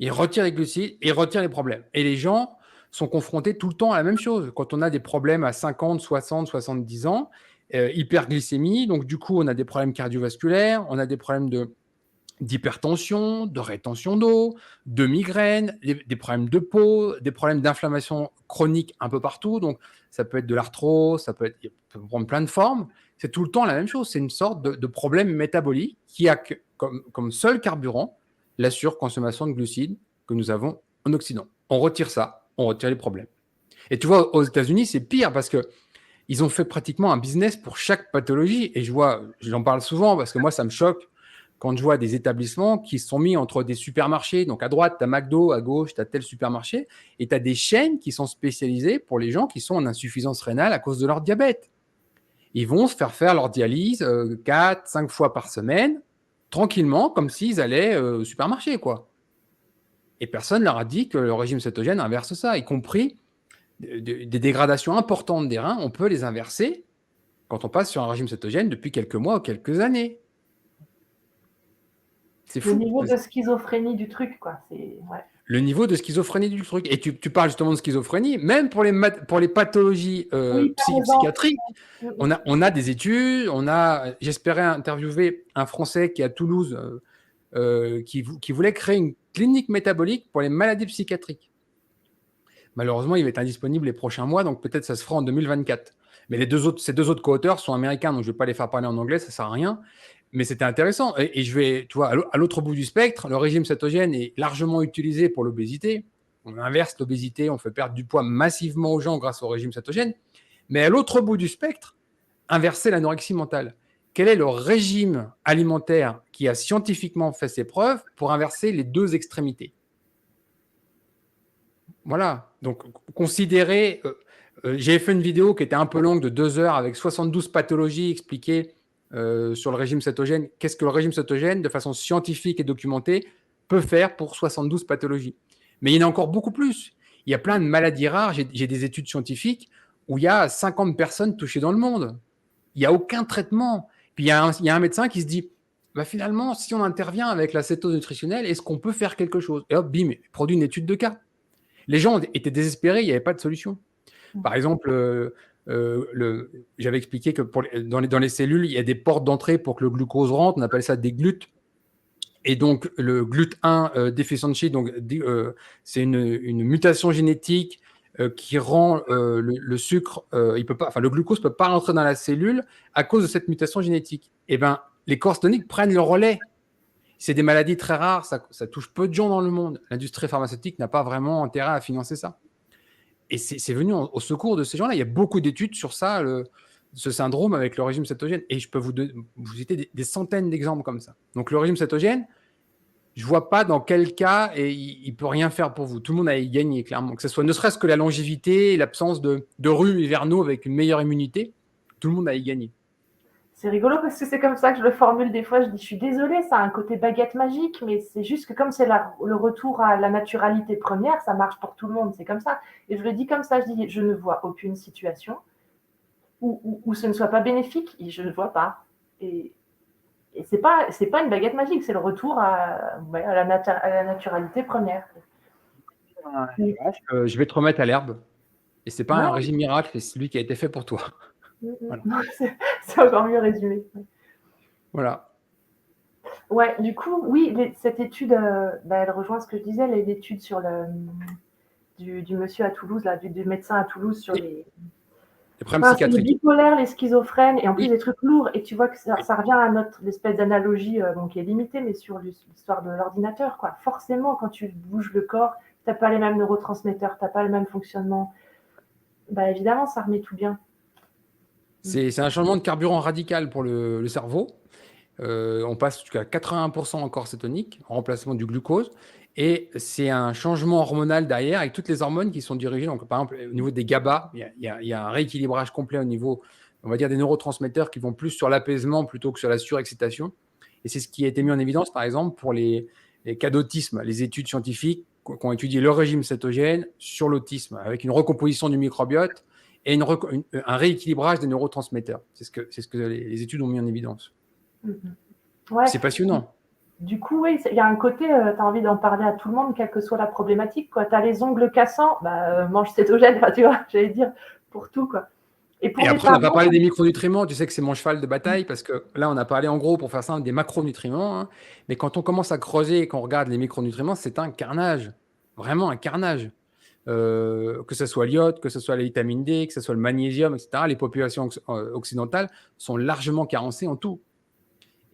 Ils retirent les glucides et ils retirent les problèmes. Et les gens sont confrontés tout le temps à la même chose. Quand on a des problèmes à 50, 60, 70 ans, hyperglycémie, donc du coup, on a des problèmes cardiovasculaires, on a des problèmes d'hypertension, de rétention d'eau, de migraines, des problèmes de peau, des problèmes d'inflammation chronique un peu partout. Donc, ça peut être de l'arthrose, ça peut prendre plein de formes. C'est tout le temps la même chose. C'est une sorte de problème métabolique qui a comme seul carburant la surconsommation de glucides que nous avons en Occident. On retire ça, on retire les problèmes. Et tu vois, aux États-Unis, c'est pire parce qu'ils ont fait pratiquement un business pour chaque pathologie. Et j'en parle souvent parce que moi, ça me choque quand je vois des établissements qui sont mis entre des supermarchés. Donc, à droite, tu as McDo, à gauche, tu as tel supermarché. Et tu as des chaînes qui sont spécialisées pour les gens qui sont en insuffisance rénale à cause de leur diabète. Ils vont se faire leur dialyse 4, 5 fois par semaine, tranquillement, comme s'ils allaient au supermarché, quoi. Et personne ne leur a dit que le régime cétogène inverse ça, y compris des dégradations importantes des reins. On peut les inverser quand on passe sur un régime cétogène depuis quelques mois ou quelques années. C'est Le fou. niveau de schizophrénie du truc, quoi. Ouais. Le niveau de schizophrénie du truc. Et tu parles justement de schizophrénie, même pour les pathologies Oui, par exemple. psychiatriques, on a des études, j'espérais interviewer un Français qui est à Toulouse, qui voulait créer une clinique métabolique pour les maladies psychiatriques. Malheureusement, il va être indisponible les prochains mois, donc peut-être ça se fera en 2024. Mais ces deux autres co-auteurs sont américains, donc je ne vais pas les faire parler en anglais, ça ne sert à rien. Mais c'était intéressant. Et je vais, tu vois, à l'autre bout du spectre, le régime cétogène est largement utilisé pour l'obésité. On inverse l'obésité, on fait perdre du poids massivement aux gens grâce au régime cétogène. Mais à l'autre bout du spectre, inverser l'anorexie mentale. Quel est le régime alimentaire qui a scientifiquement fait ses preuves pour inverser les deux extrémités? Voilà. Donc, considérez. J'ai fait une vidéo qui était un peu longue de 2 heures avec 72 pathologies expliquées sur le régime cétogène. Qu'est-ce que le régime cétogène, de façon scientifique et documentée, peut faire pour 72 pathologies? Mais il y en a encore beaucoup plus. Il y a plein de maladies rares. J'ai des études scientifiques où il y a 50 personnes touchées dans le monde. Il n'y a aucun traitement. Puis il y a un médecin qui se dit, bah finalement, si on intervient avec la cétose nutritionnelle, est-ce qu'on peut faire quelque chose? Et hop, bim, il produit une étude de cas. Les gens étaient désespérés, il n'y avait pas de solution. Par exemple, j'avais expliqué que dans les cellules, il y a des portes d'entrée pour que le glucose rentre, on appelle ça des GLUT. Et donc, le GLUT1 deficiency, c'est une mutation génétique qui rend le sucre, le glucose ne peut pas rentrer dans la cellule à cause de cette mutation génétique. Et ben, les corps cétoniques prennent le relais. C'est des maladies très rares, ça touche peu de gens dans le monde. L'industrie pharmaceutique n'a pas vraiment intérêt à financer ça. Et c'est venu au secours de ces gens-là. Il y a beaucoup d'études sur ça, ce syndrome avec le régime cétogène. Et je peux vous citer des centaines d'exemples comme ça. Donc le régime cétogène, je ne vois pas dans quel cas il ne peut rien faire pour vous. Tout le monde a y gagné, clairement. Que ce soit ne serait-ce que la longévité, l'absence de rhume hivernaux avec une meilleure immunité, tout le monde a y gagné. C'est rigolo parce que c'est comme ça que je le formule des fois. Je dis, je suis désolée, ça a un côté baguette magique, mais c'est juste que comme c'est le retour à la naturalité première, ça marche pour tout le monde. C'est comme ça. Et je le dis comme ça, je dis, je ne vois aucune situation où ce ne soit pas bénéfique. Et je ne vois pas. Et c'est pas une baguette magique, c'est le retour à la naturalité première. Je vais te remettre à l'herbe. Et c'est pas un régime miracle, c'est celui qui a été fait pour toi. Voilà. C'est encore mieux résumé. Voilà. Ouais, du coup, oui, cette étude, elle rejoint ce que je disais, l'étude sur du monsieur à Toulouse, là, du médecin à Toulouse sur les problèmes psychiatriques. Les bipolaires, les schizophrènes, et en plus des trucs lourds. Et tu vois que ça revient à notre espèce d'analogie qui est limitée, mais sur l'histoire de l'ordinateur, quoi. Forcément, quand tu bouges le corps, tu n'as pas les mêmes neurotransmetteurs, tu n'as pas le même fonctionnement. Bah, évidemment, ça remet tout bien. C'est un changement de carburant radical pour le cerveau. On passe jusqu'à 81% en corps cétonique, en remplacement du glucose. Et c'est un changement hormonal derrière, avec toutes les hormones qui sont dirigées. Donc, par exemple, au niveau des GABA, il y a un rééquilibrage complet au niveau, on va dire, des neurotransmetteurs qui vont plus sur l'apaisement plutôt que sur la surexcitation. Et c'est ce qui a été mis en évidence, par exemple, pour les cas d'autisme, les études scientifiques qui ont étudié le régime cétogène sur l'autisme, avec une recomposition du microbiote et un rééquilibrage des neurotransmetteurs. C'est ce que les études ont mis en évidence. Ouais. C'est passionnant. Du coup, oui, il y a un côté, tu as envie d'en parler à tout le monde, quelle que soit la problématique. Tu as les ongles cassants, mange cétogène, tu vois, j'allais dire, pour tout, quoi. Et après, on n'a pas parlé des micronutriments. Tu sais que c'est mon cheval de bataille parce que là, on a parlé en gros, pour faire simple, des macronutriments. Hein. Mais quand on commence à creuser et qu'on regarde les micronutriments, c'est un carnage. Vraiment un carnage. Que ce soit l'iode, que ce soit la vitamine D, que ce soit le magnésium, etc. Les populations occidentales sont largement carencées en tout.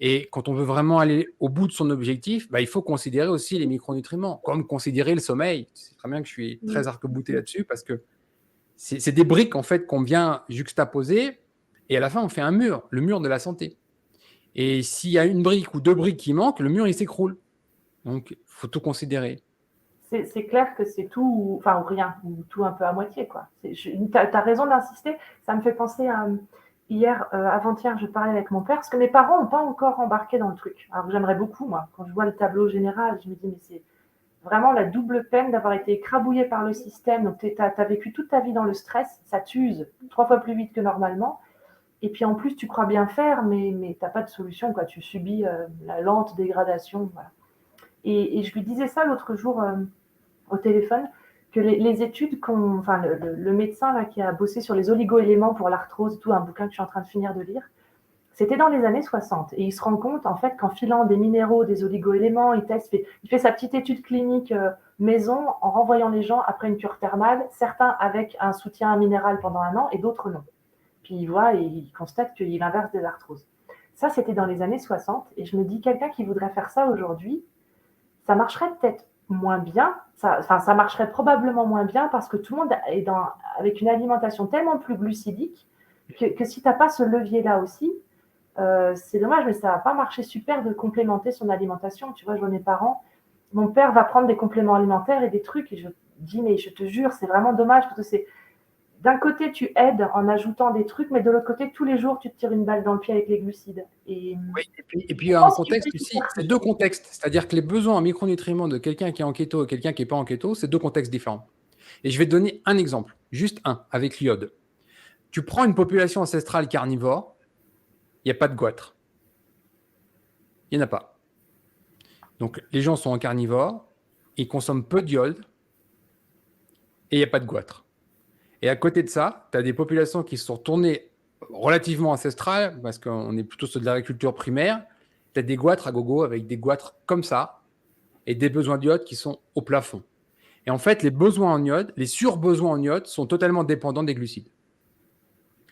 Et quand on veut vraiment aller au bout de son objectif, il faut considérer aussi les micronutriments, comme considérer le sommeil. C'est très bien que je suis très arc-bouté là-dessus parce que c'est des briques en fait qu'on vient juxtaposer et à la fin on fait un mur, le mur de la santé. Et s'il y a une brique ou deux briques qui manquent, le mur il s'écroule. Donc il faut tout considérer. C'est clair que c'est tout, ou rien, ou tout un peu à moitié, quoi. Tu as raison d'insister. Ça me fait penser à hier, avant-hier, je parlais avec mon père parce que mes parents n'ont pas encore embarqué dans le truc. Alors j'aimerais beaucoup, moi, quand je vois le tableau général, je me dis mais c'est vraiment la double peine d'avoir été écrabouillé par le système. Donc, tu as vécu toute ta vie dans le stress, ça t'use 3 fois plus vite que normalement. Et puis en plus, tu crois bien faire, mais tu n'as pas de solution, quoi. Tu subis la lente dégradation. Voilà. Et je lui disais ça l'autre jour au téléphone, que les études enfin, le médecin là, qui a bossé sur les oligo-éléments pour l'arthrose, tout un bouquin que je suis en train de finir de lire, c'était dans les années 60. Et il se rend compte, en fait, qu'en filant des minéraux, des oligo-éléments, il fait sa petite étude clinique maison en renvoyant les gens après une cure thermale, certains avec un soutien minéral pendant 1 an et d'autres non. Puis il voit et il constate qu'il inverse des arthroses. Ça, c'était dans les années 60. Et je me dis, quelqu'un qui voudrait faire ça aujourd'hui, ça marcherait peut-être moins bien. Ça marcherait probablement moins bien parce que tout le monde est avec une alimentation tellement plus glucidique que si tu n'as pas ce levier-là aussi, c'est dommage, mais ça va pas marcher super de complémenter son alimentation. Tu vois, je vois mes parents, mon père va prendre des compléments alimentaires et des trucs, et je dis, mais je te jure, c'est vraiment dommage, parce que d'un côté, tu aides en ajoutant des trucs, mais de l'autre côté, tous les jours, tu te tires une balle dans le pied avec les glucides. Oui, et puis il y a un contexte aussi, c'est 2 contextes. C'est-à-dire que les besoins en micronutriments de quelqu'un qui est en keto et quelqu'un qui n'est pas en keto, c'est 2 contextes différents. Et je vais te donner un exemple, juste un, avec l'iode. Tu prends une population ancestrale carnivore, il n'y a pas de goitre. Il n'y en a pas. Donc les gens sont en carnivore, ils consomment peu d'iode et il n'y a pas de goitre. Et à côté de ça, tu as des populations qui se sont tournées relativement ancestrales, parce qu'on est plutôt sur de l'agriculture primaire. Tu as des goitres à gogo avec des goitres comme ça et des besoins d'iode qui sont au plafond. Et en fait, les besoins en iode, les surbesoins en iode sont totalement dépendants des glucides.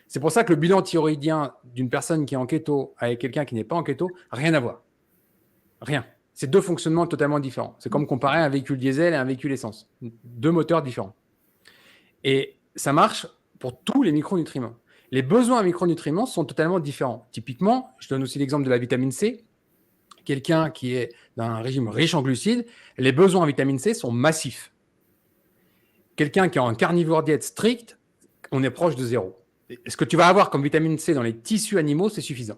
C'est pour ça que le bilan thyroïdien d'une personne qui est en keto avec quelqu'un qui n'est pas en keto, rien à voir. Rien. C'est 2 fonctionnements totalement différents. C'est comme comparer un véhicule diesel et un véhicule essence. 2 moteurs différents. Et ça marche pour tous les micronutriments. Les besoins en micronutriments sont totalement différents. Typiquement, je donne aussi l'exemple de la vitamine C. Quelqu'un qui est d'un régime riche en glucides, les besoins en vitamine C sont massifs. Quelqu'un qui est en carnivore diète stricte, on est proche de 0. Ce que tu vas avoir comme vitamine C dans les tissus animaux, c'est suffisant.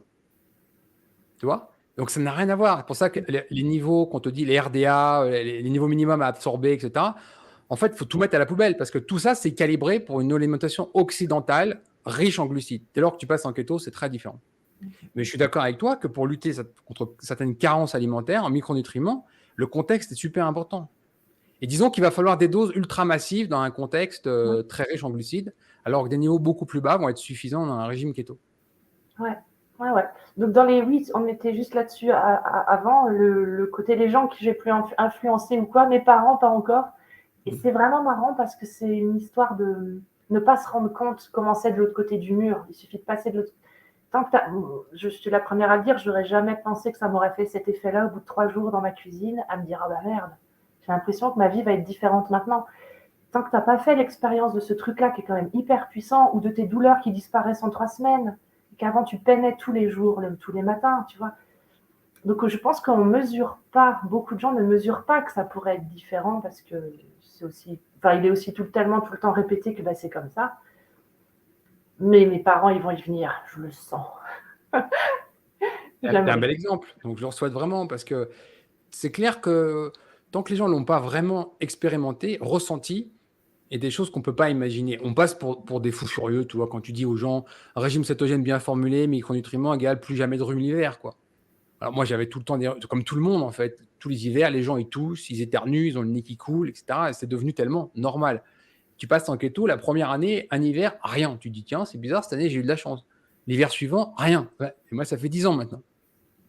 Tu vois ? Donc, ça n'a rien à voir. C'est pour ça que les niveaux, qu'on te dit, les RDA, les niveaux minimums à absorber, etc., en fait, il faut tout mettre à la poubelle parce que tout ça, c'est calibré pour une alimentation occidentale riche en glucides. Dès lors que tu passes en keto, c'est très différent. Mais je suis d'accord avec toi que pour lutter contre certaines carences alimentaires en micronutriments, le contexte est super important. Et disons qu'il va falloir des doses ultra massives dans un contexte très riche en glucides, alors que des niveaux beaucoup plus bas vont être suffisants dans un régime keto. Ouais. Donc oui, on était juste là-dessus avant, le côté des gens que j'ai pu influencer ou quoi, mes parents pas encore. Et c'est vraiment marrant parce que c'est une histoire de ne pas se rendre compte comment c'est de l'autre côté du mur. Il suffit de passer de l'autre. Je suis la première à le dire, je n'aurais jamais pensé que ça m'aurait fait cet effet-là au bout de 3 jours dans ma cuisine, à me dire ah bah merde, j'ai l'impression que ma vie va être différente maintenant. Tant que tu n'as pas fait l'expérience de ce truc-là qui est quand même hyper puissant, ou de tes douleurs qui disparaissent en 3 semaines, et qu'avant tu peinais tous les jours, tous les matins, tu vois. Donc je pense qu'on mesure pas, beaucoup de gens ne mesurent pas que ça pourrait être différent parce que c'est aussi, enfin il est aussi tellement tout le temps répété que bah, c'est comme ça. Mais mes parents, ils vont y venir, je le sens. C'est un bel exemple. Donc, je leur souhaite vraiment parce que c'est clair que tant que les gens ne l'ont pas vraiment expérimenté, ressenti, et des choses qu'on ne peut pas imaginer. On passe pour des fous furieux, tu vois, quand tu dis aux gens régime cétogène bien formulé, micronutriments égale plus jamais de rhume l'hiver, quoi. Alors, moi, j'avais tout le temps, comme tout le monde, en fait, tous les hivers, les gens, ils toussent, ils éternuent, ils ont le nez qui coule, etc. Et c'est devenu tellement normal. Tu passes en keto, la première année, un hiver, rien. Tu te dis, tiens, c'est bizarre, cette année, j'ai eu de la chance. L'hiver suivant, rien. Ouais. Et moi, ça fait 10 ans maintenant.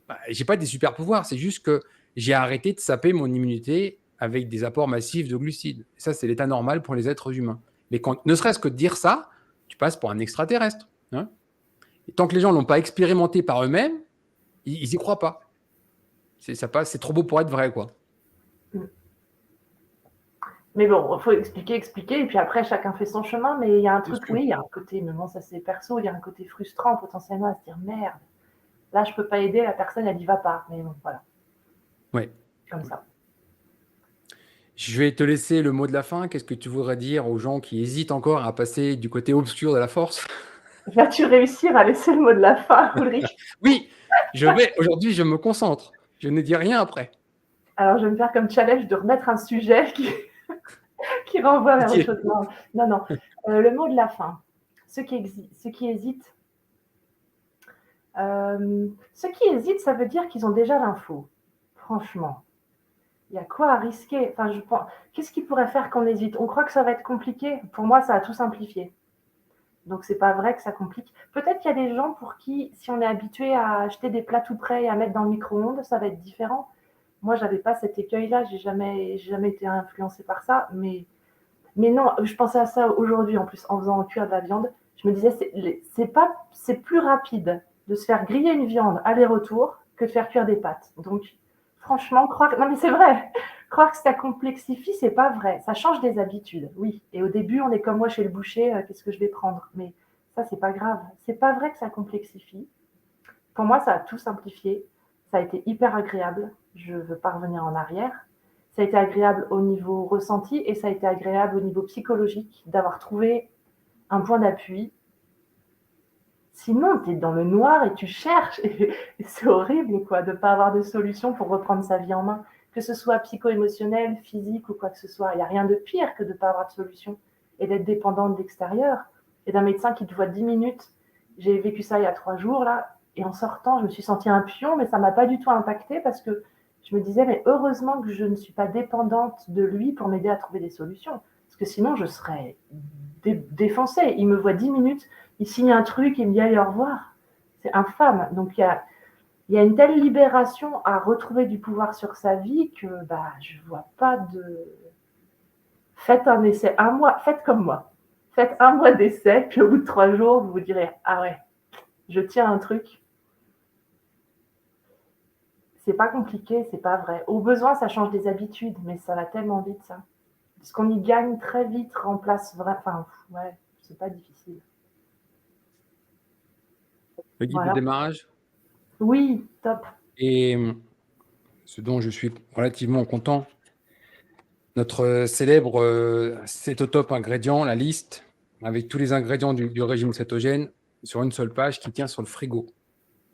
Bah, j'ai pas des super pouvoirs, c'est juste que j'ai arrêté de saper mon immunité avec des apports massifs de glucides. Et ça, c'est l'état normal pour les êtres humains. Mais ne serait-ce que de dire ça, tu passes pour un extraterrestre. Hein. Et tant que les gens ne l'ont pas expérimenté par eux-mêmes, ils n'y croient pas. C'est trop beau pour être vrai, quoi. Mais bon, il faut expliquer, et puis après, chacun fait son chemin, mais il y a un truc, oui, il y a un côté, mais bon, ça c'est perso, il y a un côté frustrant potentiellement à se dire, merde, là, je peux pas aider, la personne, elle n'y va pas, mais bon, voilà. Ouais. Comme ça. Je vais te laisser le mot de la fin. Qu'est-ce que tu voudrais dire aux gens qui hésitent encore à passer du côté obscur de la force? Vas-tu réussir à laisser le mot de la fin, Ulrich? Oui, aujourd'hui, je me concentre. Je ne dis rien après. Alors, je vais me faire comme challenge de remettre un sujet qui renvoie vers autre chose. Non. Le mot de la fin. Ceux qui hésitent, Ceux qui hésitent, ça veut dire qu'ils ont déjà l'info. Franchement, il y a quoi à risquer? Enfin, je pense, qu'est-ce qui pourrait faire qu'on hésite? On croit que ça va être compliqué. Pour moi, ça a tout simplifié. Donc, c'est pas vrai que ça complique. Peut-être qu'il y a des gens pour qui, si on est habitué à acheter des plats tout prêts et à mettre dans le micro-ondes, ça va être différent. Moi, j'avais pas cet écueil-là. J'ai jamais été influencée par ça. Mais non, je pensais à ça aujourd'hui en plus, en faisant cuire de la viande. Je me disais, c'est plus rapide de se faire griller une viande aller-retour que de faire cuire des pâtes. Donc, franchement, non mais c'est vrai, croire que ça complexifie, c'est pas vrai. Ça change des habitudes, oui. Et au début, on est comme moi chez le boucher, qu'est-ce que je vais prendre? Mais ça, c'est pas grave. C'est pas vrai que ça complexifie. Pour moi, ça a tout simplifié. Ça a été hyper agréable. Je veux pas revenir en arrière. Ça a été agréable au niveau ressenti et ça a été agréable au niveau psychologique d'avoir trouvé un point d'appui. Sinon, tu es dans le noir et tu cherches. Et c'est horrible, quoi, de ne pas avoir de solution pour reprendre sa vie en main. Que ce soit psycho-émotionnel, physique ou quoi que ce soit. Il n'y a rien de pire que de ne pas avoir de solution et d'être dépendant de l'extérieur et d'un médecin qui te voit 10 minutes. J'ai vécu ça il y a 3 jours, là. Et en sortant, je me suis sentie un pion, mais ça ne m'a pas du tout impacté parce que je me disais, mais heureusement que je ne suis pas dépendante de lui pour m'aider à trouver des solutions. Parce que sinon, je serais défoncée. Il me voit 10 minutes, il signe un truc, il me dit allez, au revoir. C'est infâme. Donc, il y a une telle libération à retrouver du pouvoir sur sa vie que je ne vois pas de... Faites un essai, un mois, faites comme moi. Faites un mois d'essai, puis au bout de 3 jours, vous vous direz, ah ouais, je tiens un truc. C'est pas compliqué, c'est pas vrai. Au besoin, ça change des habitudes, mais ça va tellement vite, ça. Ce qu'on y gagne très vite remplace vraiment... Enfin, ouais, c'est pas difficile. Le guide de Voilà. démarrage. Oui, top. Et ce dont je suis relativement content, notre célèbre 7 au top ingrédients, la liste, avec tous les ingrédients du régime cétogène, sur une seule page qui tient sur le frigo.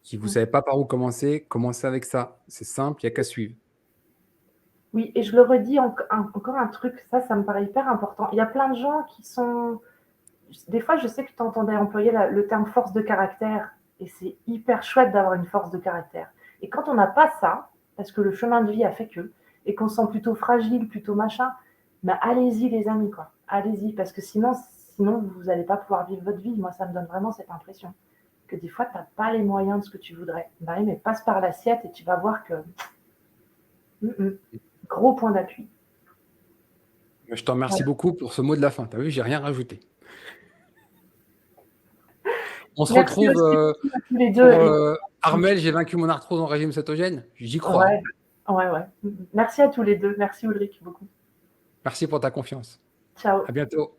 Si vous ne savez pas par où commencer, commencez avec ça. C'est simple, il n'y a qu'à suivre. Oui, et je le redis encore un truc, ça me paraît hyper important. Il y a plein de gens qui sont... Des fois, je sais que tu entendais employer le terme force de caractère, et c'est hyper chouette d'avoir une force de caractère. Et quand on n'a pas ça, parce que le chemin de vie a fait que, et qu'on se sent plutôt fragile, plutôt machin, ben allez-y les amis, quoi. Allez-y, parce que sinon vous n'allez pas pouvoir vivre votre vie. Moi, ça me donne vraiment cette impression que des fois, tu n'as pas les moyens de ce que tu voudrais. Ben oui, mais passe par l'assiette et tu vas voir que... Gros point d'appui. Je te remercie beaucoup pour ce mot de la fin. Tu as vu, j'ai rien rajouté. On se Merci retrouve aussi à tous les deux. pour Armel, j'ai vaincu mon arthrose en régime cétogène. J'y crois. Ouais. Merci à tous les deux. Merci Ulrich beaucoup. Merci pour ta confiance. Ciao. À bientôt.